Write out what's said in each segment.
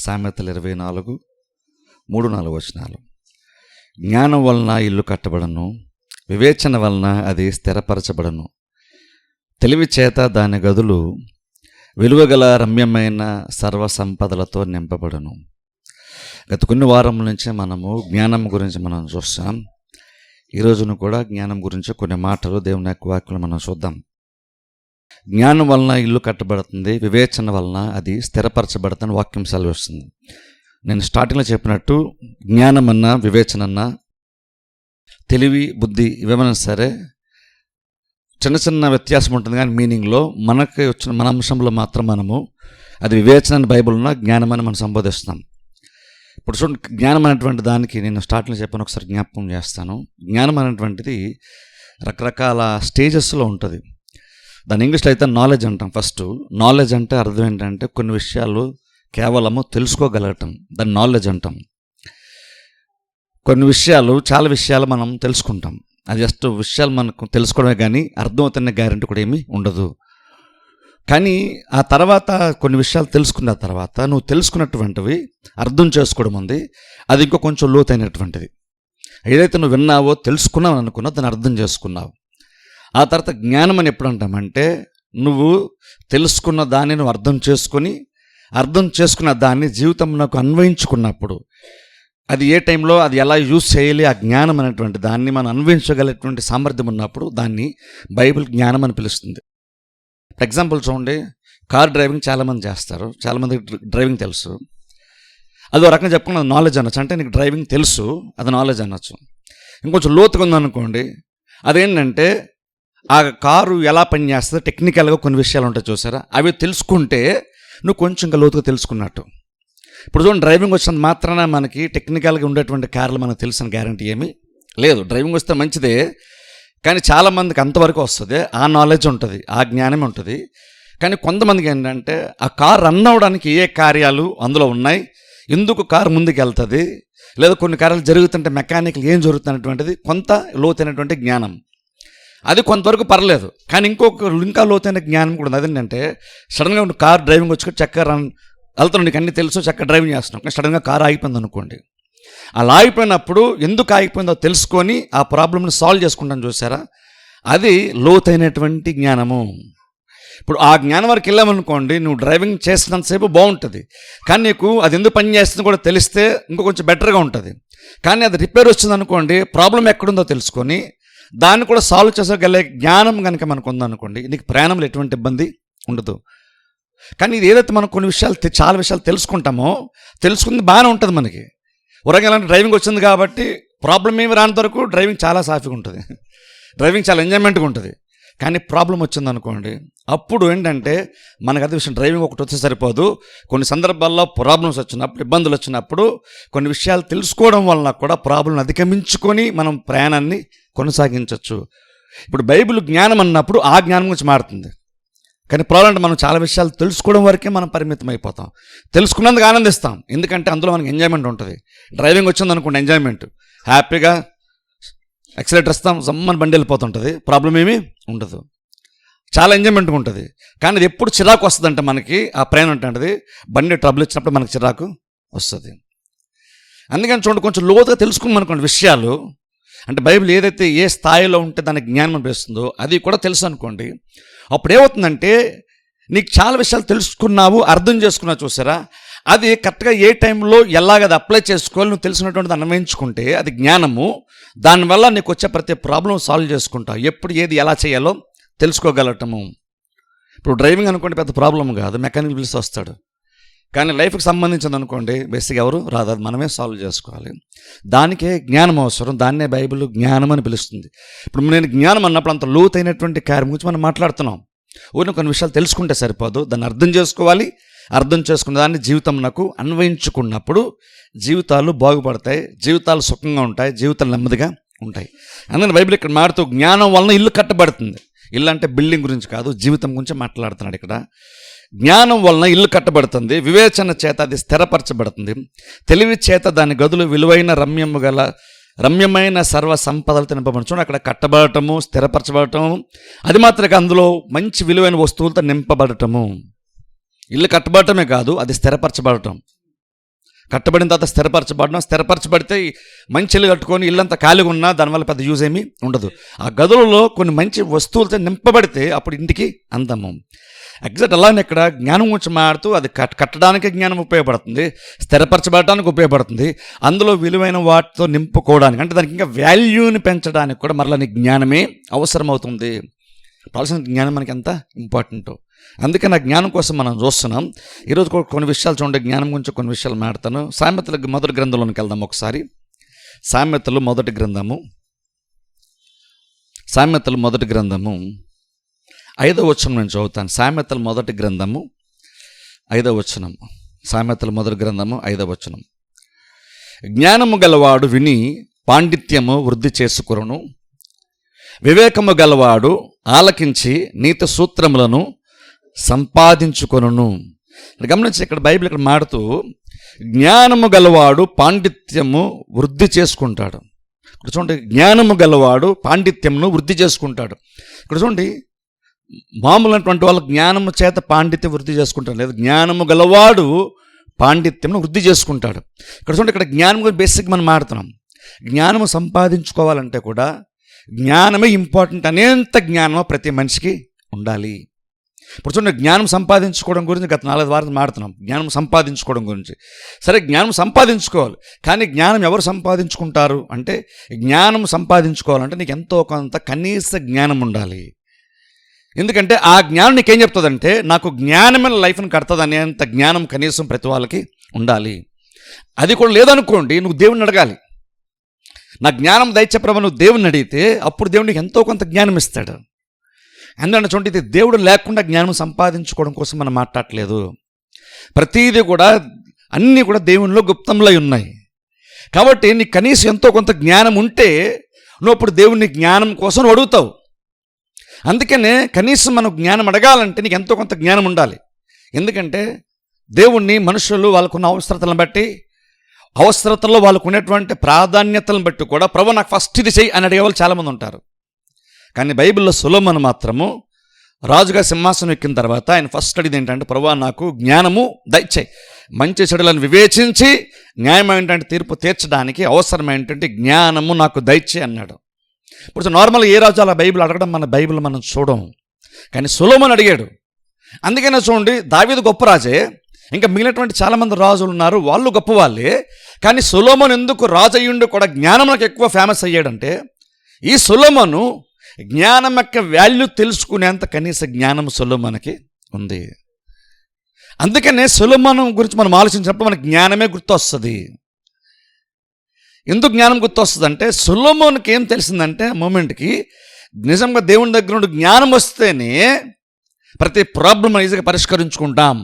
సామెతలు 24:3-4 జ్ఞానం వలన ఇల్లు కట్టబడను, వివేచన వలన అది స్థిరపరచబడను. తెలివి చేత దాని గదులు విలువగల రమ్యమైన సర్వ సంపదలతో నింపబడను. గత కొన్ని వారం నుంచి మనము జ్ఞానం గురించి మనం చూస్తాం. ఈరోజును కూడా జ్ఞానం గురించి కొన్ని మాటలు దేవుని యొక్క వాక్యం మనం చూద్దాం. జ్ఞానం వలన ఇల్లు కట్టబడుతుంది, వివేచన వలన అది స్థిరపరచబడుతుంది వాక్యం సెలవిస్తుంది. నేను స్టార్టింగ్లో చెప్పినట్టు జ్ఞానం అన్నా వివేచన అన్నా తెలివి బుద్ధి ఇవేమైనా సరే చిన్న చిన్న వ్యత్యాసం ఉంటుంది, కానీ మీనింగ్లో మనకి వచ్చిన మన అంశంలో మాత్రం మనము అది వివేచన అని బైబిల్ ఉన్న జ్ఞానం అని మనం సంబోధిస్తున్నాం. ఇప్పుడు చూడండి, జ్ఞానం అనేటువంటి దానికి నేను స్టార్టింగ్లో చెప్పాను, ఒకసారి జ్ఞాపకం చేస్తాను. జ్ఞానం అనేటువంటిది రకరకాల స్టేజెస్లో ఉంటుంది. దాని ఇంగ్లీష్లో అయితే నాలెడ్జ్ అంటాం. ఫస్ట్ నాలెడ్జ్ అంటే అర్థం ఏంటంటే కొన్ని విషయాలు కేవలము తెలుసుకోగలగటం, దాన్ని నాలెడ్జ్ అంటాం. కొన్ని విషయాలు చాలా విషయాలు మనం తెలుసుకుంటాం, అది జస్ట్ విషయాలు మనకు తెలుసుకోవడమే కానీ అర్థమవుతున్న గ్యారెంటీ కూడా ఏమీ ఉండదు. కానీ ఆ తర్వాత కొన్ని విషయాలు తెలుసుకున్న తర్వాత నువ్వు తెలుసుకున్నటువంటివి అర్థం చేసుకోవడం ఉంది, అది ఇంకో కొంచెం లోతైనటువంటిది. ఏదైతే నువ్వు విన్నావో తెలుసుకున్నావు అనుకున్నావు దాన్ని అర్థం చేసుకున్నావు. ఆ తర్వాత జ్ఞానం అని ఎప్పుడు అంటామంటే నువ్వు తెలుసుకున్న దాన్ని నువ్వు అర్థం చేసుకున్న దాన్ని జీవితంలోకి అన్వయించుకున్నప్పుడు, అది ఏ టైంలో అది ఎలా యూజ్ చేయాలి, ఆ జ్ఞానం అనేటువంటి దాన్ని మనం అన్వయించగలిగేటువంటి సామర్థ్యం ఉన్నప్పుడు దాన్ని బైబిల్ జ్ఞానం అని పిలుస్తుంది. ఫర్ ఎగ్జాంపుల్ చూడండి, కార్ డ్రైవింగ్ చాలామంది చేస్తారు, చాలామందికి డ్రైవింగ్ తెలుసు. అదో రకంగా చెప్పుకున్న నాలెడ్జ్ అనొచ్చు. అంటే నీకు డ్రైవింగ్ తెలుసు, అది నాలెడ్జ్ అనొచ్చు. ఇంకొంచెం లోతుగా ఉందనుకోండి, అదేంటంటే ఆ కారు ఎలా పనిచేస్తుందో టెక్నికల్గా కొన్ని విషయాలు ఉంటాయి చూసారా, అవి తెలుసుకుంటే నువ్వు కొంచెం ఇంకా లోతుగా తెలుసుకున్నట్టు. ఇప్పుడు చూడండి, డ్రైవింగ్ వచ్చినంత మాత్రాన మనకి టెక్నికల్గా ఉండేటువంటి కార్లు మనకు తెలిసిన గ్యారంటీ ఏమీ లేదు. డ్రైవింగ్ వస్తే మంచిదే, కానీ చాలామందికి అంతవరకు వస్తుంది, ఆ నాలెడ్జ్ ఉంటుంది, ఆ జ్ఞానం ఉంటుంది. కానీ కొంతమందికి ఏంటంటే ఆ కార్ రన్ అవ్వడానికి ఏ కార్యాలు అందులో ఉన్నాయి, ఎందుకు కారు ముందుకు వెళ్తుంది, లేదా కొన్ని కార్యాలు జరుగుతుంటే మెకానికల్ ఏం జరుగుతున్నటువంటిది కొంత లోతైనటువంటి జ్ఞానం. అది కొంతవరకు పర్లేదు, కానీ ఇంకా లోతైన జ్ఞానం కూడా ఉంది. అదేంటంటే సడన్గా కార్ డ్రైవింగ్ వచ్చి చక్కగా వెళ్తున్నావు, నీకు అన్నీ తెలుసు, చక్కగా డ్రైవింగ్ చేస్తున్నావు, కానీ సడన్గా కారు ఆగిపోయింది అనుకోండి. అలా ఆగిపోయినప్పుడు ఎందుకు ఆగిపోయిందో తెలుసుకొని ఆ ప్రాబ్లమ్ని సాల్వ్ చేసుకుంటాను చూసారా, అది లోతైనటువంటి జ్ఞానము. ఇప్పుడు ఆ జ్ఞానం వరకు వెళ్ళామనుకోండి, నువ్వు డ్రైవింగ్ చేసినంతసేపు బాగుంటుంది, కానీ నీకు అది ఎందుకు పని చేస్తుందో కూడా తెలిస్తే ఇంకో కొంచెం బెటర్గా ఉంటుంది. కానీ అది రిపేర్ వచ్చింది అనుకోండి, ప్రాబ్లం ఎక్కడుందో తెలుసుకొని దాన్ని కూడా సాల్వ్ చేసుకోగలిగే జ్ఞానం కనుక మనకు ఉందనుకోండి, నీకు ప్రయాణంలో ఎటువంటి ఇబ్బంది ఉండదు. కానీ ఇది ఏదైతే మనం కొన్ని విషయాలు చాలా విషయాలు తెలుసుకుంటామో, తెలుసుకుంది బాగానే ఉంటుంది మనకి. ఉరగాలంటే డ్రైవింగ్ వచ్చింది కాబట్టి ప్రాబ్లం ఏమి రానంత వరకు డ్రైవింగ్ చాలా సాఫీగా ఉంటుంది, డ్రైవింగ్ చాలా ఎంజాయ్మెంట్గా ఉంటుంది. కానీ ప్రాబ్లం వచ్చింది అనుకోండి, అప్పుడు ఏంటంటే మనకు అదే విషయం, డ్రైవింగ్ ఒకటి వస్తే సరిపోదు, కొన్ని సందర్భాల్లో ప్రాబ్లమ్స్ వచ్చినప్పుడు, ఇబ్బందులు వచ్చినప్పుడు కొన్ని విషయాలు తెలుసుకోవడం వలన కూడా ప్రాబ్లం అధిగమించుకొని మనం ప్రయాణాన్ని కొనసాగించవచ్చు. ఇప్పుడు బైబిల్ జ్ఞానం అన్నప్పుడు ఆ జ్ఞానం గురించి మారుతుంది. కానీ ప్రాబ్లం అంటే మనం చాలా విషయాలు తెలుసుకోవడం వరకే మనం పరిమితం అయిపోతాం. తెలుసుకున్నందుకు ఆనందిస్తాం, ఎందుకంటే అందులో మనకి ఎంజాయ్మెంట్ ఉంటుంది. డ్రైవింగ్ వచ్చింది అనుకోండి, ఎంజాయ్మెంట్, హ్యాపీగా యాక్సిలేటర్ ఇస్తాం, జమ్మని బండి వెళ్ళిపోతుంటుంది, ప్రాబ్లం ఏమీ ఉండదు, చాలా ఎంజాయ్మెంట్గా ఉంటుంది. కానీ అది ఎప్పుడు చిరాకు వస్తుందంటే మనకి ఆ ప్రయాణం ఉంటుంది, బండి ట్రబుల్ ఇచ్చినప్పుడు మనకి చిరాకు వస్తుంది. అందుకని చూడండి, కొంచెం లోతుగా తెలుసుకున్నాం అనుకోండి విషయాలు, అంటే బైబిల్ ఏదైతే ఏ స్థాయిలో ఉంటే దానికి జ్ఞానం అనిపిస్తుందో అది కూడా తెలుసు అనుకోండి, అప్పుడు ఏమవుతుందంటే నీకు చాలా విషయాలు తెలుసుకున్నావు, అర్థం చేసుకున్నావు చూసారా, అది కరెక్ట్గా ఏ టైంలో ఎలాగ అది అప్లై చేసుకోవాలి నువ్వు తెలిసినటువంటిది అన్వయించుకుంటే అది జ్ఞానము. దానివల్ల నీకు వచ్చే ప్రతి ప్రాబ్లం సాల్వ్ చేసుకుంటావు, ఎప్పుడు ఏది ఎలా చేయాలో తెలుసుకోగలటము. ఇప్పుడు డ్రైవింగ్ అనుకోండి పెద్ద ప్రాబ్లం కాదు, మెకానిక్ పిలిచి వస్తాడు. కానీ లైఫ్కి సంబంధించింది అనుకోండి, బేసిక్గా ఎవరు రాదు, అది మనమే సాల్వ్ చేసుకోవాలి. దానికే జ్ఞానం అవసరం, దాన్నే బైబిల్ జ్ఞానం అని పిలుస్తుంది. ఇప్పుడు నేను జ్ఞానం అన్నప్పుడు అంత లోతైనటువంటి కార్యం గురించి మనం మాట్లాడుతున్నాం. ఊరిని కొన్ని విషయాలు తెలుసుకుంటే సరిపోదు, దాన్ని అర్థం చేసుకోవాలి. అర్థం చేసుకున్న దాన్ని జీవితంకు అన్వయించుకున్నప్పుడు జీవితాలు బాగుపడతాయి, జీవితాలు సుఖంగా ఉంటాయి, జీవితాలు నెమ్మదిగా ఉంటాయి. అందుకని బైబిల్ ఇక్కడ మారుతూ జ్ఞానం వలన ఇల్లు కట్టబడుతుంది. ఇల్లు అంటే బిల్డింగ్ గురించి కాదు, జీవితం గురించి మాట్లాడుతున్నాడు ఇక్కడ. జ్ఞానం వలన ఇల్లు కట్టబడుతుంది, వివేచన చేత అది స్థిరపరచబడుతుంది, తెలివి చేత దాని గదులు విలువైన రమ్యమైన సర్వ సంపదలు నింపబడి. చూడండి, అక్కడ కట్టబడటము, స్థిరపరచబడటము, అది మాత్రమే అందులో మంచి విలువైన వస్తువులతో నింపబడటము. ఇల్లు కట్టబడటమే కాదు, అది స్థిరపరచబడటం. కట్టబడిన తర్వాత స్థిరపరచబడితే మంచి ఇల్లు కట్టుకొని ఇల్లంతా ఖాళీగా ఉన్నా దానివల్ల పెద్ద యూజ్ ఏమీ ఉండదు. ఆ గదులలో కొన్ని మంచి వస్తువులతో నింపబడితే అప్పుడు ఇంటికి అందము. ఎగ్జాక్ట్ అలానే ఇక్కడ జ్ఞానం గురించి మాడుతూ అది కట్టడానికి జ్ఞానం ఉపయోగపడుతుంది, స్థిరపరచబడటానికి ఉపయోగపడుతుంది, అందులో విలువైన వాటితో నింపుకోవడానికి, అంటే దానికి ఇంకా వాల్యూని పెంచడానికి కూడా మరలా నీ జ్ఞానమే అవసరమవుతుంది. కావాల్సిన జ్ఞానం మనకి ఎంత ఇంపార్టెంటో. అందుకే నా జ్ఞానం కోసం మనం చూస్తున్నాం. ఈరోజు కొన్ని విషయాలు చూడండి, జ్ఞానం గురించి కొన్ని విషయాలు మాట్లాడతాను. సామెతల మొదటి గ్రంథంలోనికి వెళ్దాం ఒకసారి. సామెతలు మొదటి గ్రంథము 5వ వచనం నేను చదువుతాను. సామెతల మొదటి గ్రంథము 5వ వచనం. సామెతల మొదటి గ్రంథము 5వ వచనం. జ్ఞానము గలవాడు విని పాండిత్యము వృద్ధి చేసుకొనును, వివేకము గలవాడు ఆలకించి నీతి సూత్రములను సంపాదించుకొనును. గమనించి ఇక్కడ బైబిల్ ఇక్కడ మాడుతూ జ్ఞానము గలవాడు పాండిత్యము వృద్ధి చేసుకుంటాడు. ఇక్కడ చూడండి, జ్ఞానము గలవాడు పాండిత్యమును వృద్ధి చేసుకుంటాడు. ఇక్కడ చూడండి, మామూలైనటువంటి వాళ్ళు జ్ఞానము చేత పాండిత్యం వృద్ధి చేసుకుంటాడు, లేదు జ్ఞానము గలవాడు పాండిత్యమును వృద్ధి చేసుకుంటాడు. ఇక్కడ చూడండి, ఇక్కడ జ్ఞానం గురించి బేసిక్ మనం మాడుతున్నాం. జ్ఞానము సంపాదించుకోవాలంటే కూడా జ్ఞానమే ఇంపార్టెంట్. అనేంత జ్ఞానము ప్రతి మనిషికి ఉండాలి. ఇప్పుడు చూడండి, జ్ఞానం సంపాదించుకోవడం గురించి గత 4 వారాలు మాడుతున్నాం. జ్ఞానం సంపాదించుకోవడం గురించి. సరే, జ్ఞానం సంపాదించుకోవాలి, కానీ జ్ఞానం ఎవరు సంపాదించుకుంటారు అంటే, జ్ఞానం సంపాదించుకోవాలంటే నీకు ఎంతో కొంత కనీస జ్ఞానం ఉండాలి. ఎందుకంటే ఆ జ్ఞానం నీకేం చెప్తుందంటే, నాకు జ్ఞానమైన లైఫ్ని కడుతుంది అనేంత జ్ఞానం కనీసం ప్రతి వాళ్ళకి ఉండాలి. అది కూడా లేదనుకోండి, నువ్వు దేవుణ్ణి అడగాలి. నా జ్ఞానం దయచేప్రభ నువ్వు దేవుణ్ణి అడిగితే అప్పుడు దేవుడు నీకు ఎంతో కొంత జ్ఞానం ఇస్తాడు. అందుకని చూడండి, దేవుడు లేకుండా జ్ఞానం సంపాదించుకోవడం కోసం మనం మాట్లాడలేదు. ప్రతీది కూడా అన్నీ కూడా దేవునిలో గుప్తంలో ఉన్నాయి. కాబట్టి నీకు కనీసం ఎంతో కొంత జ్ఞానం ఉంటే నువ్వు అప్పుడు దేవుని జ్ఞానం కోసం నువ్వు అడుగుతావు. అందుకనే కనీసం మనం జ్ఞానం అడగాలంటే నీకు ఎంతో కొంత జ్ఞానం ఉండాలి. ఎందుకంటే దేవుణ్ణి మనుషులు వాళ్ళకున్న అవసరతలను బట్టి, అవసరతల్లో వాళ్ళకు ఉన్నటువంటి ప్రాధాన్యతలను బట్టి కూడా ప్రభు నాకు ఫస్ట్ ఇది చెయ్యి అని అడిగేవాళ్ళు చాలామంది ఉంటారు. కానీ బైబిల్లో సొలొమోను మాత్రము రాజుగా సింహాసనం ఎక్కిన తర్వాత ఆయన ఫస్ట్ అడిగింది ఏంటంటే, ప్రభువా నాకు జ్ఞానము దయచేయి, మంచి చెడులను వివేచించి న్యాయమైనటువంటి తీర్పు తీర్చడానికి అవసరమైనటువంటి జ్ఞానము నాకు దయచేయి అన్నాడు. ఇప్పుడు నార్మల్గా ఏ రాజు అలా బైబిల్ అడగడం మన బైబిల్ మనం చూడము, కానీ సొలొమోను అడిగాడు. అందుకనే చూడండి, దావీదు గొప్ప రాజే, ఇంకా మిగిలినటువంటి చాలామంది రాజులు ఉన్నారు, వాళ్ళు గొప్ప వాళ్ళే. కానీ సొలొమోను ఎందుకు రాజు అయ్యుండి కూడా జ్ఞానంలోకి ఎక్కువ ఫేమస్ అయ్యాడంటే, ఈ సొలొమోను జ్ఞానం యొక్క వాల్యూ తెలుసుకునేంత కనీస జ్ఞానం సొలొమోనుకి ఉంది. అందుకనే సొలొమోను గురించి మనం ఆలోచించినప్పుడు మనకి జ్ఞానమే గుర్తొస్తుంది. ఎందుకు జ్ఞానం గుర్తొస్తుంది అంటే, సొలొమోనుకి ఏం తెలిసిందంటే మూమెంట్కి నిజంగా దేవుని దగ్గర నుండి జ్ఞానం వస్తేనే ప్రతి ప్రాబ్లం ఈజీగా పరిష్కరించుకుంటాం.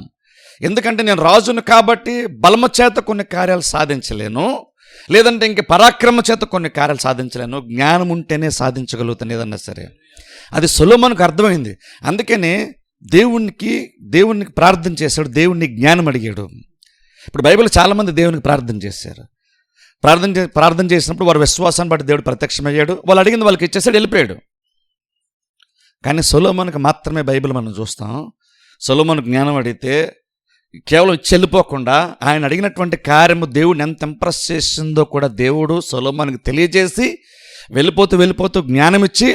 ఎందుకంటే నేను రాజును కాబట్టి బలము చేత కొన్ని కార్యాలు సాధించలేను, లేదంటే ఇంక పరాక్రమ చేత కొన్ని కార్యాలు సాధించలేను. జ్ఞానం ఉంటేనే సాధించగలుగుతాను ఏదన్నా సరే. అది సొలొమోనుకు అర్థమైంది. అందుకనే దేవునికి ప్రార్థన చేశాడు, దేవుణ్ణి జ్ఞానం అడిగాడు. ఇప్పుడు బైబిల్ చాలామంది దేవునికి ప్రార్థన చేశారు. ప్రార్థన చేసినప్పుడు వారి విశ్వాసాన్ని బట్టి దేవుడు ప్రత్యక్షమయ్యాడు, వాళ్ళు అడిగింది వాళ్ళకి ఇచ్చేసాడు, వెళ్ళిపోయాడు. కానీ సొలొమోనుకి మాత్రమే బైబిల్ మనం చూస్తాం. సొలొమోను జ్ఞానం అడిగితే కేవలం ఇచ్చి వెళ్ళిపోకుండా ఆయన అడిగినటువంటి కార్యము దేవుడిని ఎంత ఇంప్రెస్ చేసిందో కూడా దేవుడు సొలొమోనుకి తెలియజేసి వెళ్ళిపోతూ జ్ఞానం ఇచ్చి,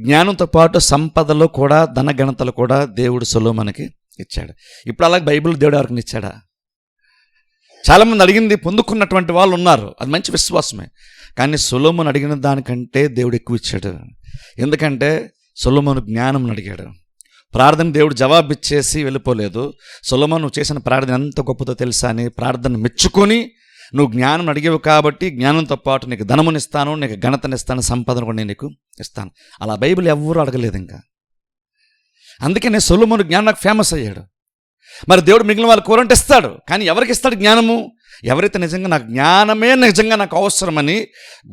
జ్ఞానంతో పాటు సంపదలు కూడా ధనగణతలు కూడా దేవుడు సొలొమోనుకి ఇచ్చాడు. ఇప్పుడు అలాగే బైబిల్ దేవుడు ఎవరికి ఇచ్చాడా? చాలామంది అడిగింది పొందుకున్నటువంటి వాళ్ళు ఉన్నారు, అది మంచి విశ్వాసమే. కానీ సొలొమోను అడిగిన దానికంటే దేవుడు ఎక్కువ ఇచ్చాడు. ఎందుకంటే సొలొమోను జ్ఞానం అడిగాడు. ప్రార్థన దేవుడు జవాబిచ్చేసి వెళ్ళిపోలేదు. సొలొమోను చేసిన ప్రార్థన ఎంత గొప్పదో తెలుసా అని ప్రార్థన మెచ్చుకొని, నువ్వు జ్ఞానం అడిగేవు కాబట్టి జ్ఞానంతో పాటు నీకు ధనమునిస్తాను, నీకు ఘనతనిస్తాను, సంపదను కూడా నేను నీకు ఇస్తాను. అలా బైబిల్ ఎవ్వరూ అడగలేదు ఇంకా. అందుకనే సొలొమోను జ్ఞానం ఫేమస్ అయ్యాడు. మరి దేవుడు మిగిలిన వాళ్ళు కోరంటే ఇస్తాడు, కానీ ఎవరికి ఇస్తాడు జ్ఞానము? ఎవరైతే నిజంగా నాకు జ్ఞానమే నిజంగా నాకు అవసరమని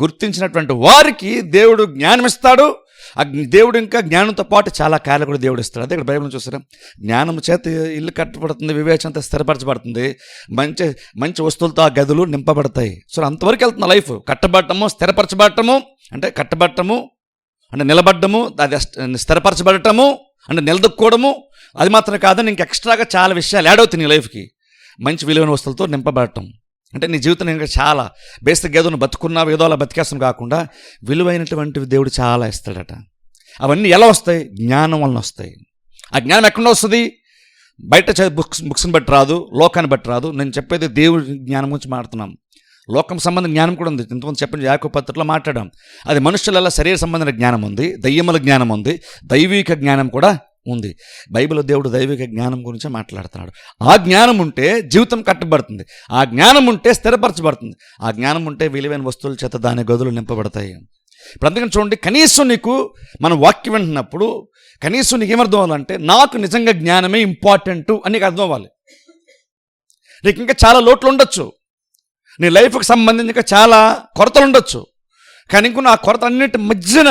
గుర్తించినటువంటి వారికి దేవుడు జ్ఞానం ఇస్తాడు. ఆ దేవుడు ఇంకా జ్ఞానంతో పాటు చాలా కార్యాలు కూడా దేవుడు ఇస్తాడు. అదే ఇక్కడ బైబిల్ చూసారా, జ్ఞానం చేత ఇల్లు కట్టబడుతుంది, వివేచనతో స్థిరపరచబడుతుంది, మంచి మంచి వస్తువులతో ఆ గదులు నింపబడతాయి. సో అంతవరకు వెళ్తున్న లైఫ్. కట్టబడటము, స్థిరపరచబడటము అంటే కట్టబడటము అంటే నిలబడ్డము, అది స్థిరపరచబడటము అంటే నిలదొక్కోవడము. అది మాత్రమే కాదని ఇంక ఎక్స్ట్రాగా చాలా విషయాలు యాడ్ అవుతాయి నీ లైఫ్కి. మంచి విలువైన వస్తువులతో నింపబడటం. అంటే నీ జీవితం ఇంకా చాలా బేసిక్ ఏదో నువ్వు బతుకున్నావు, ఏదో అలా బతికేస్తాను కాకుండా విలువైనటువంటివి దేవుడు చాలా ఇస్తాడట. అవన్నీ ఎలా వస్తాయి? జ్ఞానం వలన వస్తాయి. ఆ జ్ఞానం ఎక్కడ వస్తుంది? బయట బుక్స్ని బట్టి రాదు, లోకాన్ని బట్టి రాదు. నేను చెప్పేది దేవుడి జ్ఞానం గురించి మాట్లాడుతున్నాం. లోకం సంబంధించిన జ్ఞానం కూడా ఉంది. ఇంతకుముందు చెప్పిన యాకోబు పత్రికలో మాట్లాడాం. అది మనుషులలో శరీర సంబంధించిన జ్ఞానం ఉంది, దయ్యముల జ్ఞానం ఉంది, దైవిక జ్ఞానం కూడా ఉంది. బైబిల్లో దేవుడు దైవిక జ్ఞానం గురించే మాట్లాడుతున్నాడు. ఆ జ్ఞానం ఉంటే జీవితం కట్టబడుతుంది, ఆ జ్ఞానం ఉంటే స్థిరపరచబడుతుంది, ఆ జ్ఞానం ఉంటే విలువైన వస్తువుల చేత దాని గదులు నింపబడతాయి. ఇప్పుడు అందుకని చూడండి, కనీసం నీకు మనం వాక్యం వింటున్నప్పుడు కనీసం నీకు ఏమర్థం అవ్వాలంటే నాకు నిజంగా జ్ఞానమే ఇంపార్టెంట్ అని నీకు అర్థం అవ్వాలి. నీకు ఇంకా చాలా లోట్లు ఉండొచ్చు, నీ లైఫ్కి సంబంధించి ఇంకా చాలా కొరతలు ఉండొచ్చు, కానీ ఇంకో ఆ కొరత అన్నిటి మధ్యన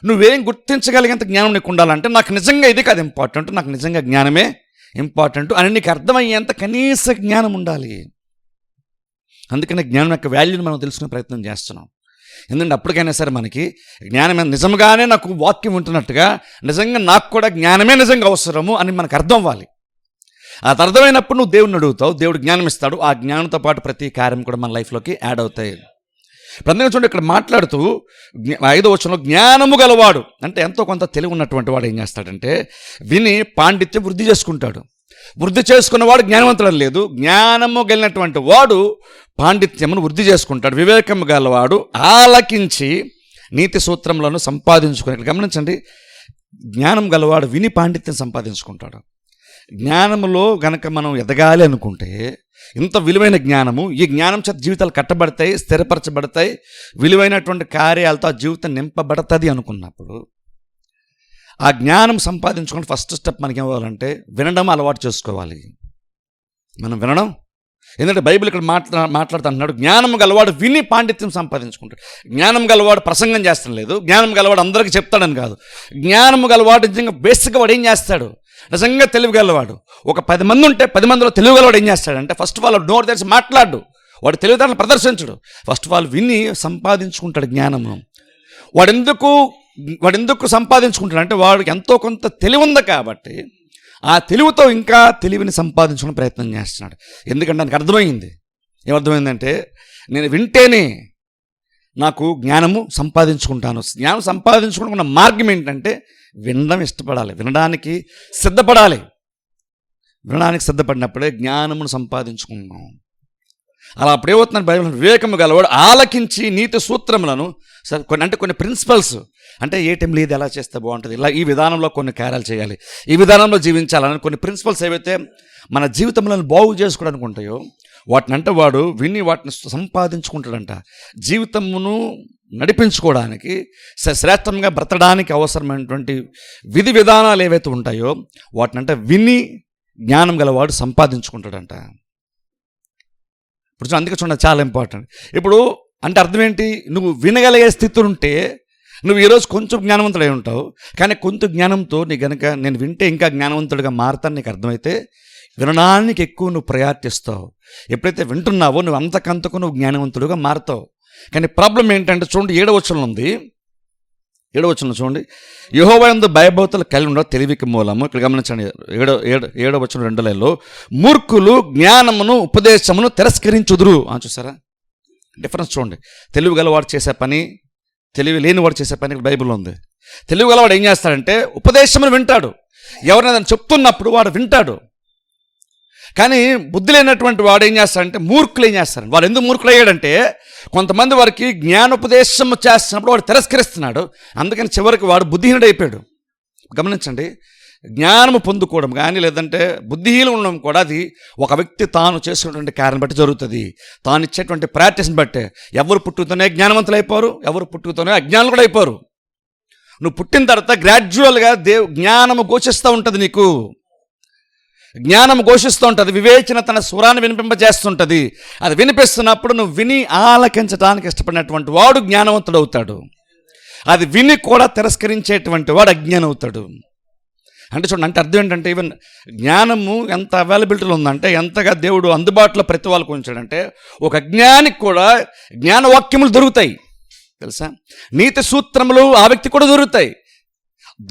నువ్వేం గుర్తించగలిగేంత జ్ఞానం నీకు ఉండాలంటే నాకు నిజంగా ఇది కాదు ఇంపార్టెంట్, నాకు నిజంగా జ్ఞానమే ఇంపార్టెంట్ అని నీకు అర్థమయ్యేంత కనీస జ్ఞానం ఉండాలి. అందుకని జ్ఞానం యొక్క వాల్యూని మనం తెలుసుకునే ప్రయత్నం చేస్తున్నాం. ఎందుకంటే అప్పటికైనా సరే మనకి జ్ఞానమే నిజంగానే నాకు వాక్యం ఉంటున్నట్టుగా నిజంగా నాకు కూడా జ్ఞానమే నిజంగా అవసరము అని మనకు అర్థం అవ్వాలి. అది అర్థమైనప్పుడు నువ్వు దేవుడిని అడుగుతావు, దేవుడు జ్ఞానం ఇస్తాడు. ఆ జ్ఞానంతో పాటు ప్రతి కార్యం కూడా మన లైఫ్లోకి యాడ్ అవుతాయి. ప్రతి చూడండి, ఇక్కడ మాట్లాడుతూ 5వ వచనంలో జ్ఞానము గలవాడు అంటే ఎంతో కొంత తెలివి ఉన్నటువంటి వాడు ఏం చేస్తాడంటే విని పాండిత్యం వృద్ధి చేసుకుంటాడు. వృద్ధి చేసుకున్నవాడు జ్ఞానవంతుడు లేదు, జ్ఞానము కలిగినటువంటి వాడు పాండిత్యమును వృద్ధి చేసుకుంటాడు. వివేకము గలవాడు ఆలకించి నీతి సూత్రములను సంపాదించుకుని. ఇక్కడ గమనించండి, జ్ఞానం గలవాడు విని పాండిత్యం సంపాదించుకుంటాడు. జ్ఞానములో గనక మనం ఎదగాలి అనుకుంటే ఇంత విలువైన జ్ఞానము, ఈ జ్ఞానం చేత జీవితాలు కట్టబడతాయి, స్థిరపరచబడతాయి, విలువైనటువంటి కార్యాలతో ఆ జీవితం నింపబడతాది అనుకున్నప్పుడు ఆ జ్ఞానం సంపాదించుకుని ఫస్ట్ స్టెప్ మనకి ఏమవ్వాలంటే వినడం అలవాటు చేసుకోవాలి. మనం వినడం, ఎందుకంటే బైబిల్ ఇక్కడ మాట్లాడుతున్నాడు జ్ఞానం గలవాడు విని పాండిత్యం సంపాదించుకుంటాడు. జ్ఞానం గలవాడు ప్రసంగం చేస్తాం లేదు, జ్ఞానం గలవాడు అందరికీ చెప్తాడని కాదు. జ్ఞానం గలవాడు నిజంగా బేసిక్గా వాడు ఏం చేస్తాడు? నిజంగా తెలివిగలవాడు ఒక 10 మంది ఉంటే 10 మందిలో తెలివిగలవాడు ఏం చేస్తాడంటే ఫస్ట్ ఆఫ్ ఆల్ నోరు తెరిచి మాట్లాడు, వాడు తెలివితేటలు ప్రదర్శించడు. ఫస్ట్ ఆఫ్ ఆల్ విని సంపాదించుకుంటాడు జ్ఞానము. వాడెందుకు సంపాదించుకుంటాడు అంటే వాడికి ఎంతో కొంత తెలివి ఉంది కాబట్టి ఆ తెలివితో ఇంకా తెలివిని సంపాదించుకునే ప్రయత్నం చేస్తున్నాడు. ఎందుకంటే నాకు అర్థమైంది, ఏమర్థమైందంటే నేను వింటేనే నాకు జ్ఞానము సంపాదించుకుంటాను. జ్ఞానం సంపాదించుకున్న మార్గం ఏంటంటే వినడం ఇష్టపడాలి, వినడానికి సిద్ధపడాలి. వినడానికి సిద్ధపడినప్పుడే జ్ఞానమును సంపాదించుకున్నాం. అలా అప్పుడేమవుతున్నాడు బైబిల్, వివేకము గలవాడు ఆలకించి నీతి సూత్రములను కొన్ని ప్రిన్సిపల్స్ అంటే ఏ టైంలో ఇది ఎలా చేస్తే బాగుంటుంది, ఇలా ఈ విధానంలో కొన్ని కార్యాలు చేయాలి, ఈ విధానంలో జీవించాలని కొన్ని ప్రిన్సిపల్స్ ఏవైతే మన జీవితంలో బాగు చేసుకోవడానికి ఉంటాయో వాటిని అంటే వాడు విని వాటిని సంపాదించుకుంటాడంట. జీవితమును నడిపించుకోవడానికి శ్రేష్టంగా బ్రతకడానికి అవసరమైనటువంటి విధి విధానాలు ఏవైతే ఉంటాయో వాటినంటే విని జ్ఞానం గలవాడు సంపాదించుకుంటాడంట. ఇప్పుడు అందుకే చూడండి చాలా ఇంపార్టెంట్. ఇప్పుడు అంటే అర్థం ఏంటి? నువ్వు వినగలిగే స్థితి ఉంటే నువ్వు ఈరోజు కొంచెం జ్ఞానవంతుడై ఉంటావు, కానీ కొంత జ్ఞానంతో నీ గనక నేను వింటే ఇంకా జ్ఞానవంతుడిగా మారతాను నీకు అర్థమైతే వినడానికి ఎక్కువ నువ్వు ప్రయారిటిస్తావు. ఎప్పుడైతే వింటున్నావో నువ్వు అంతకంతకు నువ్వు జ్ఞానవంతుడిగా మారుతావు. కానీ ప్రాబ్లం ఏంటంటే చూడండి 7వ వచనం ఉంది, 7వ వచనం చూడండి, యెహోవా యందు భయభక్తులు కలిగి ఉండడం తెలివికి మూలము. ఇక్కడ గమనించండి 7వ వచనం 2 లైన్లో మూర్ఖులు జ్ఞానమును ఉపదేశమును తిరస్కరించుదురు అని. చూసారా డిఫరెన్స్ చూడండి. తెలివి గలవాడు చేసే పని, తెలివి లేనివాడు చేసే పని ఇక్కడ బైబిల్లో ఉంది. తెలివి గలవాడు ఏం చేస్తాడంటే ఉపదేశమును వింటాడు, ఎవరైనా చెప్తున్నప్పుడు వాడు వింటాడు. కానీ బుద్ధి లేనటువంటి వాడు ఏం చేస్తాడంటే మూర్ఖులు ఏం చేస్తాడు? వాడు ఎందుకు మూర్ఖులు అయ్యాడంటే కొంతమంది వారికి జ్ఞానోపదేశం చేస్తున్నప్పుడు వాడు తిరస్కరిస్తున్నాడు, అందుకని చివరికి వాడు బుద్ధిహీనుడు అయిపోయాడు. గమనించండి, జ్ఞానము పొందుకోవడం కానీ లేదంటే బుద్ధిహీనం ఉండడం కూడా అది ఒక వ్యక్తి తాను చేసుకున్నటువంటి కార్యం బట్టి జరుగుతుంది, తాను ఇచ్చేటువంటి ప్రాక్టీస్ని బట్టే. ఎవరు పుట్టుకతోనే జ్ఞానవంతులు అయిపోరు, ఎవరు పుట్టుకతోనే అజ్ఞానులు కూడా అయిపోరు. నువ్వు పుట్టిన తర్వాత గ్రాడ్యువల్గా జ్ఞానము ఘోషిస్తూ ఉంటుంది, నీకు జ్ఞానం ఘోషిస్తూ ఉంటుంది, వివేచన తన స్వరాన్ని వినిపింపజేస్తుంటుంది. అది వినిపిస్తున్నప్పుడు నువ్వు విని ఆలకించడానికి ఇష్టపడినటువంటి వాడు జ్ఞానవంతుడు అవుతాడు. అది విని కూడా తిరస్కరించేటువంటి వాడు అజ్ఞానం అవుతాడు. అంటే చూడండి, అంటే అర్థం ఏంటంటే ఈవెన్ జ్ఞానము ఎంత అవైలబిలిటీలో ఉందంటే ఎంతగా దేవుడు అందుబాటులో ప్రతి వాళ్ళకు ఉంచాడంటే ఒక జ్ఞానికి కూడా జ్ఞానవాక్యములు దొరుకుతాయి తెలుసా, నీతి సూత్రములు ఆ వ్యక్తి కూడా దొరుకుతాయి.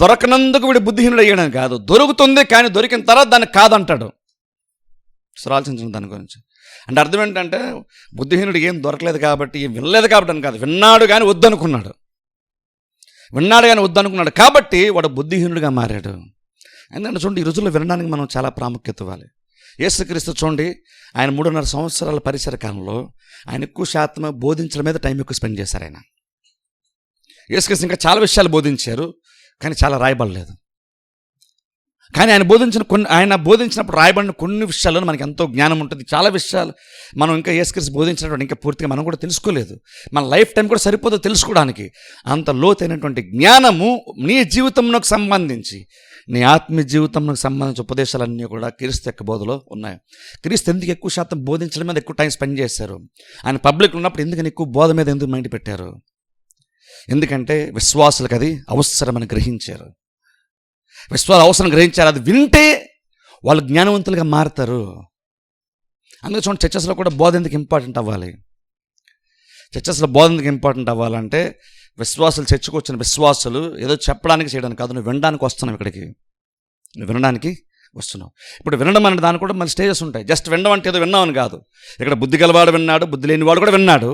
దొరకనందుకు వీడు బుద్ధిహీనుడు అయ్యాడని కాదు, దొరుకుతుంది కానీ దొరికిన తర్వాత దాన్ని కాదంటాడు. అసలు ఆలోచించండి దాని గురించి. అంటే అర్థం ఏంటంటే బుద్ధిహీనుడు ఏం దొరకలేదు కాబట్టి, ఏం వినలేదు కాబట్టి అని కాదు, విన్నాడు కానీ వద్దనుకున్నాడు. కాబట్టి వాడు బుద్ధిహీనుడిగా మారాడు. ఎందుకంటే చూడండి, ఈ రోజుల్లో వినడానికి మనం చాలా ప్రాముఖ్యత ఇవ్వాలి. యేసుక్రీస్తు చూడండి, ఆయన 3.5 సంవత్సరాల పరిసర కాలంలో ఆయన ఎక్కువ శాతం బోధించడం మీద టైం ఎక్కువ స్పెండ్ చేశారు. యేసుక్రీస్తు ఇంకా చాలా విషయాలు బోధించారు, కానీ చాలా రాయబడలేదు. కానీ ఆయన బోధించినప్పుడు రాయబడిన కొన్ని విషయాల్లో మనకి ఎంతో జ్ఞానం ఉంటుంది. చాలా విషయాలు మనం ఇంకా యేసుక్రీస్తు బోధించినటువంటి ఇంకా పూర్తిగా మనం కూడా తెలుసుకోలేదు. మన లైఫ్ టైం కూడా సరిపోదు తెలుసుకోవడానికి. అంత లోతైనటువంటి జ్ఞానము నీ జీవితంలోకి సంబంధించి, నీ ఆత్మీయ జీవితంలోకి సంబంధించిన ఉపదేశాలన్నీ కూడా క్రీస్తు యొక్క బోధలో ఉన్నాయి. క్రీస్తు ఎందుకు ఎక్కువ శాతం బోధించడం మీద ఎక్కువ టైం స్పెండ్ చేశారు? ఆయన పబ్లిక్ ఉన్నప్పుడు ఎందుకని ఎక్కువ బోధ మీద ఎందుకు మైండ్ పెట్టారు? ఎందుకంటే విశ్వాసులకు అది అవసరమని గ్రహించారు. విశ్వాసం అవసరం గ్రహించారు. అది వింటే వాళ్ళు జ్ఞానవంతులుగా మారుతారు. అందుకే చూడండి, చర్చెస్లో కూడా బోధ ఎందుకు ఇంపార్టెంట్ అవ్వాలి? చర్చెస్లో బోధ ఎందుకు ఇంపార్టెంట్ అవ్వాలంటే, విశ్వాసులు చర్చకు వచ్చిన విశ్వాసులు ఏదో చెప్పడానికి చేయడానికి కాదు, నువ్వు వినడానికి వస్తున్నావు. ఇక్కడికి నువ్వు వినడానికి వస్తున్నావు. ఇప్పుడు వినడం అనే దానికి కూడా మళ్ళీ స్టేజెస్ ఉంటాయి. జస్ట్ వినడం అంటే ఏదో విన్నామని కాదు. ఇక్కడ బుద్ధి గలవాడు విన్నాడు, బుద్ధి లేనివాడు కూడా విన్నాడు.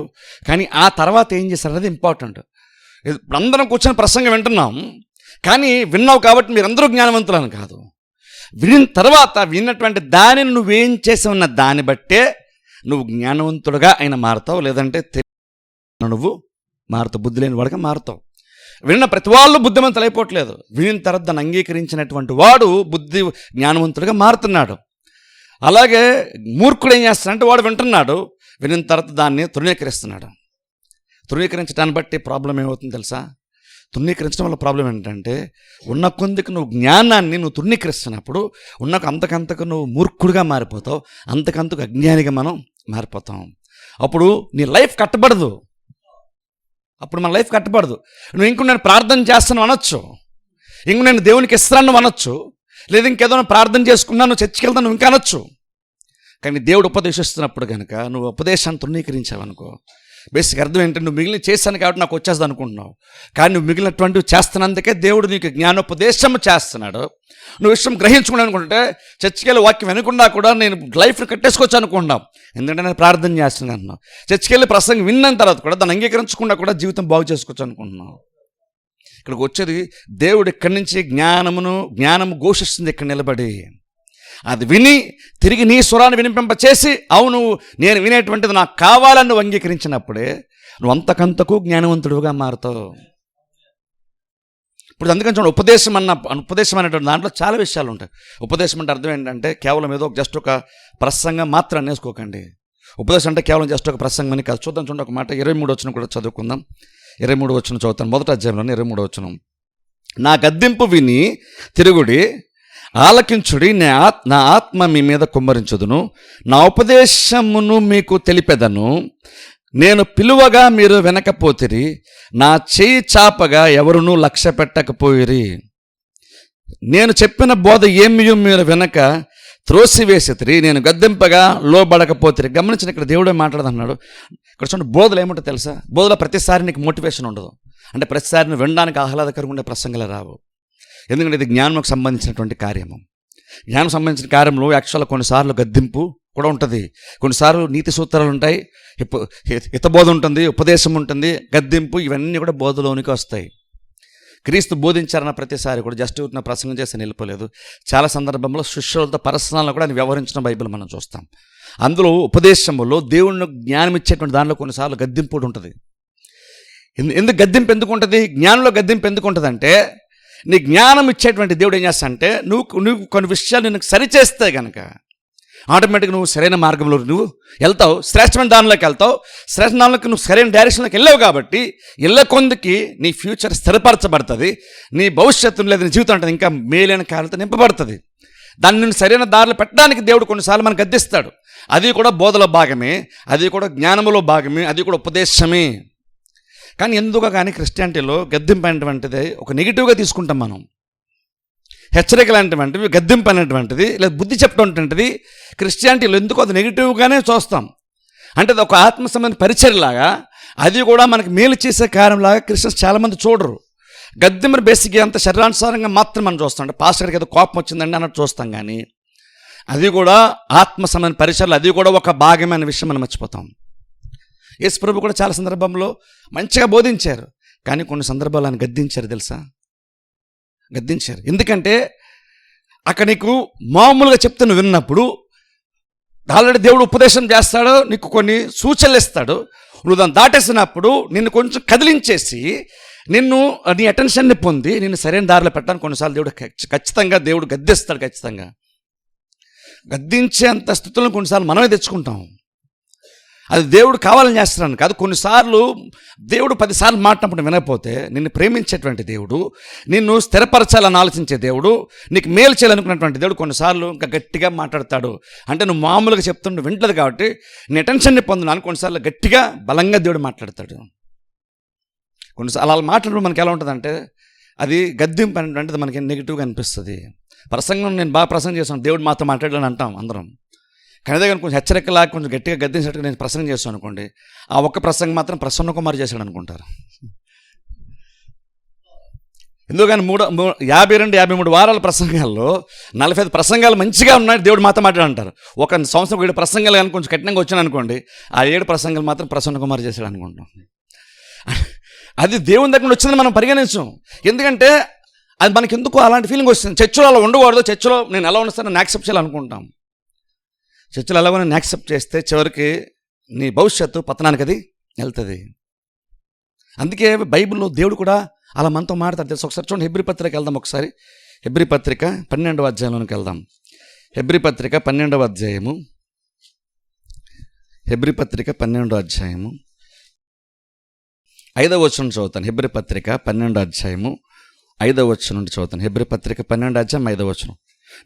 కానీ ఆ తర్వాత ఏం చేశారు అనేది ఇంపార్టెంట్. ఇప్పుడు అందరం కూర్చొని ప్రసంగం వింటున్నాం, కానీ విన్నావు కాబట్టి మీరందరూ జ్ఞానవంతులని కాదు. విన్న తర్వాత విన్నటువంటి దానిని నువ్వేం చేసావన్న దాన్ని బట్టే నువ్వు జ్ఞానవంతుడుగా అయినా మారుతావు, లేదంటే నువ్వు మారుతావు, బుద్ధి లేని వాడుగా మారుతావు. విన్న ప్రతి వాళ్ళు బుద్ధిమంతులు అయిపోవట్లేదు. వినిన తర్వాత దాన్ని అంగీకరించినటువంటి వాడు జ్ఞానవంతుడిగా మారుతున్నాడు. అలాగే మూర్ఖుడు ఏం చేస్తాడంటే, వాడు వింటున్నాడు, వినిన తర్వాత దాన్ని తృణీకరిస్తున్నాడు. తృణీకరించడాన్ని బట్టి ప్రాబ్లం ఏమవుతుంది తెలుసా? తృణీకరించడం వల్ల ప్రాబ్లం ఏంటంటే, ఉన్న కొందికి నువ్వు జ్ఞానాన్ని నువ్వు తృణీకరిస్తున్నప్పుడు అంతకంతకు నువ్వు మూర్ఖుడిగా మారిపోతావు, అంతకంతకు అజ్ఞానిగా మనం మారిపోతాం. అప్పుడు నీ లైఫ్ కట్టబడదు. అప్పుడు మన లైఫ్ కట్టబడదు. నువ్వు ఇంకో నేను ప్రార్థన చేస్తాను అనొచ్చు, ఇంకో నేను దేవునికి ఇస్తున్నాను అనొచ్చు, లేదా ఇంకేదో ప్రార్థన చేసుకున్నాను, చర్చికి వెళ్తాను నువ్వు ఇంకా అనొచ్చు. కానీ దేవుడు ఉపదేశిస్తున్నప్పుడు కనుక నువ్వు ఉపదేశాన్ని తృణీకరించావనుకో, బేసిక్ అర్థం ఏంటంటే, నువ్వు మిగిలిన చేస్తాను కాబట్టి నాకు వచ్చేస్తుంది అనుకుంటున్నావు. కానీ నువ్వు మిగిలినటువంటివి చేస్తున్నందుకే దేవుడు నీకు జ్ఞానోపదేశం చేస్తున్నాడు. నువ్వు విషయం గ్రహించుకున్నాను అనుకుంటే, చర్చికి వెళ్ళి వాక్యం వినకుండా కూడా నేను లైఫ్ని కట్టేసుకోవచ్చు అనుకుంటున్నావు. ఎందుకంటే నేను ప్రార్థన చేస్తున్నాను అంటున్నావు. చర్చికి వెళ్ళి ప్రసంగం విన్న తర్వాత కూడా దాన్ని అంగీకరించకుండా కూడా జీవితం బాగు చేసుకోవచ్చు అనుకుంటున్నావు. ఇక్కడికి వచ్చేది దేవుడు ఇక్కడి నుంచి జ్ఞానము ఘోషిస్తుంది ఇక్కడ నిలబడి. అది విని తిరిగి నీ స్వరాన్ని వినిపింపచేసి, అవును నేను వినేటువంటిది నాకు కావాలని నువ్వు అంగీకరించినప్పుడే నువ్వు అంతకంతకు జ్ఞానవంతుడుగా మారుతావు. ఇప్పుడు అందుకని చూడండి, ఉపదేశం అనేటువంటి దాంట్లో చాలా విషయాలు ఉంటాయి. ఉపదేశం అంటే అర్థం ఏంటంటే, కేవలం ఏదో జస్ట్ ఒక ప్రసంగం మాత్రం అనేసుకోకండి. ఉపదేశం అంటే కేవలం జస్ట్ ఒక ప్రసంగం అని కాదు. చూద్దాం, చూడండి ఒక మాట 23 వచనం కూడా చదువుకుందాం. 23 వచనం చదువుతాను, మొదటి అధ్యాయంలోనే 23 వచనం. నా గద్దింపు విని తిరుగుడి, ఆలకించుడి, నా ఆత్మ మీ మీద కుమ్మరించుదును, నా ఉపదేశమును మీకు తెలిపెదను. నేను పిలువగా మీరు వినకపోతిరి, నా చేయి చాపగా ఎవరునూ లక్ష్య పెట్టకపోయిరి. నేను చెప్పిన బోధ ఏమియో మీరు వినక త్రోసివేసితిరి, నేను గద్దింపగా లోబడకపోతిరి. గమనించిన ఇక్కడ దేవుడే మాట్లాడుతున్నాడు. ఇక్కడ చూడండి, బోధలు ఏమిటో తెలుసా? బోధలో ప్రతిసారి నీకు మోటివేషన్ ఉండదు. అంటే ప్రతిసారి నువ్వు వినడానికి ఆహ్లాదకరంగా ఉండే ప్రసంగాలు రావు. ఎందుకంటే ఇది జ్ఞానంకు సంబంధించినటువంటి కార్యము. జ్ఞానం సంబంధించిన కార్యంలో యాక్చువల్గా కొన్నిసార్లు గద్దింపు కూడా ఉంటుంది, కొన్నిసార్లు నీతి సూత్రాలు ఉంటాయి, హితబోధ ఉంటుంది, ఉపదేశం ఉంటుంది, గద్దింపు, ఇవన్నీ కూడా బోధలోనికి వస్తాయి. క్రీస్తు బోధించారన్న ప్రతిసారి కూడా జస్ట్ ఉన్న ప్రసంగం చేసి వెళ్ళిపోలేదు. చాలా సందర్భంలో శిష్యులతో పర్సనల్గా కూడా ఆయన వ్యవహరించిన బైబిల్ మనం చూస్తాం. అందులో ఉపదేశంలో దేవుడిని జ్ఞానం ఇచ్చేటువంటి దానిలో కొన్నిసార్లు గద్దింపు కూడా ఉంటుంది. ఎందుకు గద్దింపు ఎందుకు ఉంటుంది? జ్ఞానంలో గద్దింపు ఎందుకు ఉంటుంది అంటే, నీ జ్ఞానం ఇచ్చేటువంటి దేవుడు ఏం చేస్తా అంటే, నువ్వు కొన్ని విషయాలు నీకు సరిచేస్తే కనుక ఆటోమేటిక్గా నువ్వు సరైన మార్గంలో నువ్వు వెళ్తావు, శ్రేష్టమైన దానిలోకి వెళ్తావు. శ్రేష్ఠ దానిలోకి నువ్వు సరైన డైరెక్షన్లోకి వెళ్ళావు కాబట్టి ఇళ్ళ కొందికి నీ ఫ్యూచర్ స్థిరపరచబడుతుంది, నీ భవిష్యత్తు లేదా నీ జీవితం అంటే ఇంకా మేలైన కార్యాలతో నింపబడుతుంది. దాన్ని నేను సరైన దారిలో పెట్టడానికి దేవుడు కొన్నిసార్లు మనకు గద్దిస్తాడు. అది కూడా బోధలో భాగమే, అది కూడా జ్ఞానములో భాగమే, అది కూడా ఉపదేశమే. కానీ ఎందుకో కానీ క్రిస్టియానిటీలో గద్దింపు అనేటువంటిది ఒక నెగిటివ్గా తీసుకుంటాం మనం. హెచ్చరికలు అనేటువంటివి, గద్దింపు అనేటువంటిది లేదా బుద్ధి చెప్పడం క్రిస్టియానిటీలో ఎందుకో అది నెగిటివ్గానే చూస్తాం. అంటే అది ఒక ఆత్మ సంబంధ పరిచర్లాగా, అది కూడా మనకి మేలు చేసే కార్యంలాగా క్రిస్టియన్స్ చాలామంది చూడరు. గద్దింపుని బేసిక్గా అంత శరీరానుసారంగా మాత్రం మనం చూస్తాం. అంటే పాస్టర్కి ఏదో కోపం వచ్చిందండి అన్నట్టు చూస్తాం. కానీ అది కూడా ఆత్మ సంబంధ పరిచయాలు, అది కూడా ఒక భాగమైన విషయం మనం మర్చిపోతాం. యేసు ప్రభు కూడా చాలా సందర్భంలో మంచిగా బోధించారు, కానీ కొన్ని సందర్భాలు ఆయన గద్దించారు. తెలుసా, గద్దించారు. ఎందుకంటే అక్కడ నీకు మామూలుగా చెప్తే నువ్వు విన్నప్పుడు ఆల్రెడీ దేవుడు ఉపదేశం చేస్తాడు, నీకు కొన్ని సూచనలు ఇస్తాడు. నువ్వు దాన్ని దాటేసినప్పుడు నిన్ను కొంచెం కదిలించేసి నీ అటెన్షన్ని పొంది నిన్ను సరైన దారిలో పెట్టడానికి కొన్నిసార్లు దేవుడు గద్దిస్తాడు. ఖచ్చితంగా గద్దించేంత స్థితులను కొన్నిసార్లు మనమే తెచ్చుకుంటాం. అది దేవుడు కావాలని చేస్తున్నాను కాదు. కొన్నిసార్లు దేవుడు 10 సార్లు మాట్లాడినప్పుడు వినకపోతే నిన్ను ప్రేమించేటువంటి దేవుడు, నిన్ను స్థిరపరచాలని ఆలోచించే దేవుడు, నీకు మేలు చేయాలనుకున్నటువంటి దేవుడు కొన్నిసార్లు ఇంకా గట్టిగా మాట్లాడతాడు. అంటే నువ్వు మామూలుగా చెప్తుంటే వింటలేదు కాబట్టి నీ అటెన్షన్ని పొందడానికి కొన్నిసార్లు గట్టిగా బలంగా దేవుడు మాట్లాడతాడు. కొన్నిసార్లు అలా మాట్లాడడం మనకి ఎలా ఉంటుందంటే అది గద్దింపు అనేటువంటిది మనకి నెగిటివ్గా అనిపిస్తుంది. ప్రసంగం నేను బాగా ప్రసంగం చేస్తాను, దేవుడు మాతో మాట్లాడాలని అంటాం అందరం. కానీ అదే కానీ కొంచెం హెచ్చరికలా కొంచెం గట్టిగా గద్దించినట్టుగా నేను ప్రసంగం చేస్తాను అనుకోండి, ఆ ఒక్క ప్రసంగం మాత్రం ప్రసన్న కుమార్ చేశాడు అనుకుంటారు. ఎందుకని 52-53 వారాల ప్రసంగాల్లో 45 ప్రసంగాలు మంచిగా ఉన్నాయి, దేవుడు మాతో మాట్లాడంటారు. ఒక సంవత్సరం 7 ప్రసంగాలు కానీ కొంచెం కఠినంగా వచ్చాను అనుకోండి, ఆ 7 ప్రసంగాలు మాత్రం ప్రసన్న కుమార్ చేశాడు అనుకుంటాం. అది దేవుని దగ్గర వచ్చిందని మనం పరిగణించాం. ఎందుకంటే అది మనకి ఎందుకు అలాంటి ఫీలింగ్ వస్తుంది. చర్చలో అలా ఉండకూడదు, చర్చలో నేను ఎలా ఉన్నాను నేను యాక్సెప్ట్ చేయాలనుకుంటాం. చర్చలు ఎలాగో నేను యాక్సెప్ట్ చేస్తే చివరికి నీ భవిష్యత్తు పతనానికి అది వెళ్తుంది. అందుకే బైబిల్లో దేవుడు కూడా అలా మనతో మాట్లాడతాడు. తెలుసు, ఒకసారి చూడండి, హెబ్రీ పత్రిక వెళ్దాం. ఒకసారి హెబ్రీ పత్రిక 12వ అధ్యాయంలోనికి వెళ్దాం. హెబ్రీ పత్రిక 12వ అధ్యాయము, హెబ్రీ పత్రిక 12వ అధ్యాయము 5వ వచనం చదువుతాను. హెబ్రీ పత్రిక 12వ అధ్యాయము 5వ వచనం నుండి చదువుతాను. హెబ్రీ పత్రిక 12వ అధ్యాయం 5వ వచనం.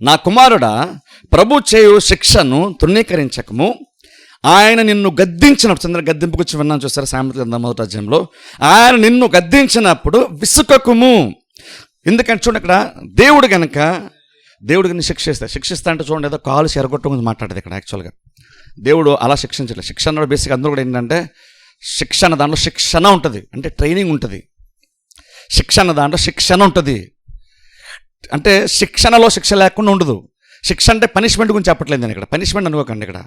నా కుమారుడా, ప్రభు చేయు శిక్షను తృణీకరించకము, ఆయన నిన్ను గద్దించినప్పుడు, చంద్ర గద్దింపు గురించి విన్నాను చూస్తారా సామెతల గ్రంథం 1వ అధ్యాయంలో, ఆయన నిన్ను గద్దించినప్పుడు విసుకకుము. ఎందుకంటే చూడండి, ఇక్కడ దేవుడు కనుక శిక్షిస్తా అంటే చూడండి, ఏదో కాలు చెరగొట్టుకుని మాట్లాడేది ఇక్కడ. యాక్చువల్గా దేవుడు అలా శిక్షించలేదు. శిక్ష అన్నాడు బేసిక్ అందరూ కూడా ఏంటంటే శిక్షణ, దాంట్లో శిక్షణ ఉంటుంది, అంటే ట్రైనింగ్ ఉంటుంది. శిక్షణ దాంట్లో శిక్షణ ఉంటుంది, అంటే శిక్షణలో శిక్ష లేకుండా ఉండదు. శిక్ష అంటే పనిష్మెంట్ గురించి చెప్పట్లేదు నేను ఇక్కడ. పనిష్మెంట్ అనుకోకండి. ఇక్కడ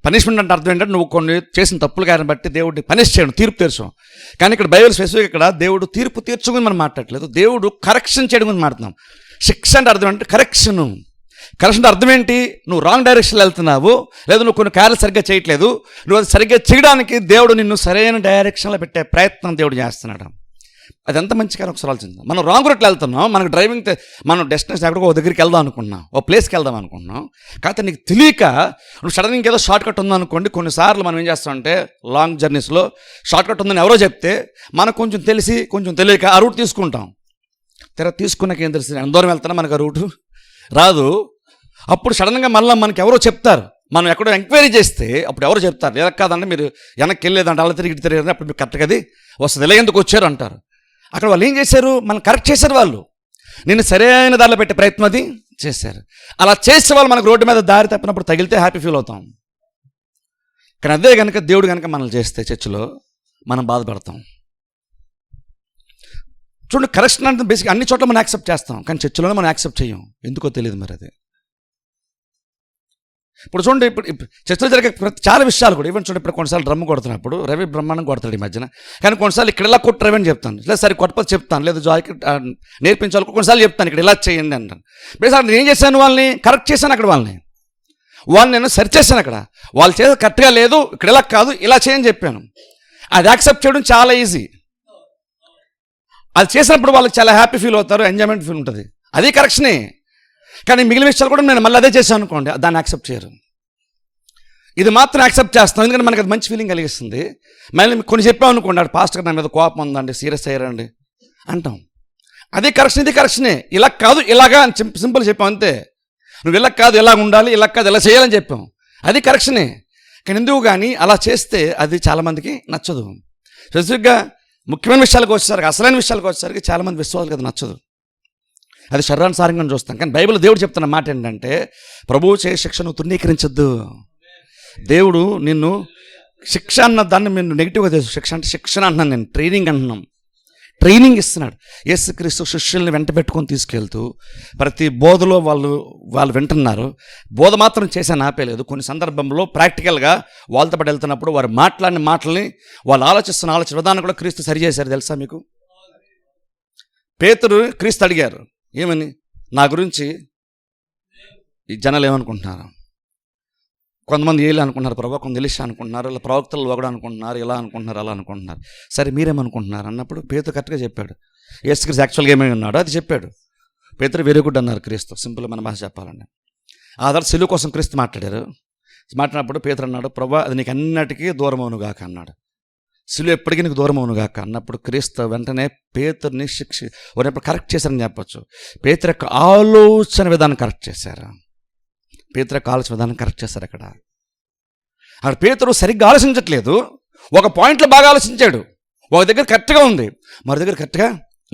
పనిష్మెంట్ అంటే అర్థం ఏంటంటే నువ్వు కొన్ని చేసిన తప్పులు గారిని బట్టి దేవుడిని పనిష్ చేయడం, తీర్పు తీర్చడం. కానీ ఇక్కడ బైబిల్ స్పెసిఫిక్ ఇక్కడ దేవుడు తీర్పు తీర్చుకుని మనం మాట్లాడలేదు, దేవుడు కరెక్షన్ చేయడం గురించి మాట్లాడుతున్నాం. శిక్ష అంటే అర్థం అంటే కరెక్షన్ అర్థం ఏంటి? నువ్వు రాంగ్ డైరెక్షన్లో వెళ్తున్నావు, లేదా నువ్వు కొన్ని కార్యాలు సరిగ్గా చేయట్లేదు, నువ్వు అది సరిగ్గా చేయడానికి దేవుడు నిన్ను సరైన డైరెక్షన్లో పెట్టే ప్రయత్నం దేవుడు చేస్తున్నాడు. అది ఎంత మంచి కానీ ఒకసారి ఆలోచించాం. మనం రాంగ్ రూట్లో వెళ్తున్నాం, మనకు డ్రైవింగ్, మనం డెస్టినేషన్ ఎక్కడికో ఒక దగ్గరికి వెళ్దాం అనుకున్నాం, ఓ ప్లేస్కి వెళ్దాం అనుకున్నాం. కాకపోతే నీకు తెలియక నువ్వు సడన్గా ఇంకేదో షార్ట్ కట్ ఉందనుకోండి. కొన్నిసార్లు మనం ఏం చేస్తామంటే లాంగ్ జర్నీస్లో షార్ట్ కట్ ఉందని ఎవరో చెప్తే మనకు కొంచెం తెలిసి కొంచెం తెలియక ఆ రూట్ తీసుకుంటాం. తీసుకున్నాక ఏం తెలిసి ఎంత దూరం వెళ్తున్నా మనకు ఆ రూటు రాదు. అప్పుడు సడన్గా మళ్ళీ మనకి ఎవరో చెప్తారు, మనం ఎక్కడో ఎంక్వైరీ చేస్తే అప్పుడు ఎవరో చెప్తారు, లేదా కాదంటే మీరు వెనక్కి వెళ్ళేదంటే అలా తిరిగి తిరిగి అప్పుడు మీరు కరెక్ట్గా అది వస్తుంది, ఎలా ఎందుకు వచ్చారు అంటారు. అక్కడ వాళ్ళు ఏం చేశారు, మనం కరెక్ట్ చేశారు, వాళ్ళు నిన్ను సరైన దారిలో పెట్టే ప్రయత్నం అది చేశారు. అలా చేసే వాళ్ళు మనకు రోడ్డు మీద దారి తప్పినప్పుడు తగిలితే హ్యాపీ ఫీల్ అవుతాం. కానీ అదే కనుక దేవుడు కనుక మనల్ని చేస్తే చర్చిలో మనం బాధపడతాం. చూడండి, కరెక్షన్ అంటే బేసిక్ అన్ని చోట్ల మనం యాక్సెప్ట్ చేస్తాం, కానీ చర్చిలోనే మనం యాక్సెప్ట్ చేయం. ఎందుకో తెలియదు మరి అది. ఇప్పుడు చూడండి, ఇప్పుడు చర్చలు జరిగే చాలా విషయాలు కూడా ఈవెన్ చూడండి, ఇప్పుడు కొన్నిసార్లు డ్రమ్ కొడుతున్నప్పుడు రవి బ్రహ్మాండం కొడతాడు ఈ మధ్యన, కానీ కొన్నిసార్లు ఇక్కడ ఇలా కొట్టు రవి అని చెప్తాను, లేదా సరే కొట్టపతి చెప్తాను, లేదా జాయ్కి నేర్పించాలి, కొన్నిసార్లు చెప్తాను ఇక్కడ ఇలా చేయండి అంటాను. బేసిక్ నేను ఏం చేశాను, వాళ్ళని కరెక్ట్ చేశాను. అక్కడ వాళ్ళని నేను సరి చేశాను. అక్కడ వాళ్ళు చేసేది కరెక్ట్గా లేదు, ఇక్కడ ఇలా కాదు ఇలా చేయని చెప్పాను. అది యాక్సెప్ట్ చేయడం చాలా ఈజీ. అది చేసినప్పుడు వాళ్ళకి చాలా హ్యాపీ ఫీల్ అవుతారు, ఎంజాయ్మెంట్ ఫీల్ ఉంటుంది, అది కరెక్షనే. కానీ మిగిలిన విషయాలు కూడా నేను మళ్ళీ అదే చేశాను అనుకోండి, దాన్ని యాక్సెప్ట్ చేయరు. ఇది మాత్రం యాక్సెప్ట్ చేస్తాం, ఎందుకంటే మనకి అది మంచి ఫీలింగ్ కలిగిస్తుంది. మళ్ళీ కొన్ని చెప్పాం అనుకోండి, అక్కడ పాస్టర్ నా మీద కోపం ఉందండి, సీరియస్ అయ్యారండి అంటాం. అది కరెక్షన్, ఇది కరెక్షనే. ఇలా కాదు ఇలాగా అని సింపుల్ చెప్పాం అంతే. నువ్వు ఇలా కాదు ఇలా ఉండాలి, ఇలా కాదు ఇలా చేయాలని చెప్పాం, అది కరెక్షనే. కానీ ఎందుకు కానీ అలా చేస్తే అది చాలామందికి నచ్చదు. స్పెసిఫిక్గా ముఖ్యమైన విషయాలకు వచ్చేసరికి, అసలైన విషయాలకు వచ్చేసరికి చాలామంది విశ్వాసాలకు అది నచ్చదు. అది శరీరానుసారంగా చూస్తాం. కానీ బైబిల్ దేవుడు చెప్తున్న మాట ఏంటంటే ప్రభువు చేసే శిక్షను తృణీకరించద్దు. దేవుడు నిన్ను శిక్ష అన్న దాన్ని మీరు నెగిటివ్గా తెలుసు. శిక్ష అంటే శిక్షణ అంటున్నాను నేను, ట్రైనింగ్ అంటున్నాం. ట్రైనింగ్ ఇస్తున్నాడు. యేసుక్రీస్తు శిష్యుల్ని వెంట పెట్టుకొని తీసుకెళ్తూ ప్రతి బోధలో వాళ్ళు వింటున్నారు. బోధ మాత్రం చేశాను ఆపేలేదు. కొన్ని సందర్భంలో ప్రాక్టికల్గా వాళ్ళతో పాటు వెళ్తున్నప్పుడు వారు మాట్లాడిన మాటల్ని, వాళ్ళు ఆలోచన విధానం కూడా క్రీస్తు సరిచేశారు. తెలుసా మీకు? పేతురు క్రీస్తు అడిగారు, ఏమని? నా గురించి ఈ జనాలు ఏమనుకుంటున్నారు? కొంతమంది ఏళ్ళు అనుకుంటున్నారు ప్రభా, కొంత ఎలీషా అనుకుంటున్నారు, ఇలా ప్రవక్తలు ఒకడు అనుకుంటున్నారు, ఇలా అనుకుంటున్నారు, అలా అనుకుంటున్నారు. సరే మీరేమనుకుంటున్నారు అన్నప్పుడు పేతురు కరెక్ట్గా చెప్పాడు. యేసుక్రీస్తు యాక్చువల్గా ఏమేమి ఉన్నాడో అది చెప్పాడు. పేతురు వెరీ గుడ్ అన్నారు క్రీస్తు. సింపుల్ మన భాష చెప్పాలండి. ఆ తర్వాత సిలువ కోసం క్రీస్తు మాట్లాడారు. మాట్లాడినప్పుడు పేతురు అన్నాడు, ప్రభా అది నీకు అన్నిటికీ దూరం అవునుగాక అన్నాడు. సిలువ ఎప్పటికీ నీకు దూరం అవునుగాక అన్నప్పుడు క్రీస్తు వెంటనే పేతుర్ని ఉన్నప్పుడు కరెక్ట్ చేశారని చెప్పచ్చు. పేతురు యొక్క ఆలోచన విధానం కరెక్ట్ చేశారు. పేతురు యొక్క ఆలోచన విధానం కరెక్ట్ చేశారు. అక్కడ పేతురు సరిగ్గా ఆలోచించట్లేదు. ఒక పాయింట్లో బాగా ఆలోచించాడు. ఒక దగ్గర కరెక్ట్గా ఉంది, మరో దగ్గర కరెక్ట్గా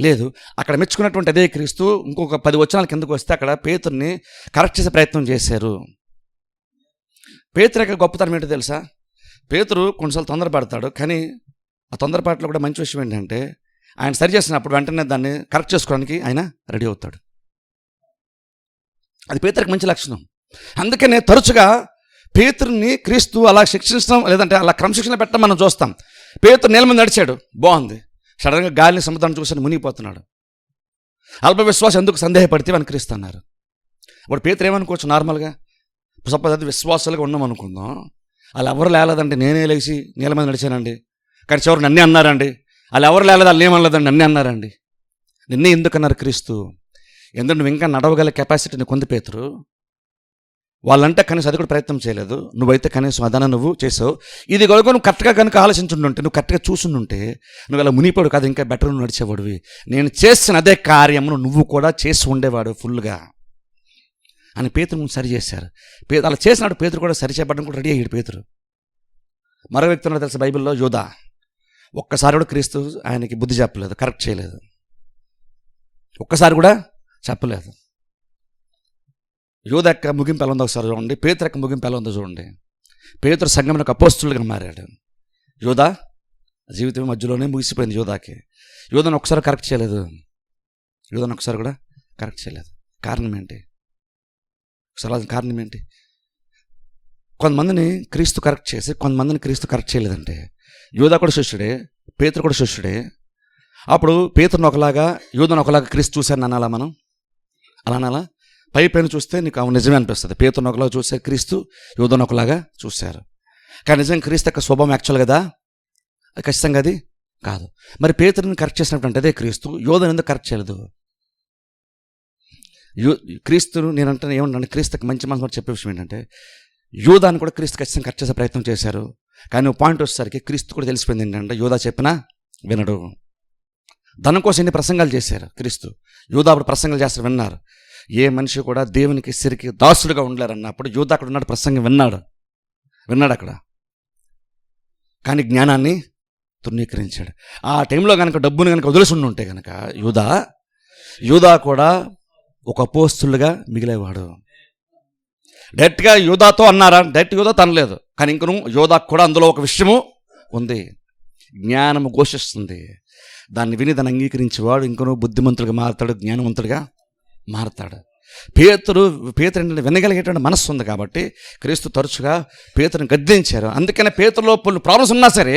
లేదు. అక్కడ మెచ్చుకున్నటువంటి అదే క్రీస్తు ఇంకొక 10 వచనాల కిందకు వస్తే అక్కడ పేతుర్ని కరెక్ట్ చేసే ప్రయత్నం చేశారు. పేతురు యొక్క గొప్పతనం ఏంటో తెలుసా? పేతురు కొన్నిసార్లు తొందరపడతాడు, కానీ ఆ తొందరపాటులో కూడా మంచి విషయం ఏంటంటే ఆయన సరి చేసినప్పుడు వెంటనే దాన్ని కరెక్ట్ చేసుకోవడానికి ఆయన రెడీ అవుతాడు. అది పేతురుకి మంచి లక్షణం. అందుకనే తరచుగా పేతురుని క్రీస్తు అలా శిక్షించడం, లేదంటే అలా క్రమశిక్షణ పెట్టడం మనం చూస్తాం. పేతురు నీళ్ళ మీద నడిచాడు, బాగుంది. సడన్గా గాలిని సముద్రాన్ని చూసి మునిగిపోతున్నాడు. అల్ప విశ్వాసం ఎందుకు సందేహపడితే అని క్రీస్తు అన్నారు. ఇప్పుడు పేతురు ఏమనుకోవచ్చు? నార్మల్గా సపోజ్ అది విశ్వాసాలుగా ఉన్నాం అనుకుందాం, వాళ్ళు ఎవరు లేలేదండి, నేనే లేచి నీళ్ళ మీద నడిచానండి, కానీ చివరికి నన్నే అన్నారండి. వాళ్ళు ఎవరు లేలేదు, వాళ్ళు ఏమనలేదండి, నన్నే అన్నారండి. నిన్నే ఎందుకన్నారు క్రీస్తు? ఎందుకంటే నువ్వు ఇంకా నడవగల కెపాసిటీని కొంది పేతురు. వాళ్ళంటే కనీసం అది కూడా ప్రయత్నం చేయలేదు, నువ్వైతే కనీసం అదన నువ్వు చేసావు. ఇది కనుక నువ్వు కరెక్ట్గా కనుక ఆలోచించుంటుంటే, నువ్వు కరెక్ట్గా చూసుంటుంటే నువ్వు అలా మునిపోడు కాదు, ఇంకా బెటర్ నువ్వు నడిచేవాడివి. నేను చేసిన అదే కార్యమును నువ్వు కూడా చేసి ఉండేవాడు ఫుల్గా అని పేతురు సరి చేశారు. అలా చేసినాడు. పేతురు కూడా సరి చేయబడడం కూడా రెడీ అయ్యాడు. పేతురు మరో వ్యక్తి ఉన్నాడు తెలుసు బైబిల్లో, యోధా. ఒక్కసారి కూడా క్రీస్తు ఆయనకి బుద్ధి చెప్పలేదు, కరెక్ట్ చేయలేదు, ఒక్కసారి కూడా చెప్పలేదు. యోధ యొక్క ముగింపు ఎలా ఉందో ఒకసారి చూడండి, పేతురు యొక్క ముగింపు ఎలా ఉందో చూడండి. పేతురు సంఘమునకు అపోస్తులుగా మారాడు. యోధ జీవితం మధ్యలోనే ముగిసిపోయింది యోధాకి. యోధను ఒకసారి కరెక్ట్ చేయలేదు, యోధను ఒకసారి కూడా కరెక్ట్ చేయలేదు. కారణం ఏంటి? ఒకసారి కారణం ఏంటి? కొంతమందిని క్రీస్తు కరెక్ట్ చేసి కొంతమందిని క్రీస్తు కరెక్ట్ చేయలేదంటే, యోధ కూడా శిష్యుడే, పేతురు కూడా శిష్యుడే. అప్పుడు పేతురుని ఒకలాగా యోధను ఒకలాగా క్రీస్తు చూశాను అనాలా మనం? అలా అనాలా? పైన చూస్తే నీకు అవును నిజమే అనిపిస్తుంది. పేతురుని ఒకలాగా చూసే క్రీస్తు యోధను ఒకలాగా చూశారు. కానీ నిజంగా క్రీస్తు యొక్క స్వభావం యాక్చువల్ కదా? ఖచ్చితంగా అది కాదు. మరి పేతురుని కరెక్ట్ చేసినప్పుడు అదే క్రీస్తు యోధను ఎందుకు కరెక్ట్ చేయలేదు? క్రీస్తును నేనంటే ఏమన్నా క్రీస్తుకి మంచి మనసు చెప్పే విషయం ఏంటంటే, యోధాను కూడా క్రీస్తు ఖచ్చితంగా కరెక్ట్ చేసే ప్రయత్నం చేశారు. కానీ పాయింట్ వచ్చేసరికి క్రీస్తు కూడా తెలిసిపోయింది ఏంటంటే, యోధా చెప్పినా వినడు. దాని కోసం ఎన్ని ప్రసంగాలు చేశారు క్రీస్తు. యోధా అప్పుడు ప్రసంగాలు చేస్తారు, విన్నారు. ఏ మనిషి కూడా దేవునికి సిరికి దాసుడుగా ఉండలేరు అన్నప్పుడు యోధా అక్కడ ఉన్నాడు, ప్రసంగం విన్నాడు అక్కడ. కానీ జ్ఞానాన్ని తృణీకరించాడు. ఆ టైంలో కనుక డబ్బుని కనుక వదిలేసి ఉంటే కనుక యోధా కూడా ఒక అపోస్తులుగా మిగిలేవాడు. డైరెక్ట్గా యోధాతో అన్నారా? డైరెక్ట్ యోధాతో అనలేదు, కానీ ఇంకను యోధాకు కూడా అందులో ఒక విషయము ఉంది. జ్ఞానము ఘోషిస్తుంది. దాన్ని విని దాన్ని అంగీకరించేవాడు ఇంకను బుద్ధిమంతుడిగా మారుతాడు, జ్ఞానవంతుడిగా మారుతాడు. పేతురు వినగలిగేటువంటి మనస్సు ఉంది కాబట్టి క్రీస్తు తరచుగా పేతురుని గద్దించారు. అందుకనే పేతురులో కొన్ని ప్రాబ్లమ్స్ ఉన్నా సరే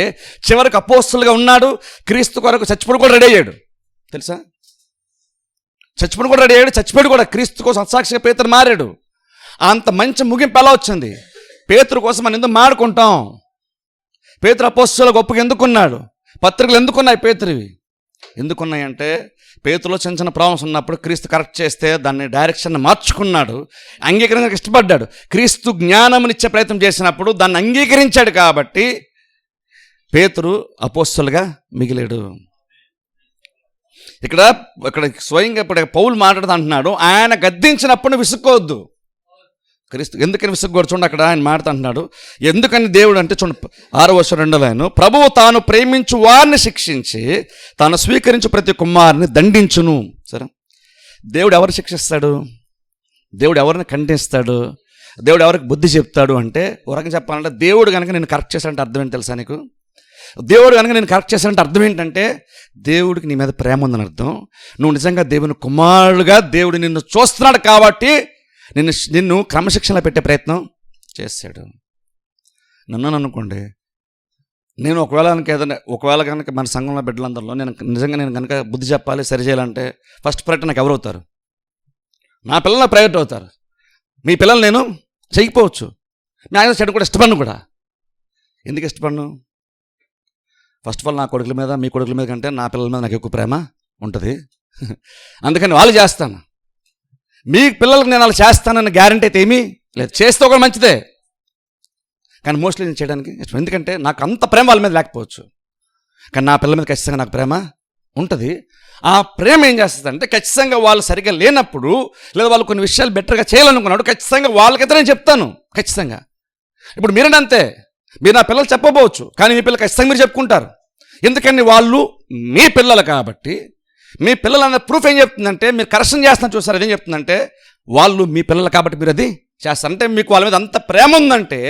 చివరికి అపోస్తులుగా ఉన్నాడు. క్రీస్తు కొరకు చచ్చిపోడు కూడా రెడీ అయ్యాడు. తెలుసా? చచ్చిపోడు కూడా రెడీ అయ్యాడు. చచ్చిపోయాడు కూడా క్రీస్తు కోసం అసాక్షిగా పేతురు మారాడు. అంత మంచి ముగింపు ఎలా వచ్చింది? పేతురు కోసం మనం ఎందుకు మాడుకుంటాం? పేతురు అపోస్తుల గొప్పగా ఎందుకున్నాడు? పత్రికలు ఎందుకున్నాయి పేతురువి? ఎందుకున్నాయంటే పేతురులో చిన్న చిన్న ప్రాబ్లమ్స్ ఉన్నప్పుడు క్రీస్తు కరెక్ట్ చేస్తే దాన్ని డైరెక్షన్ మార్చుకున్నాడు, అంగీకరించడానికి ఇష్టపడ్డాడు. క్రీస్తు జ్ఞానమునిచ్చే ప్రయత్నం చేసినప్పుడు దాన్ని అంగీకరించాడు కాబట్టి పేతురు అపోస్తులుగా మిగిలాడు. ఇక్కడ స్వయంగా ఇప్పుడు పౌలు మాట్లాడుతూ అంటున్నాడు, ఆయన గద్దించినప్పుడు విసుక్కోవద్దు. క్రీస్తు ఎందుకని విసుగ్గోడు చూడండి, అక్కడ ఆయన మాట్లాడుతున్నాడు. ఎందుకని దేవుడు అంటే చూడండి 6వ వచనం 2వ లైను, ప్రభువు తాను ప్రేమించు వారిని శిక్షించి తాను స్వీకరించు ప్రతి కుమారుని దండించును. సరే, దేవుడు ఎవరు శిక్షిస్తాడు? దేవుడు ఎవరిని ఖండిస్తాడు? దేవుడు ఎవరికి బుద్ధి చెప్తాడు అంటే, ఒక రకంగా చెప్పాలంటే దేవుడు కనుక నేను కరెక్ట్ చేశాడంటే అర్థం ఏంటి తెలుసా నీకు? దేవుడు కనుక నేను కరెక్ట్ చేశానంటే అర్థం ఏంటంటే దేవుడికి నీ మీద ప్రేమ ఉందని అర్థం. నువ్వు నిజంగా దేవుని కుమారుడుగా దేవుడు నిన్ను చూస్తున్నాడు కాబట్టి నిన్ను క్రమశిక్షణలో పెట్టే ప్రయత్నం చేశాడు. నన్ను అనుకోండి, నేను ఒకవేళ కనుక మన సంఘంలో బిడ్డలందరిలో నేను కనుక బుద్ధి చెప్పాలి, సరి చేయాలంటే ఫస్ట్ ప్రయత్నం నాకు ఎవరవుతారు? నా పిల్లలు ప్రైవేట్ అవుతారు. మీ పిల్లలు నేను చేయకపోవచ్చు. మీ ఆయన చెడు కూడా ఇష్టపడను కూడా. ఎందుకు ఇష్టపడను? ఫస్ట్ ఆఫ్ ఆల్ నా కొడుకుల మీద మీ కొడుకుల మీద కంటే నా పిల్లల మీద నాకు ఎక్కువ ప్రేమ ఉంటుంది. అందుకని వాళ్ళు చేస్తాను. మీ పిల్లలకు నేను వాళ్ళు చేస్తానన్న గ్యారంటీ అయితే ఏమీ లేదు. చేస్తే కూడా మంచిదే, కానీ మోస్ట్లీ నేను చేయడానికి ఇష్టం. ఎందుకంటే నాకు అంత ప్రేమ వాళ్ళ మీద లేకపోవచ్చు, కానీ నా పిల్లల మీద ఖచ్చితంగా నాకు ప్రేమ ఉంటుంది. ఆ ప్రేమ ఏం చేస్తుంది అంటే ఖచ్చితంగా వాళ్ళు సరిగ్గా లేనప్పుడు లేదా వాళ్ళు కొన్ని విషయాలు బెటర్గా చేయాలనుకున్నాడు ఖచ్చితంగా వాళ్ళకైతే నేను చెప్తాను. ఖచ్చితంగా ఇప్పుడు మీరేనంతే, మీరు నా పిల్లలు చెప్పబోవచ్చు, కానీ మీ పిల్లలు ఖచ్చితంగా మీరు చెప్పుకుంటారు. ఎందుకని వాళ్ళు మీ పిల్లలు కాబట్టి. మీ పిల్లలు అన్న ప్రూఫ్ ఏం చెప్తుందంటే, మీరు కరెక్షన్ చేస్తున్నారు చూసారు, అదేం చెప్తుందంటే వాళ్ళు మీ పిల్లలు కాబట్టి మీరు అది చేస్తారు. అంటే మీకు వాళ్ళ మీద అంత ప్రేమ ఉందంటే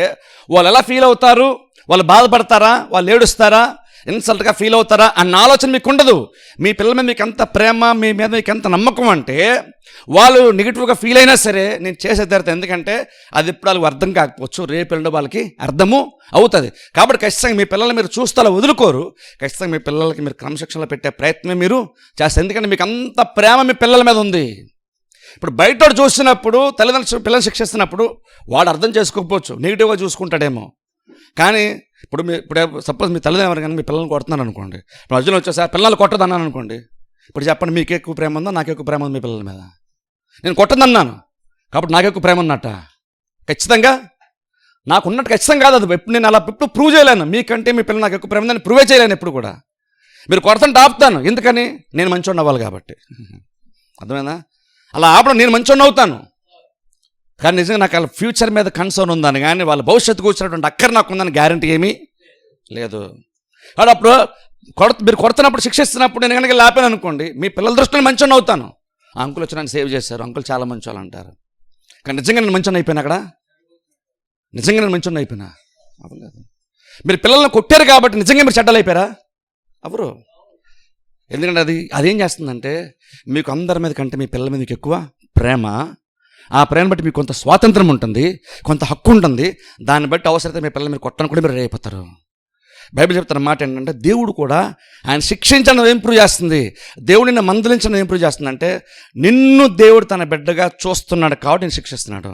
వాళ్ళు ఎలా ఫీల్ అవుతారు, వాళ్ళు బాధపడతారా, వాళ్ళు ఏడుస్తారా, ఇన్సల్ట్గా ఫీల్ అవుతారా అన్న ఆలోచన మీకు ఉండదు. మీ పిల్లల మీద మీకు ఎంత ప్రేమ, మీ మీద మీకు ఎంత నమ్మకం అంటే వాళ్ళు నెగిటివ్గా ఫీల్ అయినా సరే నేను చేసే తీరుతాను. ఎందుకంటే అది ఇప్పుడు వాళ్ళకి అర్థం కాకపోవచ్చు, రేపు వాళ్ళకి అర్థము అవుతుంది. కాబట్టి ఖచ్చితంగా మీ పిల్లల్ని మీరు చూస్తే వదులుకోరు. ఖచ్చితంగా మీ పిల్లలకి మీరు క్రమశిక్షణలో పెట్టే ప్రయత్నమే మీరు చేస్తారు. ఎందుకంటే మీకు అంత ప్రేమ మీ పిల్లల మీద ఉంది. ఇప్పుడు బయట చూసినప్పుడు తల్లిదండ్రులు పిల్లలు శిక్షిస్తున్నప్పుడు వాడు అర్థం చేసుకోకపోవచ్చు, నెగిటివ్గా చూసుకుంటాడేమో. కానీ ఇప్పుడు సపోజ్ మీ తల్లిదండ్రులు కానీ మీ పిల్లల్ని కొడుతున్నారు అనుకోండి, ఇప్పుడు మధ్యలో వచ్చేసా పిల్లలు కొట్టదన్నాను అనుకోండి, ఇప్పుడు చెప్పండి మీకు ఎక్కువ ప్రేమ ఉందో నాకు ఎక్కువ ప్రేమ ఉంది మీ పిల్లల మీద? నేను కొట్టదన్నాను కాబట్టి నాకు ఎక్కువ ప్రేమ ఉన్నట్ట? ఖచ్చితంగా నాకు ఉన్నట్టు ఖచ్చితంగా కాదు. అది ఎప్పుడు నేను అలా ఎప్పుడు ప్రూవ్ చేయలేను. మీకంటే మీ పిల్లలు నాకు ఎక్కువ ప్రేమ ఉందని ప్రూవే చేయలేను ఎప్పుడు కూడా. మీరు కొడతాను ఆపుతాను, ఎందుకని నేను మంచోడిని అవ్వాలి కాబట్టి. అర్థమైందా? అలా ఆపడం నేను మంచోడిని అవుతాను, కానీ నిజంగా నాకు వాళ్ళ ఫ్యూచర్ మీద కన్సర్న్ ఉందని, కానీ వాళ్ళ భవిష్యత్తుకు వచ్చినటువంటి అక్కర నాకు ఉందని గ్యారంటీ ఏమీ లేదు. కాబట్టి అప్పుడు మీరు కొడుతున్నప్పుడు శిక్షిస్తున్నప్పుడు నేను కనుక లేపాను అనుకోండి, మీ పిల్లల దృష్టిలో మంచోడిని అవుతాను. ఆ అంకుల్ వచ్చి నన్ను సేవ్ చేశారు, అంకుల్ చాలా మంచోళ్ళు అంటారు. కానీ నిజంగా నేను మంచోడిని అయిపోయినా అక్కడ? నిజంగా నేను మంచోడిని అయిపోయినా? అవ్వలేదు. మీరు పిల్లల్ని కొట్టారు కాబట్టి నిజంగా మీరు చెడ్డలు అయిపోయారా? అవరు. ఎందుకంటే అదేం చేస్తుందంటే మీకు అందరి మీద కంటే మీ పిల్లల మీద మీకు ఎక్కువ ప్రేమ. ఆ ప్రేమ బట్టి మీకు కొంత స్వాతంత్రం ఉంటుంది, కొంత హక్కు ఉంటుంది. దాన్ని బట్టి అవసరమైతే మీ పిల్లలు మీరు కొట్టడానికి కూడా మీరు రెడీ అయిపోతారు. బైబిల్ చెప్తున్న మాట ఏంటంటే దేవుడు కూడా ఆయన శిక్షించడం ఇంప్రూవ్ చేస్తుంది, దేవుడిని మందలించడం ఇంప్రూవ్ చేస్తుంది. అంటే నిన్ను దేవుడు తన బిడ్డగా చూస్తున్నాడు కాబట్టి నేను శిక్షిస్తున్నాడు.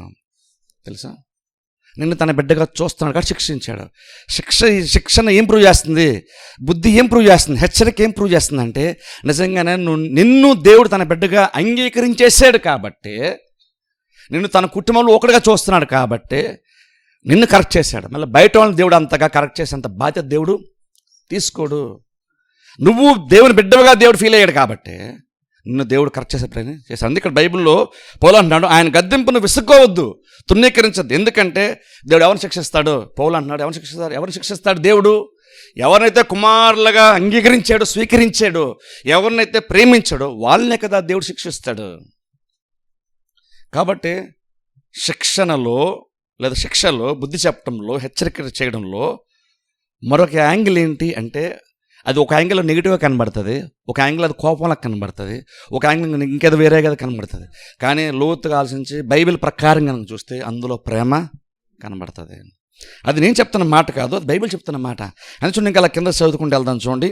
తెలుసా? నిన్ను తన బిడ్డగా చూస్తున్నాడు కాబట్టి శిక్షించాడు. శిక్షణ ఏం ప్రూవ్ చేస్తుంది? బుద్ధి ఏం ప్రూవ్ చేస్తుంది? హెచ్చరిక ఏం ప్రూవ్ చేస్తుంది అంటే నిజంగానే నిన్ను దేవుడు తన బిడ్డగా అంగీకరించేసాడు కాబట్టి, నిన్ను తన కుటుంబంలో ఒకటిగా చూస్తున్నాడు కాబట్టి నిన్ను కరెక్ట్ చేశాడు. మళ్ళీ బయట వాళ్ళని దేవుడు అంతగా కరెక్ట్ చేసేంత బాధ్యత దేవుడు తీసుకోడు. నువ్వు దేవుని బిడ్డగా దేవుడు ఫీల్ అయ్యాడు కాబట్టి నిన్ను దేవుడు కరెక్ట్ చేసే ప్రయత్నం చేశాడు. అందుకే ఇక్కడ బైబిల్లో పౌలు అంటున్నాడు, ఆయన గద్దింపును విసుక్కోవద్దు, తృణీకరించద్దు. ఎందుకంటే దేవుడు ఎవరిని శిక్షిస్తాడు? పౌలు అంటున్నాడు, ఎవరిని శిక్షిస్తాడు దేవుడు? ఎవరినైతే కుమారులుగా అంగీకరించాడో, స్వీకరించాడో, ఎవరినైతే ప్రేమించాడో వాళ్ళనే కదా దేవుడు శిక్షిస్తాడు. కాబట్టి శిక్షణలో లేదా శిక్షలో, బుద్ధి చెప్పడంలో, హెచ్చరిక చేయడంలో మరొక యాంగిల్ ఏంటి అంటే అది ఒక యాంగిల్లో నెగిటివ్గా కనబడుతుంది, ఒక యాంగిల్ అది కోపంలా కనబడుతుంది, ఒక యాంగిల్ ఇంకేదో వేరేగా కనబడుతుంది. కానీ లోతుగా ఆలోచించి బైబిల్ ప్రకారంగా చూస్తే అందులో ప్రేమ కనబడుతుంది. అది నేను చెప్తున్న మాట కాదు, అది బైబిల్ చెప్తున్న మాట. అని చూడండి, ఇంకా అలా కింద చదువుకుంటూ వెళ్దాం. చూడండి,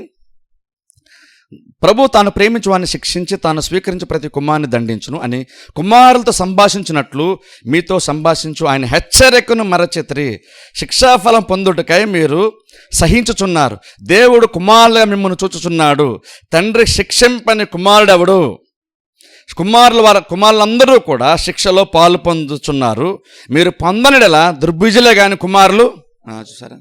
ప్రభు తాను ప్రేమించు వారిని శిక్షించి తాను స్వీకరించి ప్రతి కుమారుని దండించును అని కుమారులతో సంభాషించినట్లు మీతో సంభాషించు ఆయన హెచ్చరికను మరచితిరి. శిక్షాఫలం పొందుటకై మీరు సహించుచున్నారు. దేవుడు కుమారులుగా మిమ్మల్ని చూచుచున్నాడు. తండ్రి శిక్షింపని కుమారుడెవడు? కుమారులందరూ కూడా శిక్షలో పాలు పొందుచున్నారు. మీరు పొందనిడలా దుర్బీజులే కాని కుమారులు. చూసారా?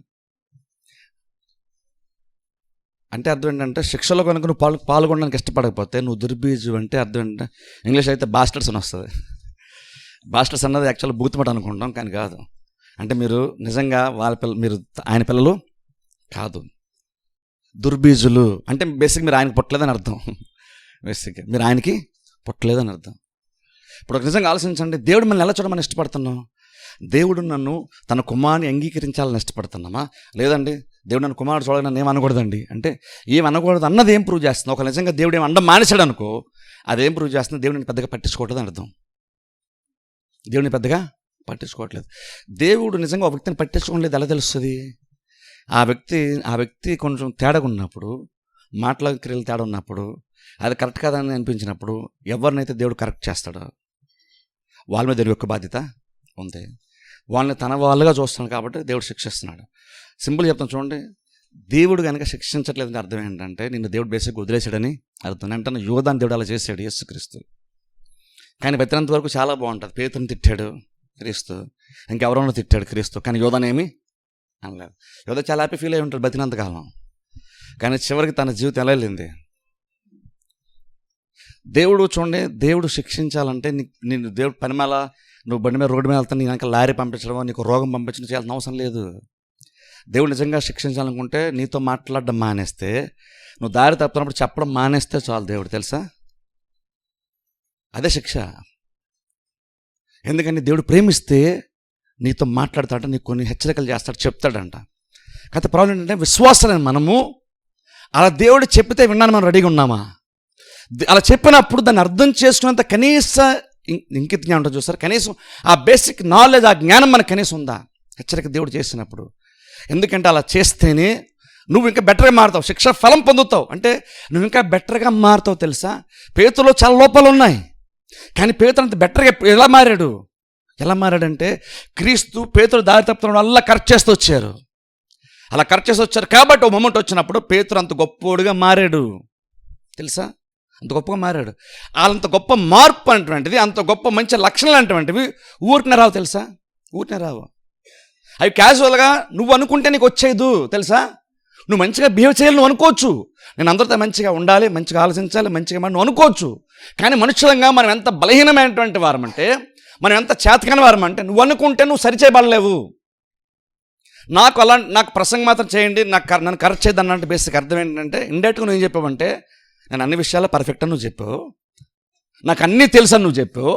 అంటే అర్థం ఏంటంటే శిక్షలో కనుక నువ్వు పాల్గొనడానికి ఇష్టపడకపోతే నువ్వు దుర్బీజు. అంటే అర్థం ఏంటంటే ఇంగ్లీష్ అయితే బాస్టర్స్ అని వస్తుంది. బాస్టర్స్ అన్నది యాక్చువల్గా బూతుమాట అనుకుంటాం, కానీ కాదు. అంటే మీరు నిజంగా మీరు ఆయన పిల్లలు కాదు, దుర్బీజులు. అంటే బేసిక్ మీరు ఆయనకి పుట్టలేదని అర్థం. బేసిక్ మీరు ఆయనకి పుట్టలేదని అర్థం. ఇప్పుడు నిజంగా ఆలోచించండి, దేవుడు మనల్ని ఎలా చూడమని ఇష్టపడుతున్నాం? దేవుడు నన్ను తన కుమారుని అంగీకరించాలని ఇష్టపడుతున్నామా? లేదండి దేవుడు నన్ను కుమారుడు చూడగా నన్ను ఏం అనకూడదండి అంటే ఏం అనకూడదు అన్నది ఏం ప్రూవ్ చేస్తుంది? ఒక నిజంగా దేవుడు ఏం అండం మానేశాడు అనుకో, అదేం ప్రూవ్ చేస్తుంది? దేవుడిని పెద్దగా పట్టించుకోవట్లేదు అని అర్థం. దేవుడిని పెద్దగా పట్టించుకోవట్లేదు. దేవుడు నిజంగా ఒక వ్యక్తిని పట్టించుకోవట్లేదు ఎలా తెలుస్తుంది? ఆ వ్యక్తి కొంచెం తేడాగా ఉన్నప్పుడు, మాటల క్రియలు తేడా ఉన్నప్పుడు, అది కరెక్ట్ కాదని అనిపించినప్పుడు ఎవరినైతే దేవుడు కరెక్ట్ చేస్తాడో వాళ్ళ మీద దేవుని యొక్క బాధ్యత ఉంది. వాళ్ళని తన వాళ్ళుగా చూస్తున్నాడు కాబట్టి దేవుడు శిక్షిస్తున్నాడు. సింపుల్ చెప్తాను చూడండి, దేవుడు కనుక శిక్షించట్లేదని అర్థం ఏంటంటే నిన్ను దేవుడు బేసిక్గా వదిలేశాడని అర్థం. అంటే యోధాన్ని దేవుడు అలా చేశాడు యేసుక్రీస్తు. కానీ బతినంత వరకు చాలా బాగుంటుంది. పేతురుని తిట్టాడు క్రీస్తు, ఇంకెవరన్నా తిట్టాడు క్రీస్తు, కానీ యోధాని ఏమి అనలేదు. యోధ చాలా హ్యాపీ ఫీల్ అయి ఉంటాడు బతినంతకాలం. కానీ చివరికి తన జీవితం ఎలా వెళ్ళింది? దేవుడు చూడండి, దేవుడు శిక్షించాలంటే నేను దేవుడు పని మేళ నువ్వు బండి మీద రోడ్డు మీద వెళ్తాను, నీ వెనక లారీ పంపించడం, నీకు రోగం పంపించడం చేయాల్సిన అవసరం లేదు. దేవుడు నిజంగా శిక్షించాలనుకుంటే నీతో మాట్లాడడం మానేస్తే, నువ్వు దారి తప్పుతున్నప్పుడు చెప్పడం మానేస్తే చాలు దేవుడు, తెలుసా? అదే శిక్ష. ఎందుకని దేవుడు ప్రేమిస్తే నీతో మాట్లాడతాడంట, నీకు కొన్ని హెచ్చరికలు చేస్తాడు, చెప్తాడంట. కాకపోతే ప్రాబ్లం ఏంటంటే విశ్వాసాలని మనము అలా దేవుడు చెప్పితే విన్నాను మనం రెడీగా ఉన్నామా? అలా చెప్పినప్పుడు దాన్ని అర్థం చేసుకున్నంత కనీస ఇంకిత జ్ఞానం ఉంటుంది చూస్తారు, కనీసం ఆ బేసిక్ నాలెడ్జ్, ఆ జ్ఞానం మనకు కనీసం ఉందా? హెచ్చరిక దేవుడు చేసినప్పుడు. ఎందుకంటే అలా చేస్తేనే నువ్వు ఇంకా బెటర్గా మారుతావు, శిక్ష ఫలం పొందుతావు. అంటే నువ్వు ఇంకా బెటర్గా మారుతావు. తెలుసా, పేతురులో చాలా లోపాలు ఉన్నాయి, కానీ పేతురు అంత బెటర్గా ఎలా మారాడంటే క్రీస్తు పేతురు దారి తప్పుతున్న వల్ల కరెక్ట్ చేస్తూ వచ్చారు. అలా కరెక్ట్ చేస్తూ వచ్చారు కాబట్టి ఓ మొమెంట్ వచ్చినప్పుడు పేతురు అంత గొప్పోడుగా మారాడు. తెలుసా, అంత గొప్పగా మారాడు. అంత గొప్ప మార్పు అటువంటిది, అంత గొప్ప మంచి లక్షణాలు అటువంటివి ఊరికనే రావు. తెలుసా, ఊరికనే రావు. అవి క్యాజువల్గా నువ్వు అనుకుంటే నీకు వచ్చేదు. తెలుసా, నువ్వు మంచిగా బిహేవ్ చేయాలి, నువ్వు అనుకోవచ్చు, నేను అందరితో మంచిగా ఉండాలి, మంచిగా ఆలోచించాలి, మంచిగా నువ్వు అనుకోవచ్చు. కానీ మనుషులంగా మనం ఎంత బలహీనమైనటువంటి వారమంటే, మనం ఎంత చేతకాని వారమంటే, నువ్వు అనుకుంటే నువ్వు సరిచేయబడలేవు. నాకు ప్రసంగం మాత్రం చేయండి, నన్ను కరెక్ట్ చేయద్దు అన్నట్టు బేసిక్ అర్థం ఏంటంటే, ఇండైరెక్ట్గా నువ్వు ఏం చెప్పావంటే, నేను అన్ని విషయాల్లో పర్ఫెక్ట్ అని నువ్వు చెప్పావు, నాకు అన్నీ తెలుసు అని నువ్వు చెప్పావు,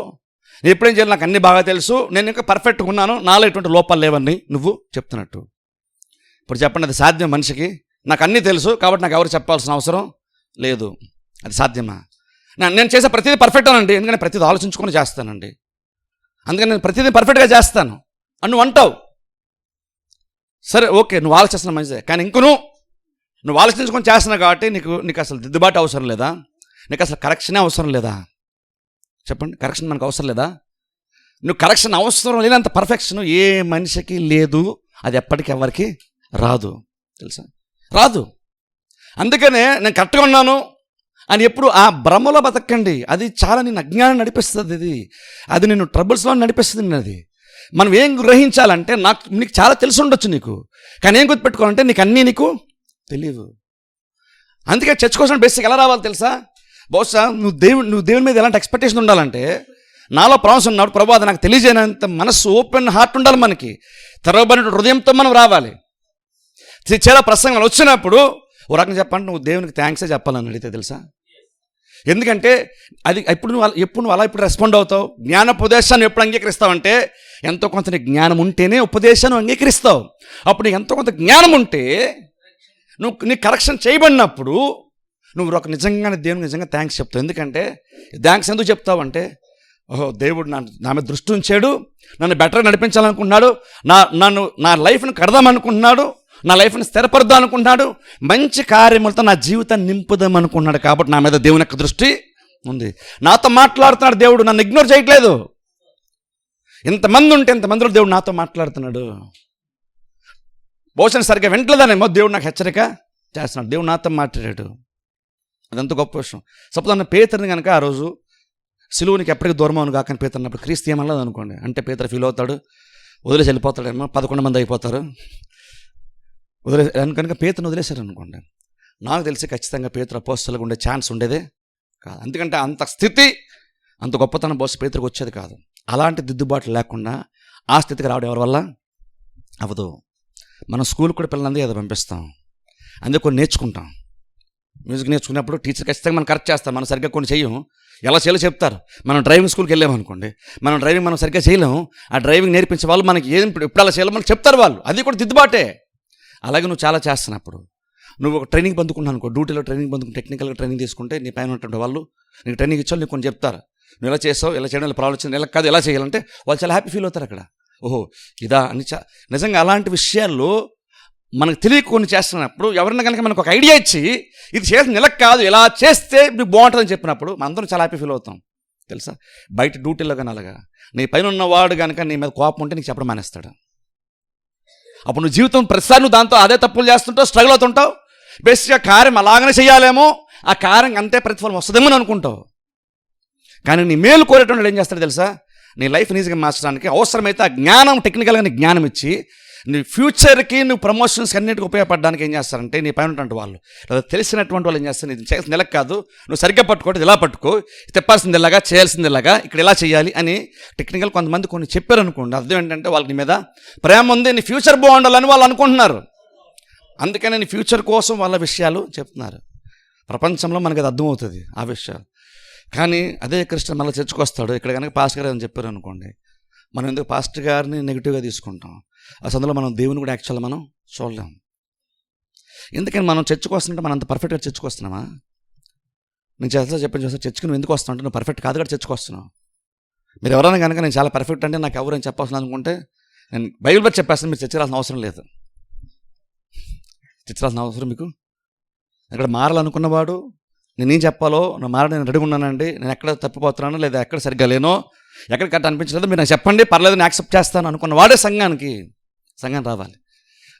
నేను ఎప్పుడేం చేయాలి, నాకు అన్నీ బాగా తెలుసు, నేను ఇంకా పర్ఫెక్ట్గా ఉన్నాను, నాలో ఎటువంటి లోపాలు లేవని నువ్వు చెప్తున్నట్టు. ఇప్పుడు చెప్పండి, అది సాధ్యం? మనిషికి నాకు అన్నీ తెలుసు కాబట్టి నాకు ఎవరు చెప్పాల్సిన అవసరం లేదు, అది సాధ్యమా? నేను చేసే ప్రతిదీ పర్ఫెక్ట్ అనండి, ఎందుకంటే ప్రతిదీ ఆలోచించుకొని చేస్తానండి, అందుకని నేను ప్రతిదీ పర్ఫెక్ట్గా చేస్తాను అని నువ్వు అంటావు. సరే, ఓకే, నువ్వు ఆలోచిస్తున్న మంచిదే, కానీ ఇంకను నువ్వు ఆలోచించుకొని చేస్తున్నావు కాబట్టి నీకు అసలు దిద్దుబాటు అవసరం లేదా? నీకు అసలు కరెక్షనే అవసరం లేదా? చెప్పండి, కరెక్షన్ మనకు అవసరం లేదా? నువ్వు కరెక్షన్ అవసరం లేనంత పర్ఫెక్షన్ ఏ మనిషికి లేదు, అది ఎప్పటికీ ఎవరికి రాదు. తెలుసా, రాదు. అందుకనే నేను కరెక్ట్గా ఉన్నాను అని ఎప్పుడు ఆ భ్రమలో బతకండి. అది చాలా నేను అజ్ఞానం నడిపిస్తుంది, అది నేను ట్రబుల్స్లో నడిపిస్తుంది. అది మనం ఏం గ్రహించాలంటే, నీకు చాలా తెలిసి ఉండొచ్చు నీకు, కానీ ఏం గుర్తుపెట్టుకోవాలంటే నీకు తెలియదు. అందుకే చర్చ్ కోసం బేసిక్ ఎలా రావాలి తెలుసా? బహుశా నువ్వు దేవుని మీద ఎలాంటి ఎక్స్పెక్టేషన్ ఉండాలంటే, నాలో ప్రామిస్ ఉన్నాడు ప్రభు, అది నాకు తెలియజేయనంత మనస్సు, ఓపెన్ హార్ట్ ఉండాలి మనకి, తెరవబడిన హృదయంతో మనం రావాలి. చాలా ప్రసంగాలు వచ్చినప్పుడు ఓ రకంగా చెప్పండి, నువ్వు దేవునికి థ్యాంక్సే చెప్పాలని అడిగితే తెలుసా? ఎందుకంటే అది ఎప్పుడు నువ్వు అలా ఇప్పుడు రెస్పాండ్ అవుతావు. జ్ఞానోపదేశాన్ని ఎప్పుడు అంగీకరిస్తావంటే, ఎంతో కొంత నీ జ్ఞానం ఉంటేనే ఉపదేశాన్ని అంగీకరిస్తావు. అప్పుడు నీకు ఎంతో కొంత జ్ఞానం ఉంటే నీ కరెక్షన్ చేయబడినప్పుడు నువ్వు ఒక దేవునికి నిజంగా థ్యాంక్స్ చెప్తావు. ఎందుకంటే థ్యాంక్స్ ఎందుకు చెప్తావు అంటే, ఓహో, దేవుడు నా మీద దృష్టి ఉంచాడు, నన్ను బెటర్గా నడిపించాలనుకుంటున్నాడు, నా లైఫ్ని కడదామనుకుంటున్నాడు, నా లైఫ్ని స్థిరపరుద్దాం అనుకుంటున్నాడు, మంచి కార్యములతో నా జీవితాన్ని నింపుదాం అనుకుంటున్నాడు. కాబట్టి నా మీద దేవుని యొక్క దృష్టి ఉంది, నాతో మాట్లాడుతున్నాడు దేవుడు, నన్ను ఇగ్నోర్ చేయట్లేదు. ఇంతమంది ఉంటే ఇంతమందిలో దేవుడు నాతో మాట్లాడుతున్నాడు. బహుశా సరిగ్గా వెంటలేదానేమో దేవుడు నాకు హెచ్చరిక చేస్తున్నాడు, దేవుడు నాతో మాట్లాడాడు. అదంత గొప్ప విషయం. సపోజ్ అన్న పేతురుని కనుక ఆ రోజు సిలువునికి ఎప్పటికీ దూరం అవును కాకని పేతురు అన్నప్పుడు క్రీస్తు ఏమన్నది అనుకోండి, అంటే పేతురు ఫీల్ అవుతాడు, వదిలేసి వెళ్ళిపోతాడేమో, 11 మంది అయిపోతారు, కనుక పేతురుని వదిలేశారు అనుకోండి. నాకు తెలిసి ఖచ్చితంగా పేతురు అపోస్తలుగా ఉండే ఛాన్స్ ఉండేదే కాదు. ఎందుకంటే అంత స్థితి, అంత గొప్పతనం బహుశా పేతురుకి వచ్చేది కాదు. అలాంటి దిద్దుబాటు లేకుండా ఆ స్థితికి రావడం ఎవరి వల్ల అవ్వదు. మనం స్కూల్ కూడా పిల్లలందరూ ఏదో పంపిస్తాం, అందుకే కొన్ని నేర్చుకుంటాం. మ్యూజిక్ నేర్చుకున్నప్పుడు టీచర్ ఖచ్చితంగా మనం కరెక్ట్ చేస్తాం, మనం సరిగ్గా కొన్ని చెయ్యం, ఎలా చేయాలో చెప్తారు. మనం డ్రైవింగ్ స్కూల్కి వెళ్ళామనుకోండి, మనం సరిగ్గా చేయలేము, ఆ డ్రైవింగ్ నేర్పించే వాళ్ళు మనకి ఇప్పుడు అలా చేయాలో మనకు చెప్తారు వాళ్ళు, అది కూడా దిద్దుబాటే. అలాగే నువ్వు చాలా చేస్తున్నప్పుడు నువ్వు ఒక ట్రైనింగ్ పొందుకున్నావు అనుకో, డ్యూటీలో ట్రైనింగ్ పొందుకుని టెక్నికల్గా ట్రైనింగ్ తీసుకుంటే నీ పైన ఉన్నటువంటి వాళ్ళు నీకు ట్రైనింగ్ ఇచ్చారు, నీకు కొన్ని చెప్తారు, నువ్వు ఇలా చేస్తావు, ఇలా చేయడం, ఇలా ప్రాబ్లం వచ్చింది, ఇలా కాదు ఎలా చేయాలంటే వాళ్ళు చాలా హ్యాపీ ఫీల్ అవుతారు అక్కడ. ఓహో ఇదా అని నిజంగా అలాంటి విషయాల్లో మనకు తెలియక కొన్ని చేస్తున్నప్పుడు ఎవరైనా కనుక మనకు ఒక ఐడియా ఇచ్చి ఇది చేసిన ఇలా కాదు ఇలా చేస్తే మీకు బాగుంటుందని చెప్పినప్పుడు మనందరం చాలా హ్యాపీ ఫీల్ అవుతాం తెలుసా. బయట డ్యూటీలో కానీ అలాగా నీ పైన ఉన్నవాడు కనుక నీ మీద కోపం ఉంటే నీకు చెప్పడం మానేస్తాడు. అప్పుడు నువ్వు జీవితం ప్రతిసారి నువ్వు దాంతో అదే తప్పులు చేస్తుంటావు, స్ట్రగుల్ అవుతుంటావు. బేసిక్గా కార్యం అలాగనే చేయాలేమో, ఆ కార్యం అంతే ప్రతిఫలం వస్తుందేమో అని అనుకుంటావు. కానీ నీ మేలు కోరేటువంటి ఏం చేస్తాడు తెలుసా, నీ లైఫ్ ఈజీగా మార్చడానికి అవసరమైతే ఆ జ్ఞానం, టెక్నికల్గా నీ జ్ఞానం ఇచ్చి నీ ఫ్యూచర్కి నువ్వు ప్రమోషన్స్ అన్నిటికీ ఉపయోగపడడానికి ఏం చేస్తారంటే నీ పైన ఉన్నటువంటి వాళ్ళు లేదా తెలిసినటువంటి వాళ్ళు ఏం చేస్తారు, ఇది చేయాల్సింది ఇలా కాదు, నువ్వు సరిగ్గా పట్టుకోవడం ఇలా పట్టుకో, తిప్పాల్సింది ఇలాగా, చేయాల్సింది ఇలాగా, ఇక్కడ ఇలా చేయాలి అని టెక్నికల్ కొంతమంది కొన్ని చెప్పారు అనుకోండి. అర్థం ఏంటంటే వాళ్ళకి నీ మీద ప్రేమ ఉంది, నీ ఫ్యూచర్ బాగుండాలని వాళ్ళు అనుకుంటున్నారు. అందుకని నీ ఫ్యూచర్ కోసం వాళ్ళ విషయాలు చెప్తున్నారు. ప్రపంచంలో మనకి అది అర్థమవుతుంది ఆ విషయాలు. కానీ అదే క్రిస్టియన్ మళ్ళీ చర్చకొస్తాడు, ఇక్కడ కనుక పాస్టర్ గారు అని చెప్పారు అనుకోండి, మనం ఎందుకు పాస్టర్ గారిని నెగిటివ్గా తీసుకుంటాం. అసలు మనం దేవుని కూడా యాక్చువల్గా మనం చూడలేం. ఎందుకని మనం చర్చకు వస్తుంటే మనం అంత పర్ఫెక్ట్గా చర్చకు వస్తున్నామా? నేను చేస్తా చెప్పని చూస్తే చర్చకు నువ్వు ఎందుకు వస్తావు అంటే నువ్వు పర్ఫెక్ట్ కాదు కూడా చర్చకు వస్తున్నావు. మీరు ఎవరైనా కనుక నేను చాలా పర్ఫెక్ట్ అంటే నాకు ఎవరైనా చెప్పాల్సిన అనుకుంటే నేను బైబిల్ బట్టి చెప్పేస్తాను, మీరు చర్చ రాసిన అవసరం లేదు. చర్చ రాసిన అవసరం మీకు ఇక్కడ మారాలనుకున్నవాడు నేనేం చెప్పాలో నా మార నేను రెడీగా ఉన్నానండి, నేను ఎక్కడ తప్పిపోతున్నాను లేదా ఎక్కడ సరిగ్గా లేనో ఎక్కడ కరెక్ట్ అనిపించలేదు మీరు నాకు చెప్పండి, పర్లేదు నేను యాక్సెప్ట్ చేస్తాను అనుకున్న వాడే సంఘానికి రావాలి.